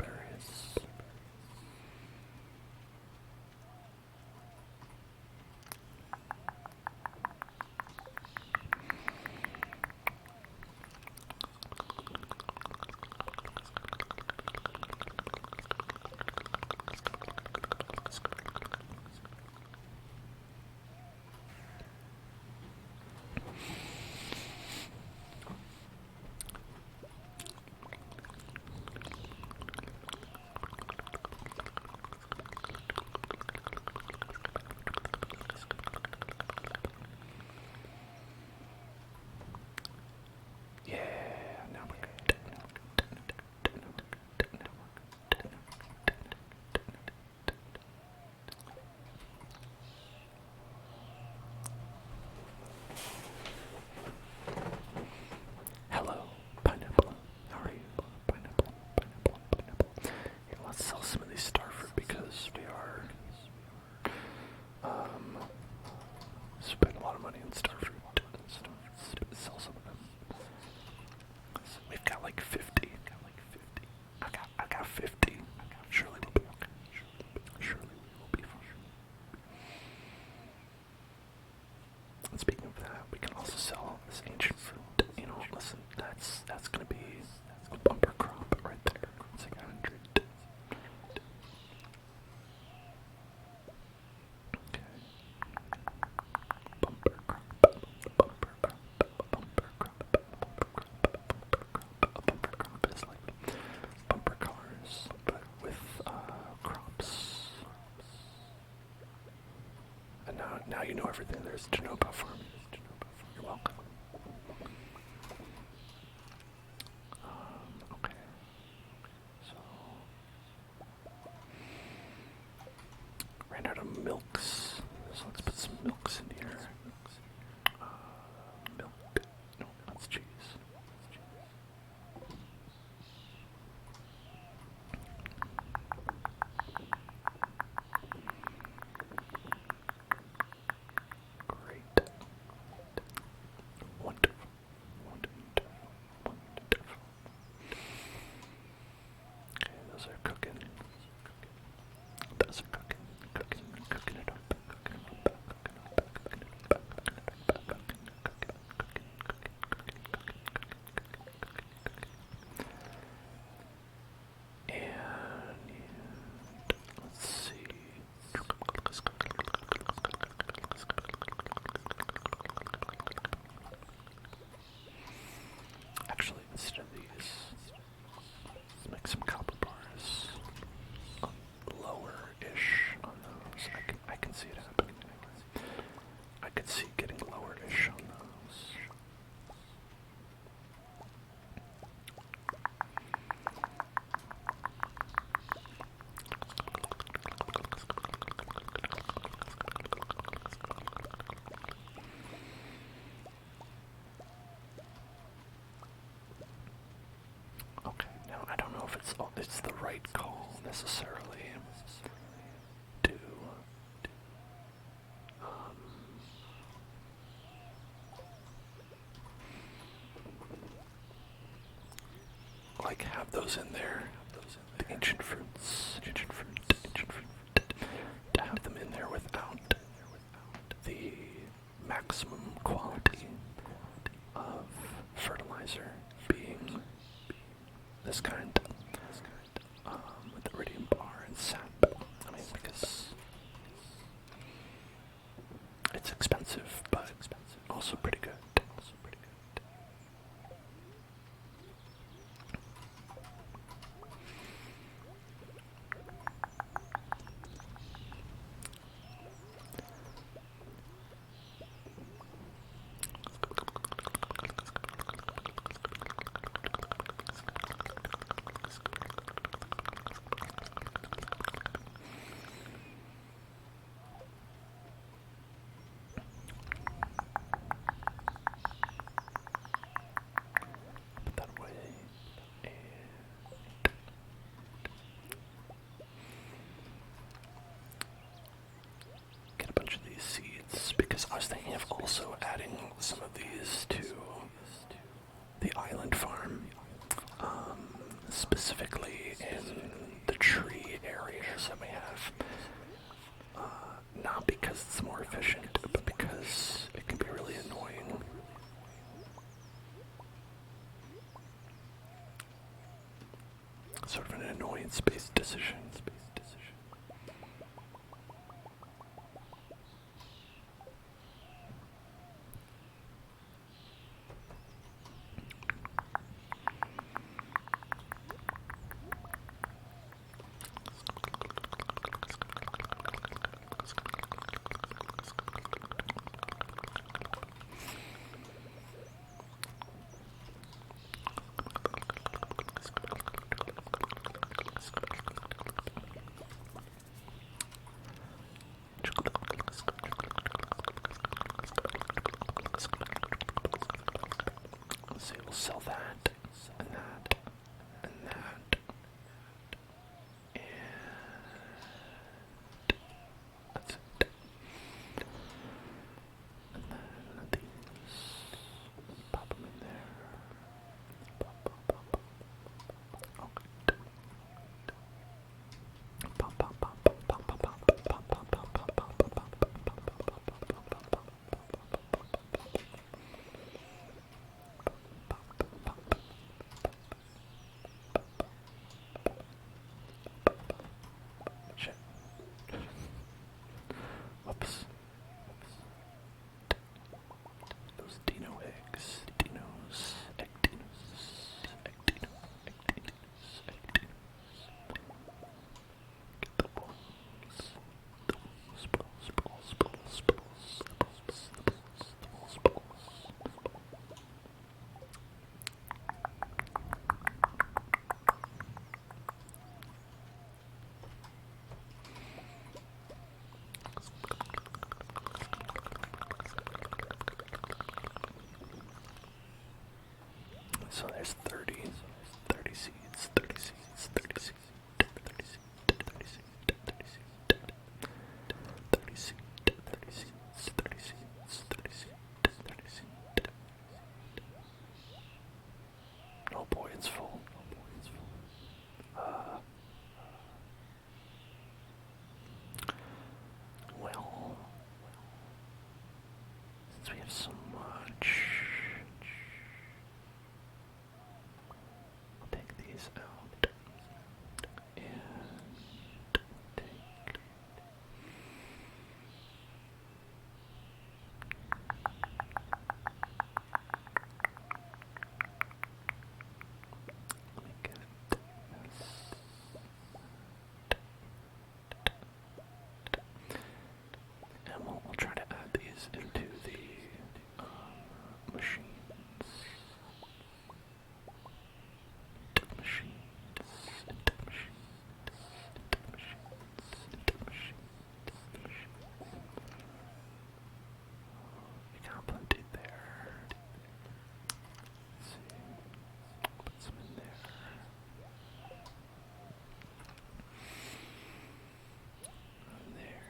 Hello, pineapple. How are you? Pineapple, pineapple, pineapple. Here, let's sell some of these starfruit because we are spend a lot of money on starfruit. Sell some of them. So we've got like 50. I got 50. Surely we'll be okay. Surely we will be fine. And speaking of that, we can also sell this ancient fruit. You know, listen, that's gonna be a bumper crop right there. It's like 100. Okay. Bumper crop. Bumper crop. Bumper crop. A bumper crop is like bumper cars, but with crops. And now you know everything there is to know about farming. You're welcome. Okay. So ran out of milks. So let's put some milks in here. Milk. No, that's cheese. Great. Wonderful. Okay, those are cooking. Cooking it up. And let's see. Actually, instead of these, let's make some copper bars. Lower-ish on those. I can see it happening. I could see getting lower-ish on those. Okay, now I don't know if it's the right call necessarily to like have those in there. The ancient fruits, to have them in there without the maximum quality of fertilizer being this kind, with iridium bar and sap. I mean, because it's expensive, but also pretty good. specifically in the tree areas that we have. Not because it's more efficient, but because it can be really annoying. Sort of an annoyance-based decision. So we'll sell that, and that, and that, and that's it. And then these, pop them in there. Pop, pop, pop, pop. Okay. Pop, pop, pop, pop, pop, pop, pop, pop, pop, pop, pop, pop, pop, pop, pop. Shit. Whoops. Those dino eggs. Dinos. Egg dinos. Egg dinos. Egg dinos. Egg dinos. Get the balls. The balls, balls, balls, balls, balls. The balls, the balls, the balls, balls. So there's 30 seeds, 30 seeds, 30 seeds, 30 seeds, 30 seeds, 30 seeds, 30 seeds, 30 seeds, 30 seeds, 30 seeds, 30 seeds. Oh boy, it's full. Oh boy, it's full. Well, since we have so much, I'll take these out and take. Let me get this. And we'll try to add these into the machines. Into the machines. Into the machines. Into the machines. Into the machines. We got plenty there. Let's see. Put some in there. And there.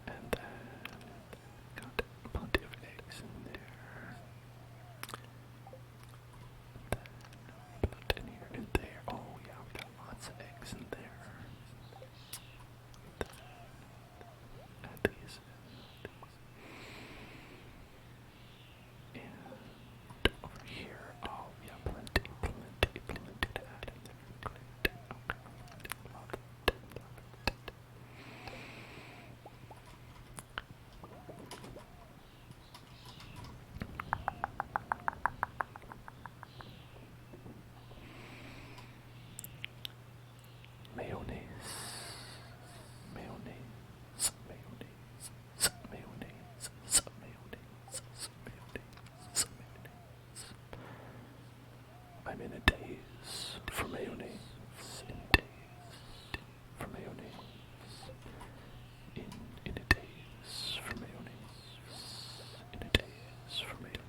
And then got plenty of eggs in there. And then put in here and there. Oh yeah, we got lots of eggs in there. Add these in. And over here, oh yeah, plenty to add in there. Okay. Love it. Mayonnaise, mayonnaise, mayonnaise, mayonnaise, mayonnaise, mayonnaise, mayonnaise. I'm in a daze for mayonnaise, in a daze for mayonnaise, in a daze for mayonnaise, in a daze for mayonnaise.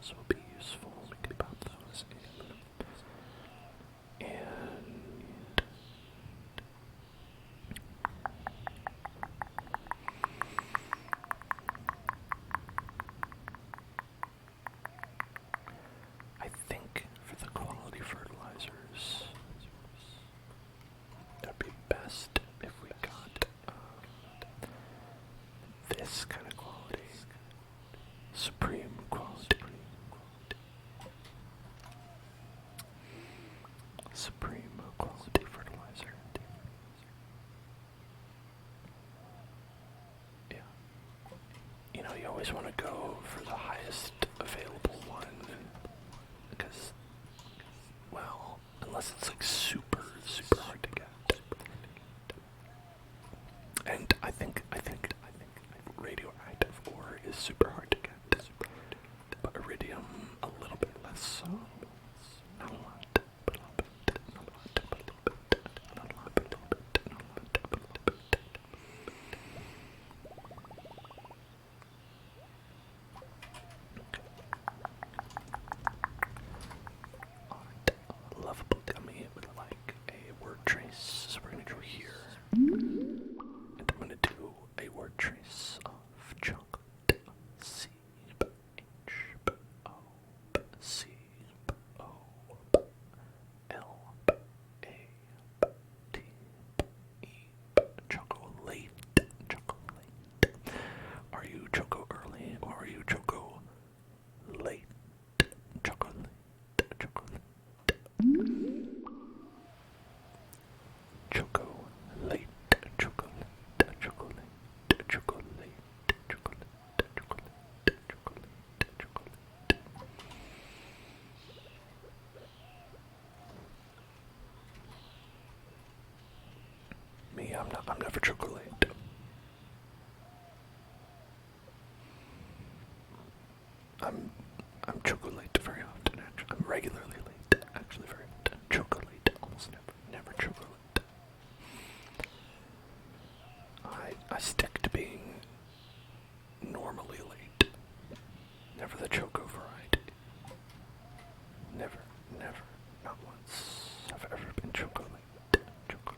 those will be useful. We can pop those in. And I think for the quality fertilizers, it'd be best if we got this kind of quality. Supreme quality. Supreme quality fertilizer. Yeah. You know, you always want to go for the highest available one because, well, unless it's like super hard to get. And I think radioactive ore is super hard to get, but iridium a little bit less so. Not a lot, but a little bit. Not a lot, but a little bit. Not a lot, but a little bit. Not a lot, but a little bit. Alright, lovable gummy with like a word trace. So we're gonna go here. And I'm gonna do a word trace of chocolate. C B H B O B C B O B L B A B T B E B. Chocolate. Chocolate. Are you choco early or are you choco late? Chocolate. Chocolate. Choco late. Chocolate. Chocolate. Chocolate. Chocolate. Chocolate. Chocolate. Chocolate. Me, I'm never chocolate. I'm chocolate very often, actually. I'm regularly late, actually very often. Chocolate, almost never chocolate. I stick to being normally late. Never the choco variety. Never, not once have I ever been chocolate. Chocolate.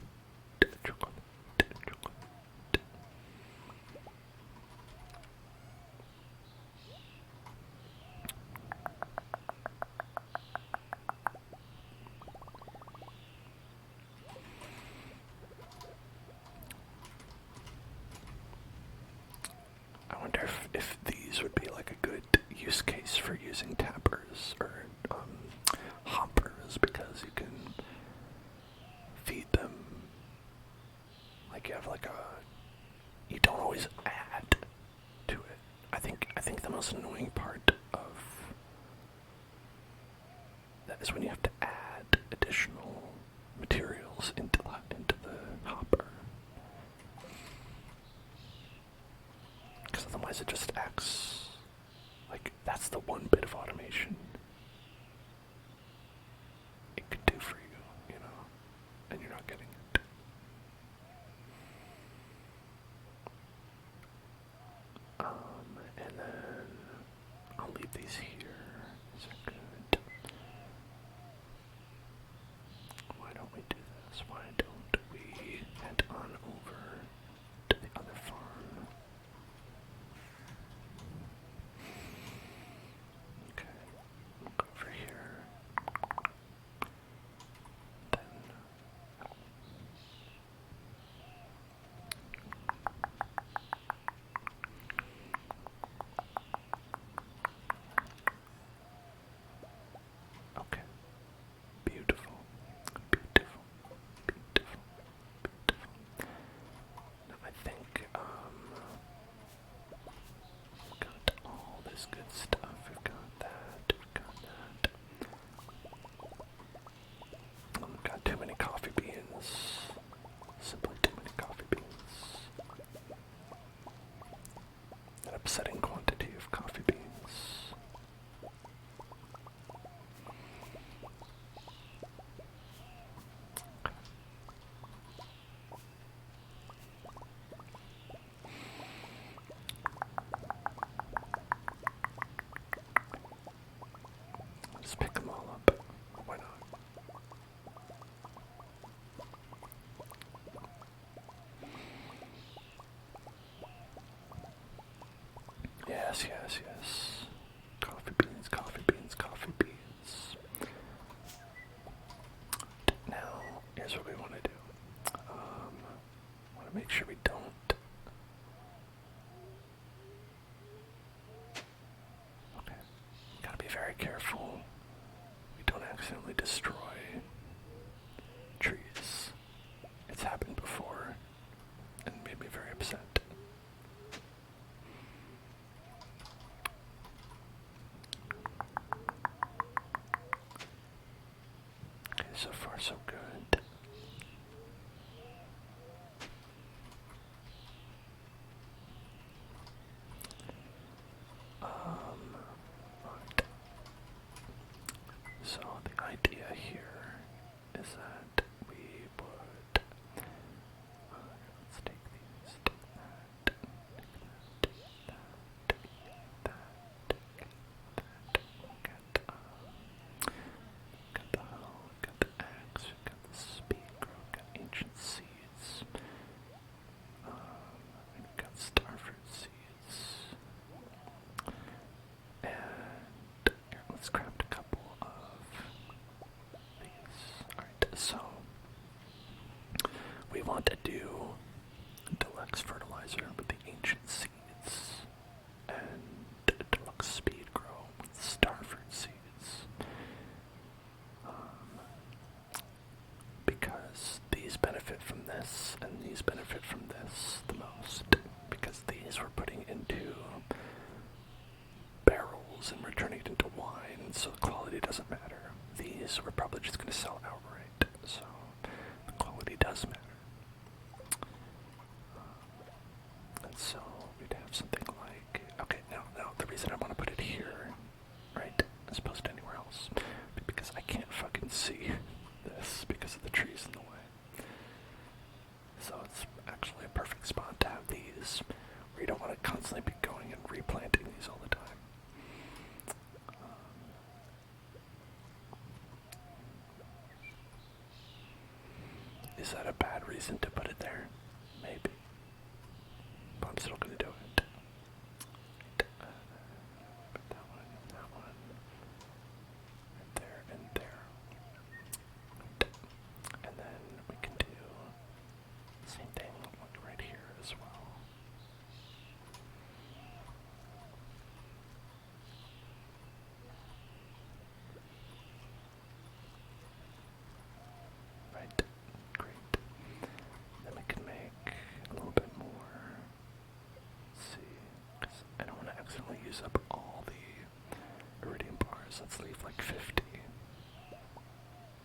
I wonder if these would be like a good use case for using tappers or hoppers, because you can feed them like you have like you don't always add to it. I think the most annoying part of that is when you have to add additional materials into the hopper. Because otherwise it just acts like that's the one bit of automation it could do for you, you know, and you're not getting it. And then I'll leave these here. Is that good? Why don't we do this? Why don't we head on over to the other farm? Okay, we'll go over here. Then just pick them all up. Why not? Yes, yes, yes. Coffee beans, coffee beans, coffee beans. Now, here's what we want to do. Want to make sure we don't. Okay. Gotta be very careful. We don't accidentally destroy trees. It's happened before and made me very upset. Okay, so far so good. Right. So the idea here is that we would let's take these, take that, got the hoe, got the axe, got the speed grow, got ancient seeds, we've got starfruit seeds, and here, let's craft a couple of these. Alright, so we want to do deluxe fertilizer with the ancient seeds and deluxe speed grow with starfruit seeds. Because these benefit from this and these benefit from this the most. Because these we're putting into barrels and we're turning it into wine, so the quality doesn't matter. These we're probably just going to sell outright, so the quality does matter. And so we'd have something like, okay, now the reason I want to put it here, right, as opposed to anywhere else, because I can't fucking see this because of the trees in the way. So it's actually a perfect spot to have these, where you don't want to constantly be going and replanting these all the time. Is that a bad reason to put it there? Maybe. But I'm still going to do it. Put that one and that one. Right there and there. And then we can do the same thing right here as well. Right. Great. Then we can make a little bit more. Let's see. 'Cause I don't want to accidentally use up all the iridium bars. Let's leave like 50.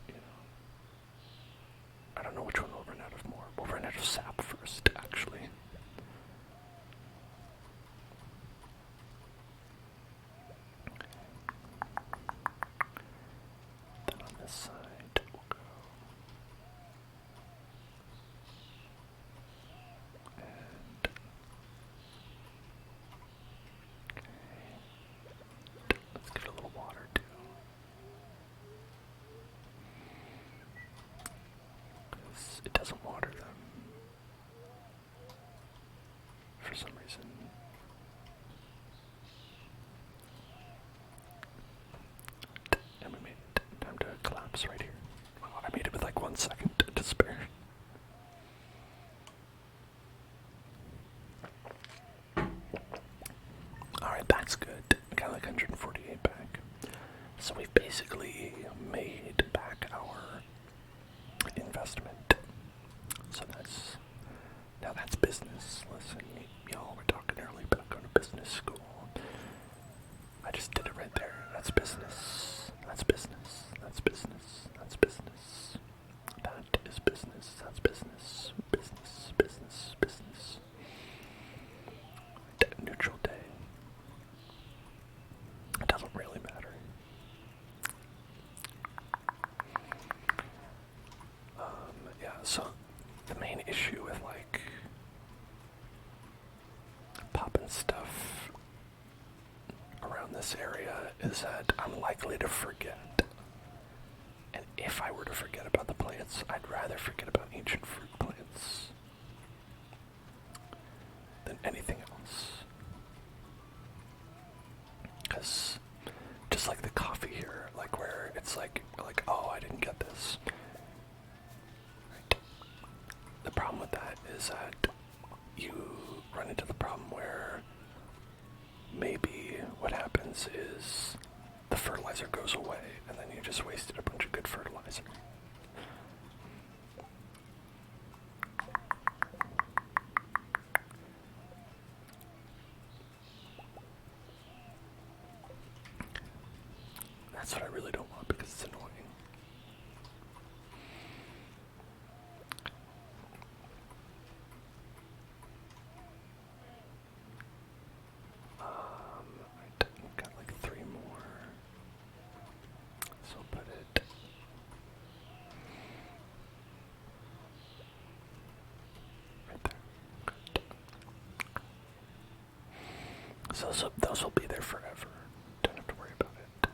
You know. I don't know which one we'll run out of more. We'll run out of sap first, actually. Then on this side, we'll go. And okay. Let's give it a little water too. Because it doesn't water them for some reason. And we made it. Time to collapse right here. Wow, I made it with like 1 second to spare. Alright, that's good. We got like 148 back. So we've basically made back our investment. So that's business. Listen, y'all were talking earlier about going to business school. I just did it right there. That's business. That's business. That's business. That's business. That is business. That's business. Business. Business. Business. Neutral day. It doesn't really matter. Yeah, so the main issue with like popping stuff around this this area is that I'm likely to forget. And if I were to forget about the plants, I'd rather forget about ancient fruit plants than anything else. Because just like the coffee here, like where it's like, oh, I didn't get this. Right. The problem with that is that you run into the problem where maybe what happens is the fertilizer goes away and then you just wasted a bunch of good fertilizer. That's what I really don't want because it's annoying. Right, I've got like 3 more. So I'll put it right there. Good. So those will be there forever. Don't have to worry about it.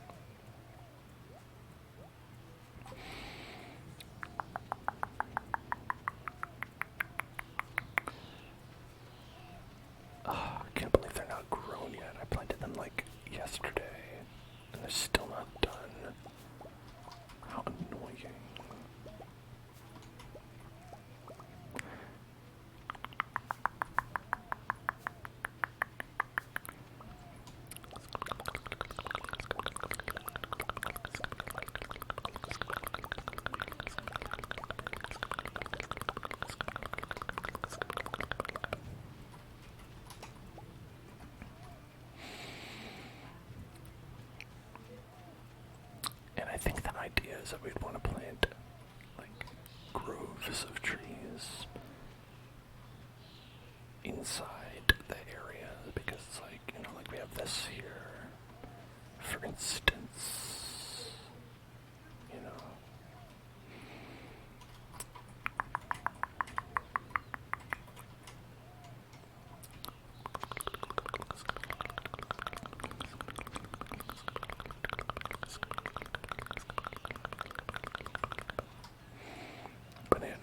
Oh, I can't believe they're not grown yet. I planted them like yesterday, and they're still not done. How annoying. And I think the idea is that we'd want to plant like groves of trees inside the area because it's like, you know, like we have this here, for instance, you know. Banana.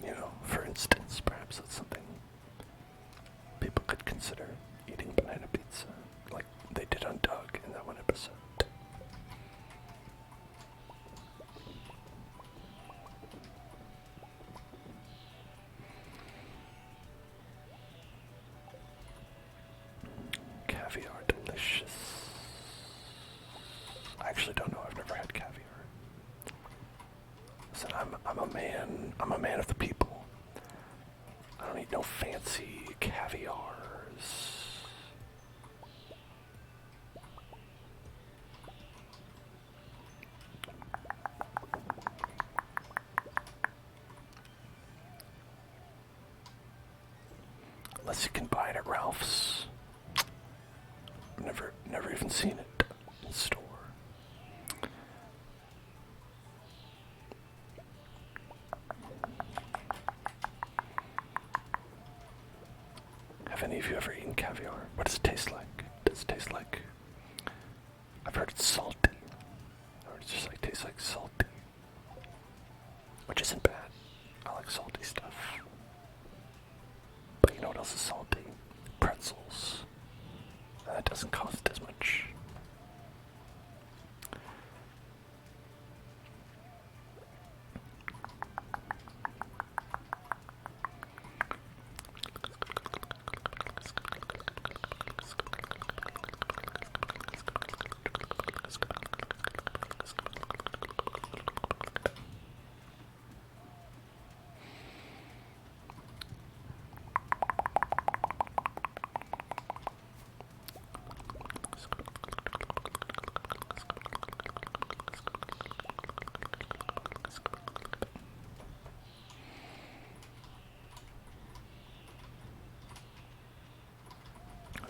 You know, for instance, perhaps that's something people could consider, eating banana pizza, like they did on Doug in that one episode. Caviar, delicious. I actually don't know, I've never had caviar. Listen, I'm a man of the people. I don't eat no fancy caviars. Unless you can buy it at Ralph's. I've never even seen it in store. Have any of you ever eaten caviar? What does it taste like? Does it taste like... I've heard it's salty. Or it just like tastes like salty. Which isn't bad. I like salty stuff. But you know what else is salty? Pretzels. That doesn't cost as much.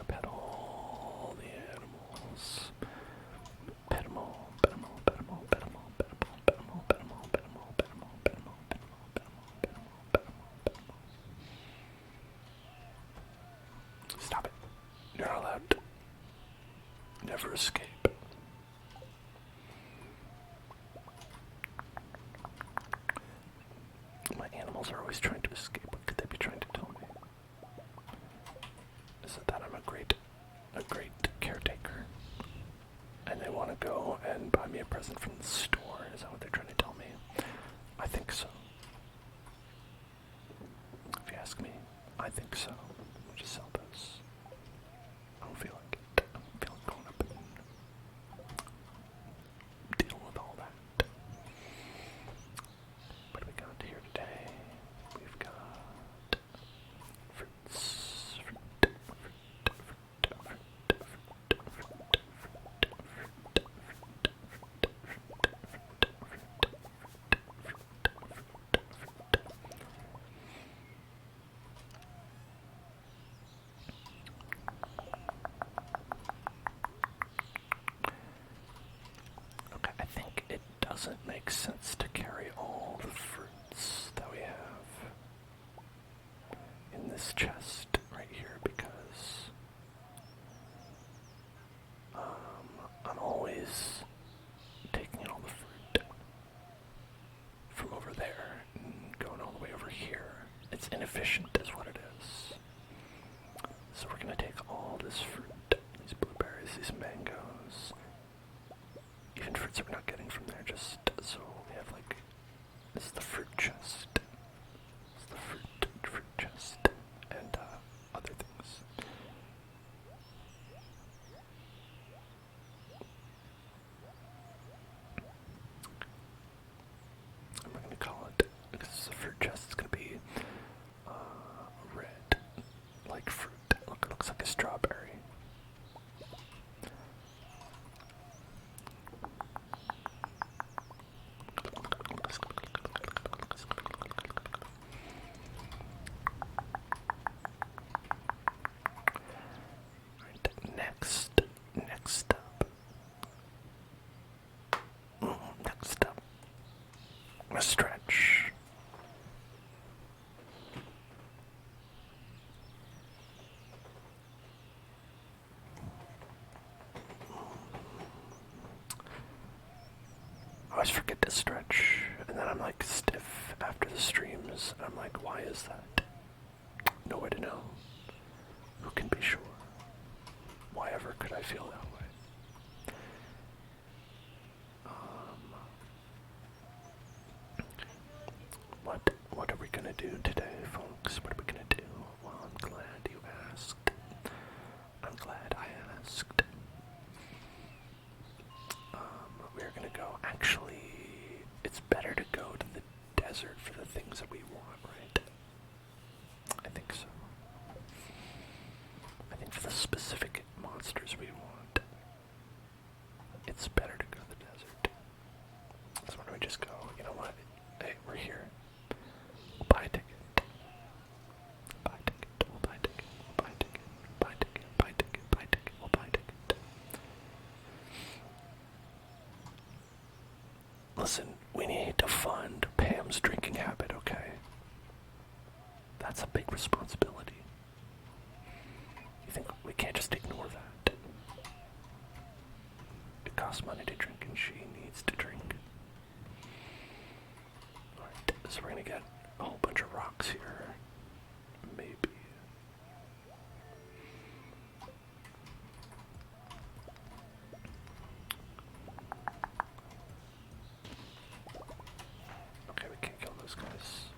Pet all the animals. Pet them all, pet them all, pet them all, pet them all, pet them all, pet them all, pet them all, pet them all, pet them all, pet them all, pet them all, pet them all, pet them all, pet them all, pet them all. Stop it. You're not allowed to. Never escape. My animals are always trying to escape. What could they be trying to tell me? Is it that I'm a great caretaker? And they want to go and buy me a present from the store? Is that what they're trying to tell me? I think so. If you ask me, I think so. We'll just sell those. I don't feel like it. I don't feel like going up and dealing with all that. What do we got here today? We've got fruits. Okay, I think it doesn't make sense to carry all the fruits that we have in this chest right here because I'm always taking all the fruit from over there and going all the way over here. It's inefficient is what it is. So we're going to take all this fruit, these blueberries, these mangoes, even fruits that we're not getting from there, just so we have like, this is the fruit chest. This is the fruit chest, and other things. And we're going to call it, because it's a fruit chest, it's going to be red, like fruit. Look, it looks like a strawberry. Next up, a stretch. I always forget to stretch, and then I'm like stiff after the streams, and I'm like, why is that? No way to know. Who can be sure? Why ever could I feel that way? What are we gonna do today, folks? What are we gonna do? Well, I'm glad you asked. I'm glad I asked. We're gonna go. Actually, it's better to go to the desert for the things that we want, right? I think so. I think for the specific monsters we want, it's better to go to the desert. So why don't we just go? You know what? Hey, we're here. We'll buy a ticket. Buy a ticket. We'll buy a ticket. Buy a ticket. Buy a ticket. Buy a ticket. Buy a ticket. We'll buy a ticket. Listen, we need to fund Pam's drinking habit, okay? That's a big responsibility. think we can't just ignore that. It costs money to drink and she needs to drink. Alright, so we're gonna get a whole bunch of rocks here. Maybe. Okay, we can't kill those guys.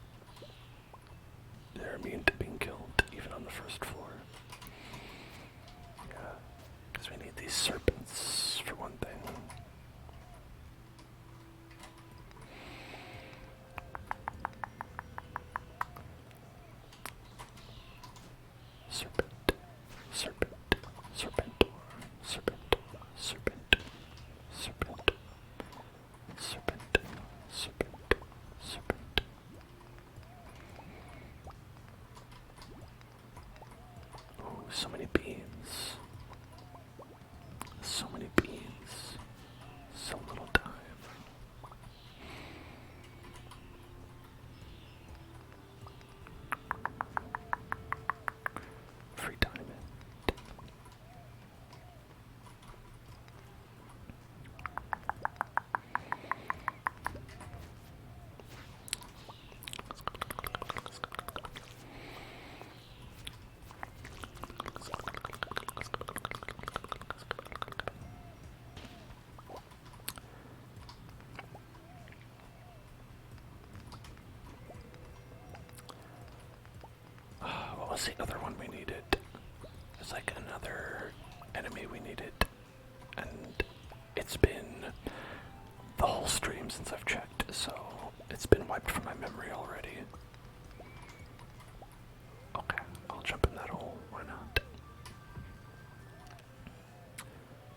They're immune to being killed, even on the first floor. Yeah, because we need these serpents, for one thing. Serpent, serpent, serpent, serpent, serpent, serpent, serpent, serpent, serpent. Oh, so many beans. So many beans. So little time. Free diamond. What was the other one we needed? There's like another enemy we needed, and it's been the whole stream since I've checked, so it's been wiped from my memory already. Okay, I'll jump in that hole, why not?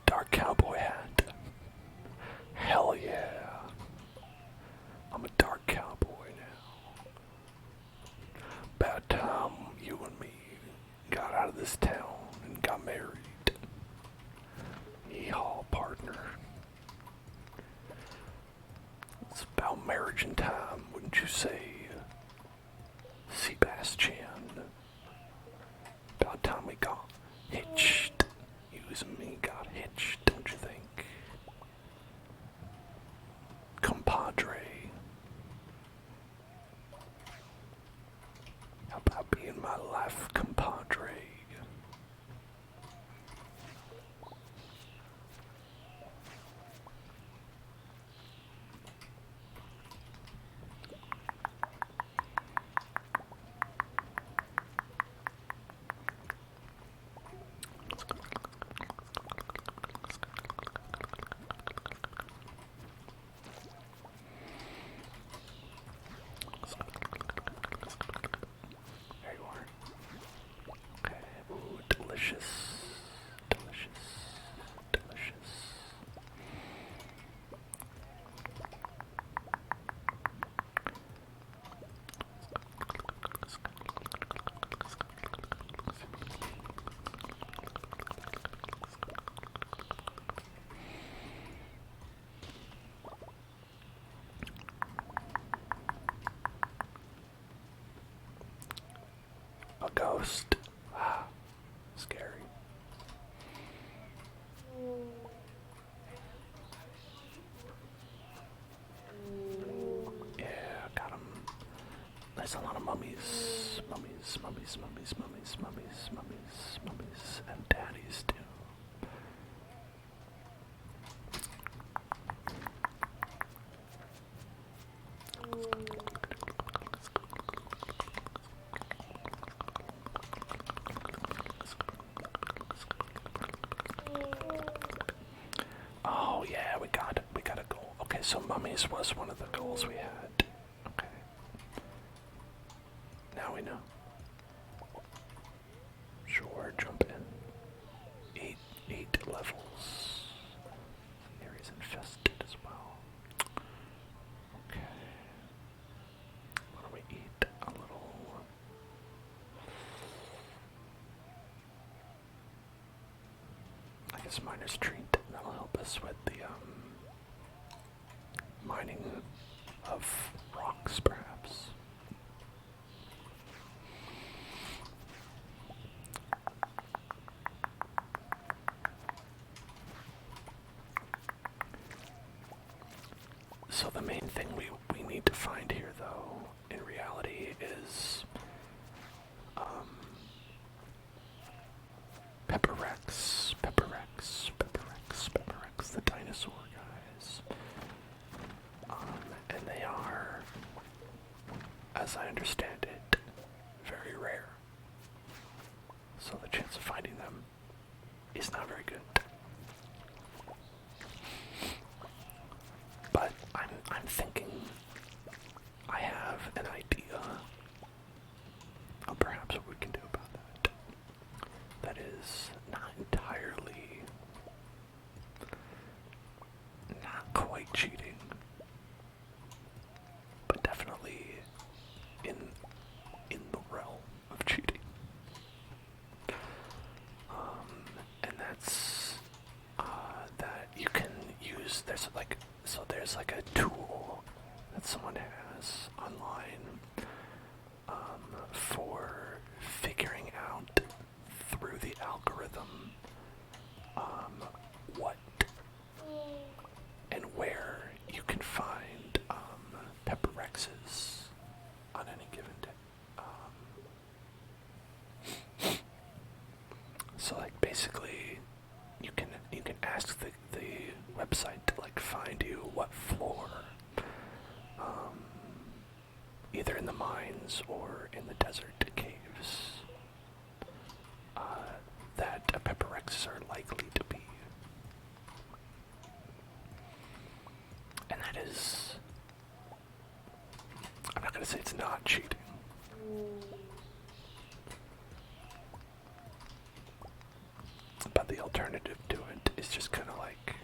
Dark cowboy hat. Hell yeah. I'm a dark cowboy now. About time you and me got out of this town and got married. Yeehaw, partner. It's about marriage and time, wouldn't you say, Sebastian? About time we got hitched. You and me got hitched, don't you think? Compadre. How about being my life compadre? There you are. Okay, ooh, delicious. Delicious. Delicious. A ghost. Ah, scary. Yeah, got him. There's a lot of mummies. Mummies, mummies, mummies, mummies, mummies, mummies, mummies, and daddies too. Oh yeah, we got a goal. Okay, so mummies was one of the goals we had. Okay. Now we know. Sure, jump in. Eight levels. The area's infested as well. Okay. Why don't we eat a little? I guess miner's treat. That'll help us with the mining of rocks, perhaps. So the main thing we need to find here, though, in reality, is Pepperex, Pepperex, Pepperex, Pepperex, the dinosaur guys. And they are, as I understand it, very rare. So the chance of finding them is not very good. But I'm thinking I have an idea of perhaps what we can do about that. That is not entirely, not quite cheating, but definitely in the realm of cheating. And that's that you can use. There's like a tool that someone has online for figuring out through the algorithm what and where you can find Pepperexes on any given day. So like basically you can ask the website to like find you what floor, either in the mines or in the desert caves, that Pepperexes are likely to be. And that is, I'm not going to say it's not cheating. But the alternative to it is just kind of like,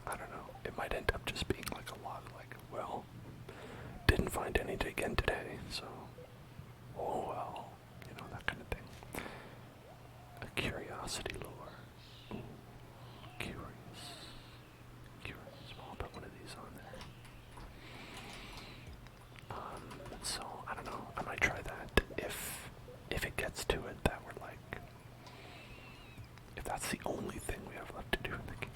I don't know, it might end up just being like a lot like, well, didn't find any again today, so, oh well, you know, that kind of thing. A curiosity lure. Ooh, curious. Well, I'll put one of these on there. So, I don't know, I might try that if it gets to it that we're like, if that's the only thing we have left to do in the game.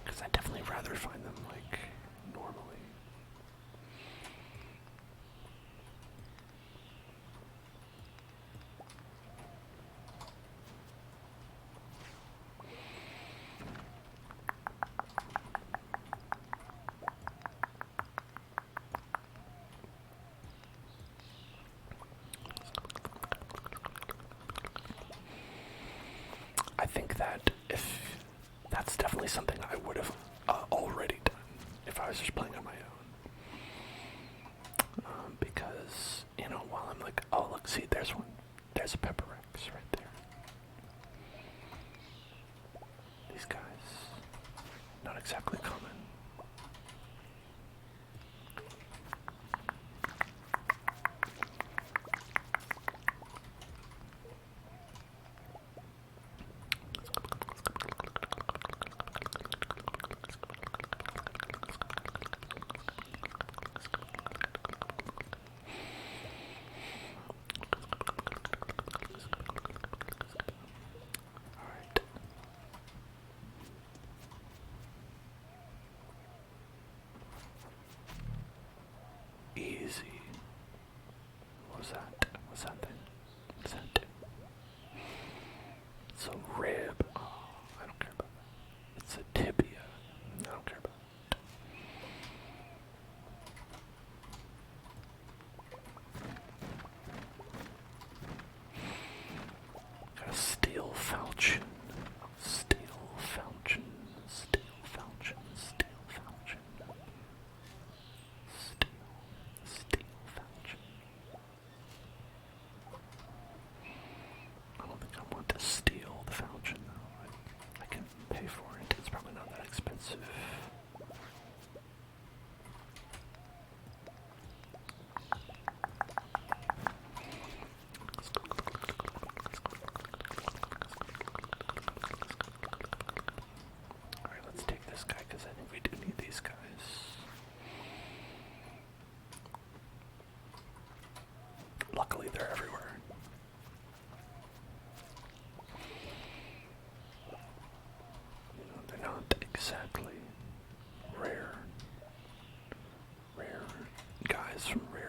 Because I'd definitely rather find them, like, normally. I think that if that's definitely something I would have already done if I was just playing on my own. Because, you know, while I'm like, oh, look, see, there's one. There's a Pepperex right there. These guys, not exactly common.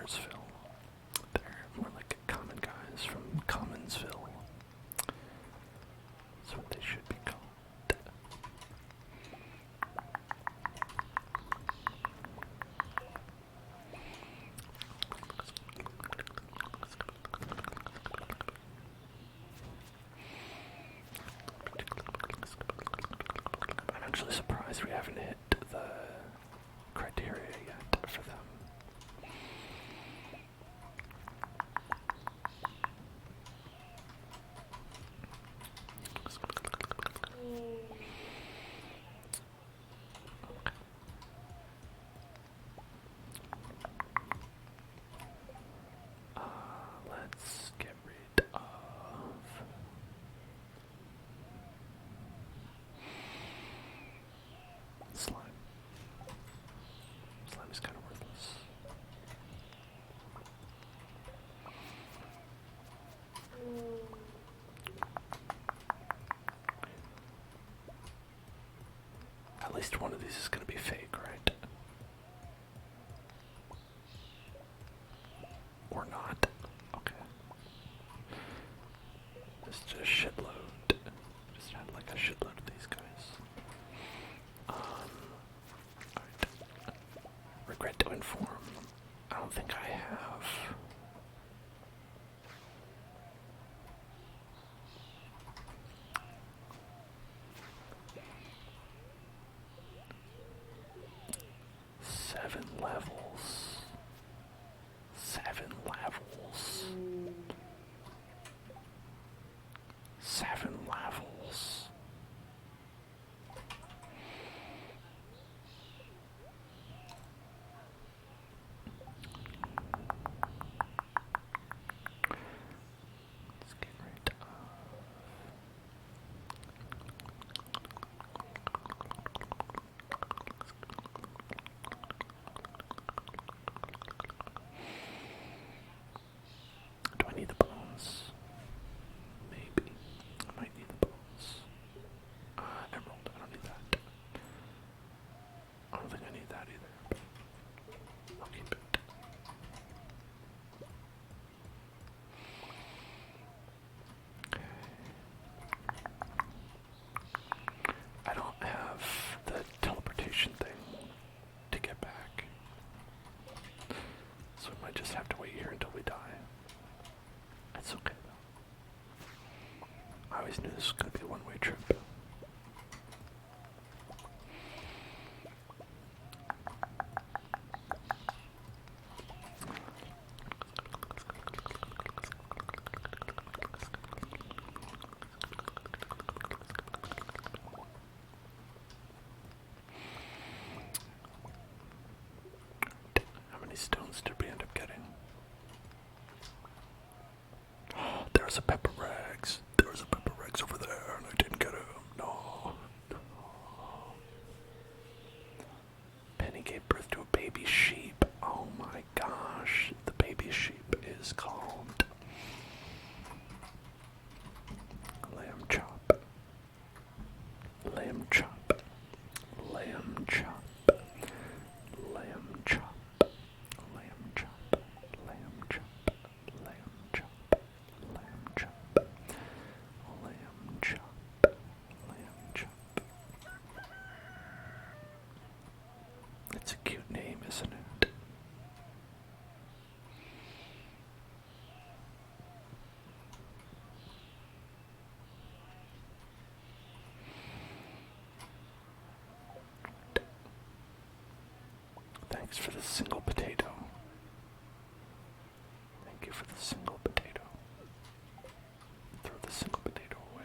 Squaresville. They're more like common guys from Commonsville. That's what they should be called. I'm actually surprised we haven't hit the criteria yet for them. Let's get rid of slime. Slime is kind of worthless. At least one of these is going to be fake, right? Or not. Okay. Just a shitload. Just had like a shitload of these guys. Alright. Regret to inform. I don't think I have. Seven levels. 7 levels. 7 levels. Let's get rid of. Do I need the bones? Maybe. I might need the bones. Emerald. I don't need that. I don't think I need that either. I'll keep it. Okay. I don't have the teleportation thing to get back. So we might just have to wait here until we die. It's okay though. I always knew this was going to be a one-way trip. How many stones did we end up getting? There's a pepper rags. There's a pepper rags over there, and I didn't get him. No. Penny gave birth to a baby sheep. Oh my gosh. The baby sheep is called lamb chop. Lamb chop. Lamb chop. Lamb chop. Lamb chop. Lamb chop. Lamb chop. Lamb chop. Lamb chop. Lamb chop. It's a cute name, isn't it? Thanks for the single potato. Thank you for the single potato. Throw the single potato away.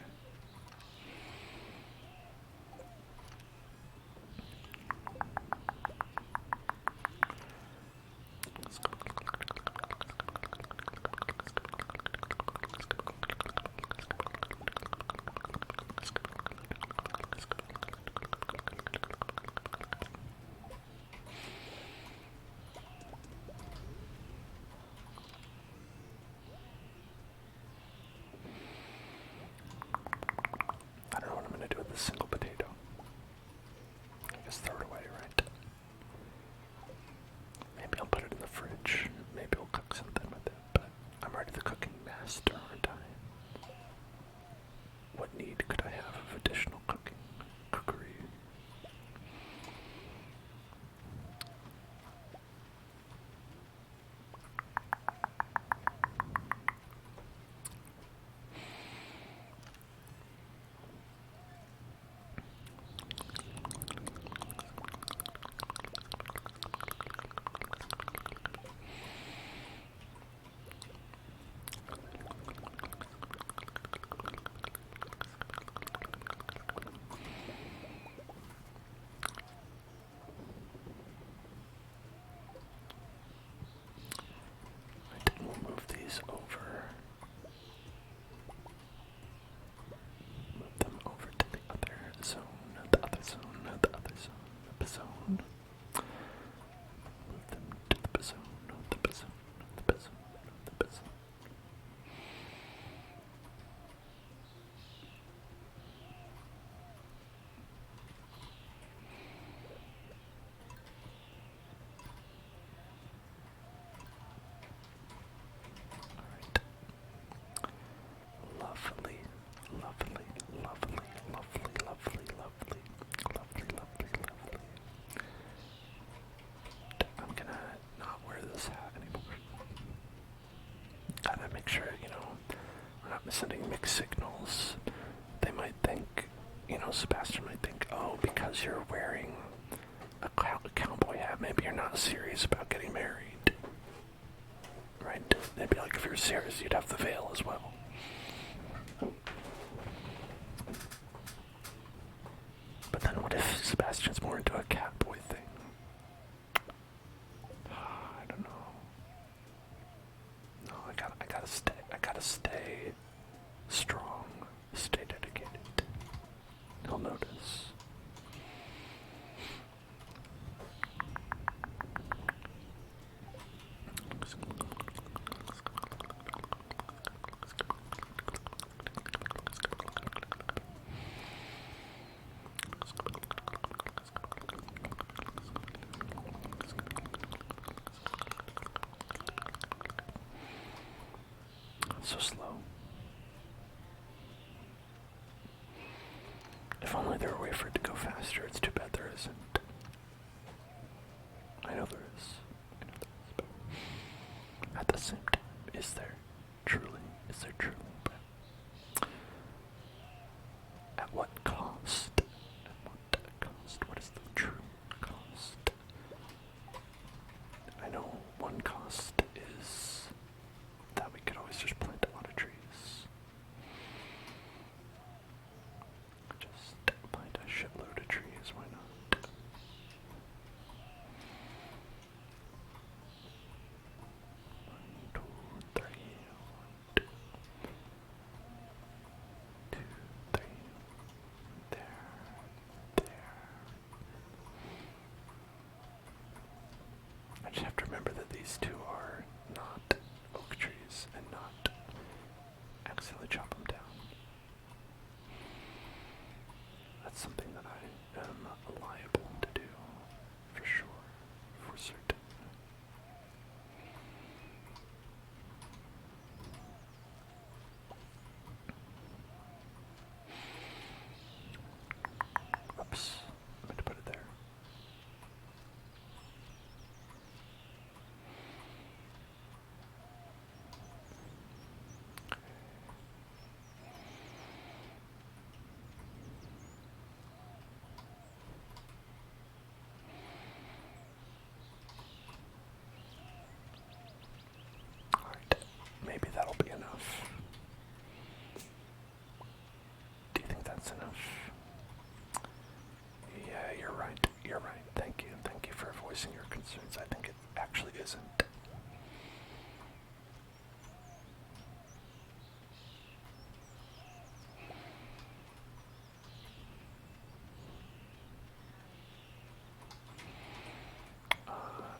I don't know what I'm going to do with this single potato. I guess throw it away, right? Maybe I'll put it in the fridge. Maybe sending mixed signals. They might think, Sebastian might think, oh, because you're wearing a cowboy hat, maybe you're not serious about getting married. Right? They'd be like, if you're serious, you'd have the veil as well. But then what if Sebastian's more into a catboy thing? I don't know. No, I gotta stay strong, stay dedicated. He'll notice. So slow. If only there were a way for it to go faster. It's too bad there isn't. I know there is. But at the same time, is there truly? Is there truly? But at what cost? At what cost? What is the true cost? I know one cost is that we could always just plant a lot of trees. Just plant a shitload of trees, why not? One, two, three. One, two, three. There. I just have to remember that these two are not oak trees and not accidentally chop them down. That's something that I am liable to do, for sure, for certain. Oops, I meant to put it there. Alright, maybe that'll be enough. Do you think that's enough? Yeah, you're right. You're right. Thank you. Thank you for voicing your concerns. I think it actually isn't.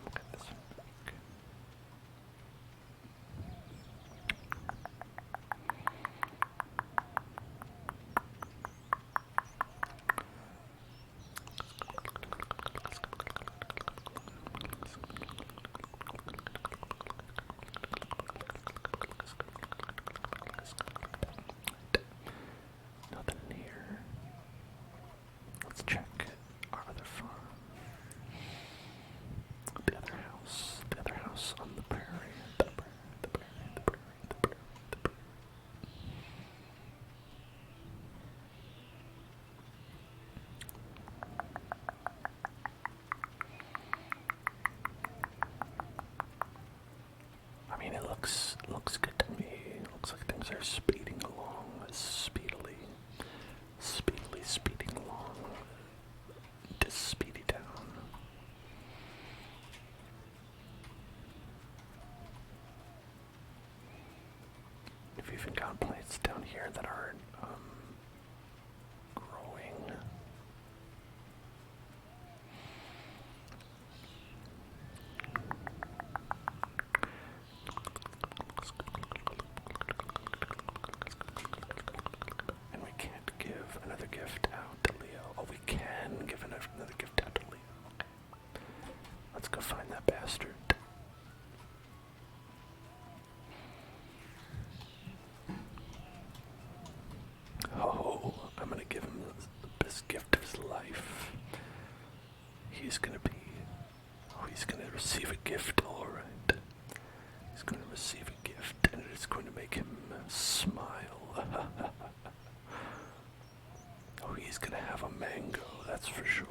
Look at this. Okay. Nothing in here. Let's check our other farm. The other house. The other house on the prairie. The prairie. The prairie. The prairie. The prairie. The prairie. I mean, it looks good to me. It looks like things are speeding along speeding along. Just speedy down. I've even got plants down here that are growing. And we can't give another gift out to Leo. Oh, we can give another gift out to Leo. Okay. Let's go find that bastard. Oh, I'm gonna give him the best gift of his life. He's gonna receive a gift, alright. He's gonna receive a gift, and it's going to make him smile for sure.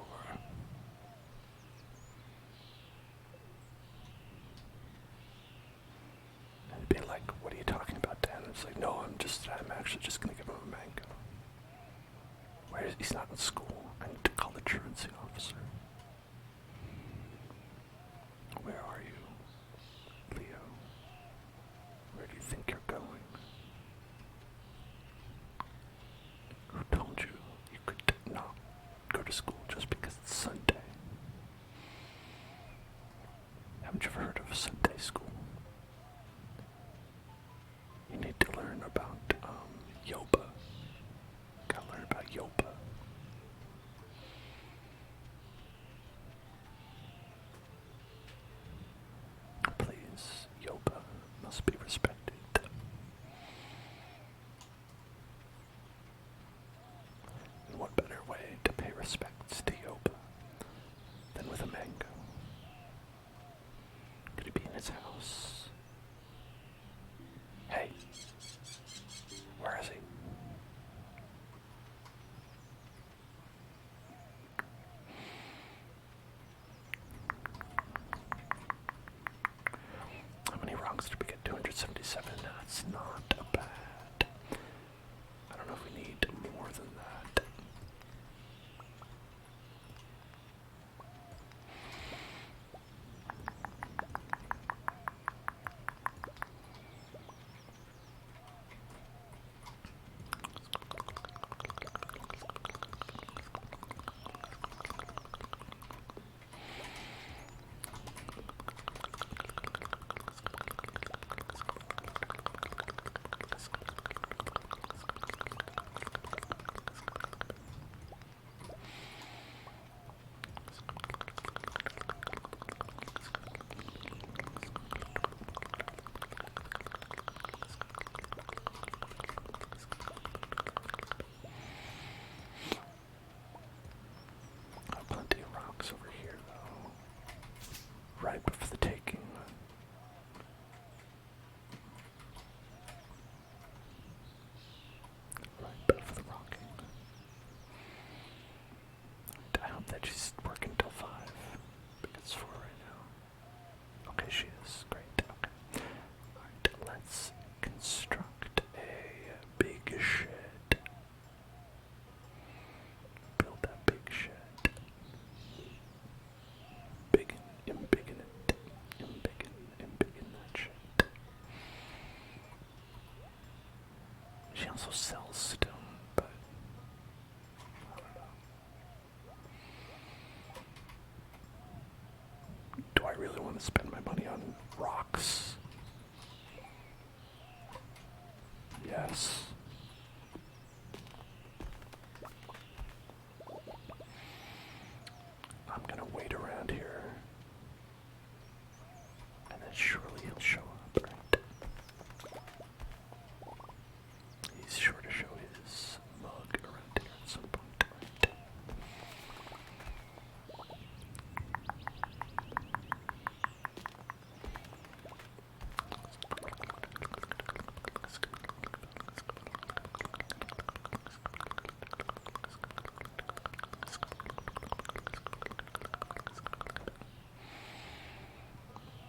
And be like, what are you talking about, Dan? It's like, no, I'm actually just gonna give him a mango. He's not in school. I need to call the truancy officer. Where are you, Leo? Where do you think you're going? Who told you you could not go to school just because it's Sunday? Haven't you ever heard of a Sunday school? You need to learn about yoba. Gotta learn about yoba. Please, yoba must be respected. And what better way to pay respects to yoba than with a mango? Could he be in his house? Hey, where is he? How many rocks did we get? 277. That's not bad. I don't know if we need more than that. Plenty of rocks over here, though. Ripe for the taking. Ripe for the rocking. I hope that she's working till 5. Because it's 4 right now. Okay, she is. Great. Okay. Alright, let's construct a big shed. Build that big shed. Embiggen it. Embiggen that shit. She also sells stone, but I don't know. Do I really want to spend my money on rocks? Yes. I'm gonna wait around here. And then surely he'll show up, right? He's sure to show his mug around here at some point, right?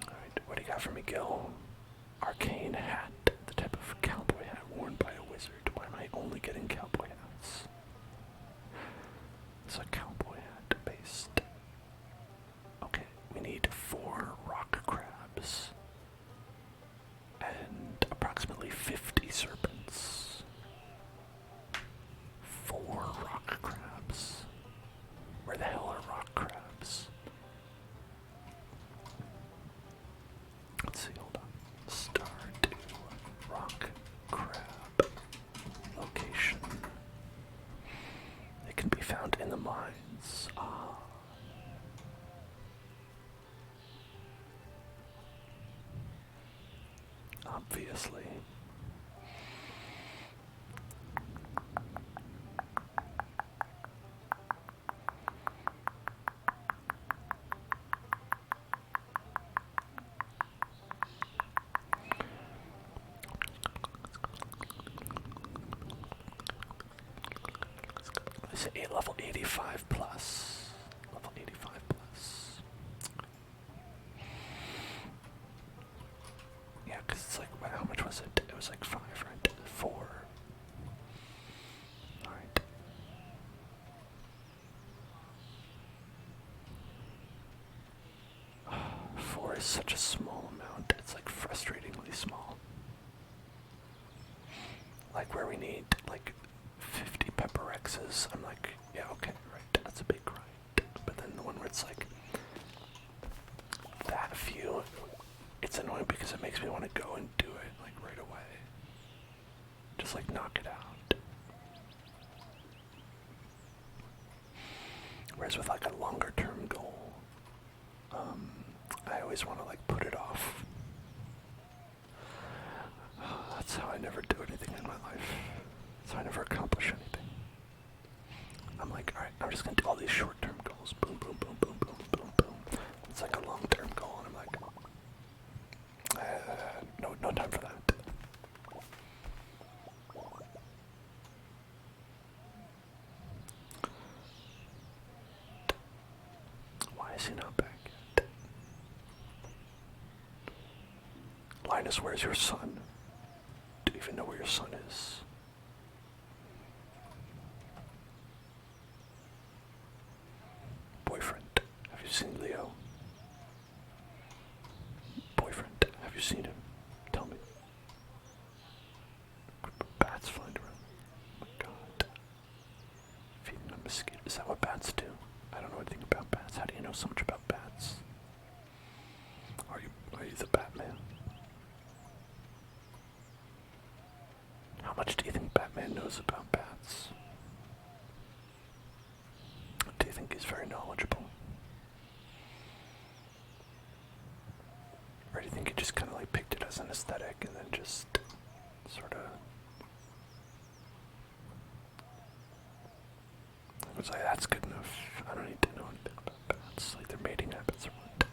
Alright, what do you got for me, Gil? Arcane hat, the type of cowboy hat worn by a wizard. Why am I only getting cowboy hats? It's a cowboy hat based. Okay, we need 4 rock crabs and approximately 50 serpents. 4 rock crabs. Where the hell are rock crabs? Let's see, hold on. Stardew rock crab location. It can be found in the mines. Ah. Obviously. Is it level 85 plus? Level 85 plus. Yeah, because it's like, how much was it? It was like 5, right? 4. Alright. 4 is such a small amount. It's like frustratingly small. Like where we need like 50 pepper X's, I'm like, yeah, okay, right, that's a big grind. But then the one where it's like that few, it's annoying because it makes me want to go and do it like right away. Just like knock it out. Whereas with like a longer term goal, I always want to like put it off. That's how I never do anything in my life. That's how I never accomplish anything. I'm like, alright, I'm just gonna do all these short term goals. Boom, boom, boom, boom, boom, boom, boom. It's like a long term goal, and I'm like, no time for that. Why is he not back yet? Linus, where's your son? Do you even know where your son is? Boyfriend, have you seen Leo? Boyfriend, have you seen him? Tell me. Bats flying around. Oh my god. Feeding a mosquito. Is that what bats do? I don't know anything about bats. How do you know so much about bats? Are you the Batman? How much do you think Batman knows about bats? Do you think he's very knowledgeable? Or do you think he just kind of like picked it as an aesthetic and then just sort of was like, that's good enough. I don't need to know anything about bats, like their mating habits or what.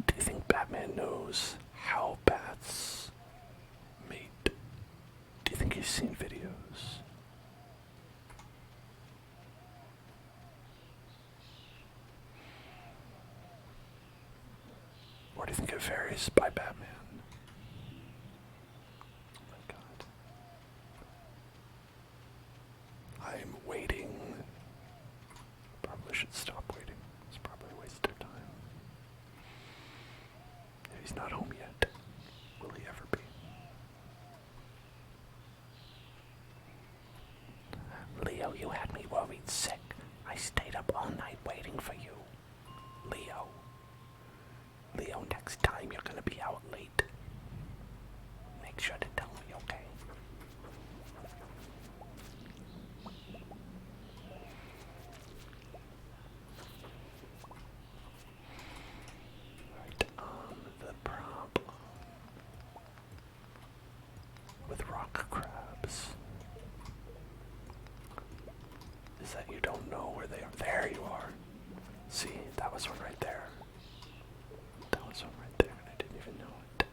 Do you think Batman knows how bats mate? Do you think he's seen videos? Or do you think it varies by Batman? Oh my god. I'm waiting. Probably should stop waiting. It's probably a waste of time. He's not home yet. Will he ever be? Leo, you had me worried sick. I stayed up all night waiting for you. Leo. Leo, next time you're gonna be out late. Make sure to tell me, okay? Right, the problem with rock crabs is that you don't know where they are. There you are. See, that was one right there. That was one right there, and I didn't even know it.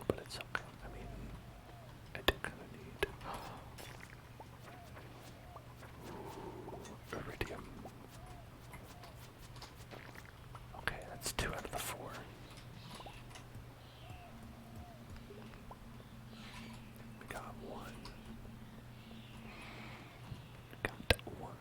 But it's okay. I mean, I do kind of need... Ooh, iridium. Okay, that's 2 out of the 4. We got 1. Got 1.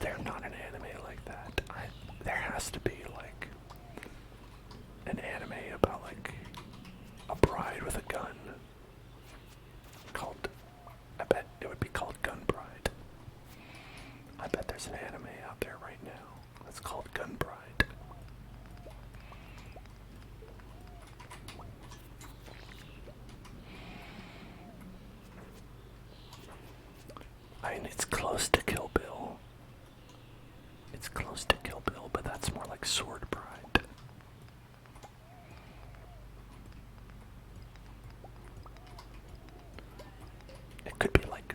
there not an anime like that? There has to be like an anime about like a bride with a gun called, I bet it would be called Gun Bride. I bet there's an anime out there right now that's called Gun Bride. I mean, it's close to Kill Bill. It's close to Kill Bill, but that's more like Sword Bride. It could be like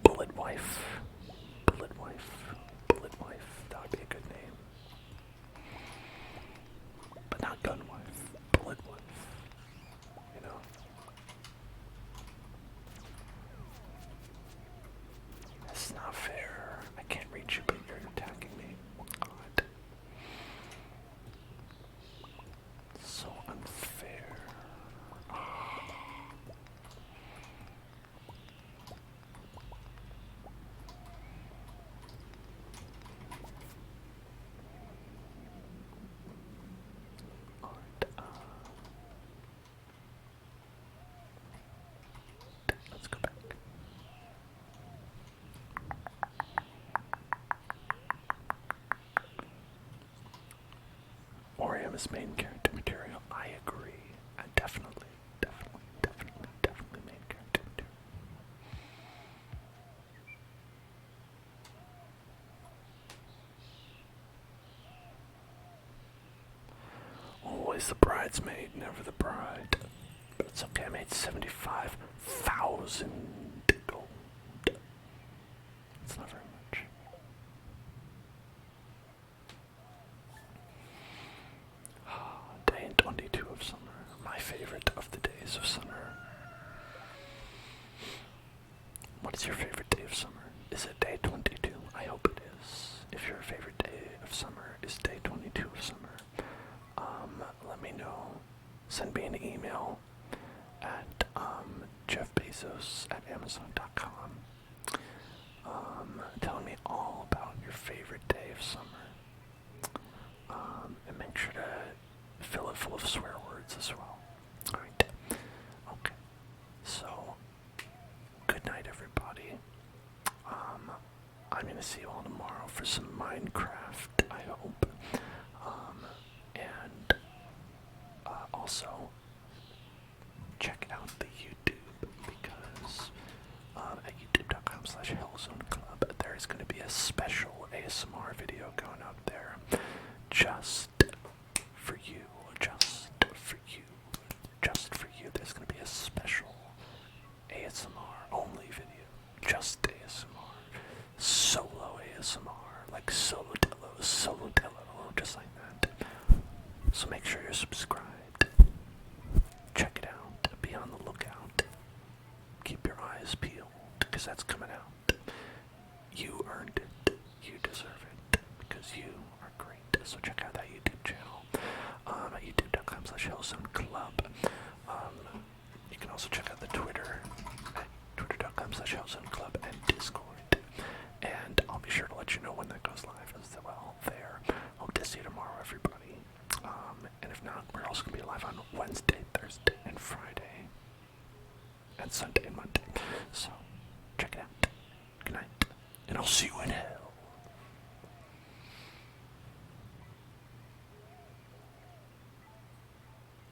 Bullet Wife. Bullet Wife. Bullet Wife. That would be a good name. But not Gun Wife. Bullet Wife. You know? It's not fair. I can't reach you, but you're attacking me. Oh God. So unfair. Let's go back. Orium is main character material. I agree. Definitely main character material. Always the bridesmaid, never the bride. But it's okay, I made 75,000 gold. It's not very much. Day 22 of summer. My favorite of the days of summer. What is your favorite day of summer? Is it day 22? I hope it is. If your favorite day of summer is day 22 of summer, let me know. Send me an email at jeffbezos@amazon.com, telling me all about your favorite day of summer. And make sure to fill it full of swear words as well. Alright. Okay. So, good night, everybody. I'm gonna see you all tomorrow for some Minecraft, I hope. And also, check out the YouTube, because at youtube.com/hellzoneclub there is going to be a special ASMR video going up there just for you, There's going to be a special ASMR only video, just ASMR, solo ASMR, like solo dello, just like that. So make sure you're subscribed. Check it out. Be on the lookout. Keep your eyes peeled, because that's coming out. You earned it. You deserve it, because you are great. So check out that YouTube channel at youtube.com/hellzoneclub. You can also check out the Twitter at twitter.com/hellzoneclub and Discord. And I'll be sure to let you know when that goes live as well there. Hope to see you tomorrow, everybody. And if not, we're also going to be live on Wednesday, Thursday, and Friday, and Sunday and Monday. So, check it out. Good night, and I'll see you in hell.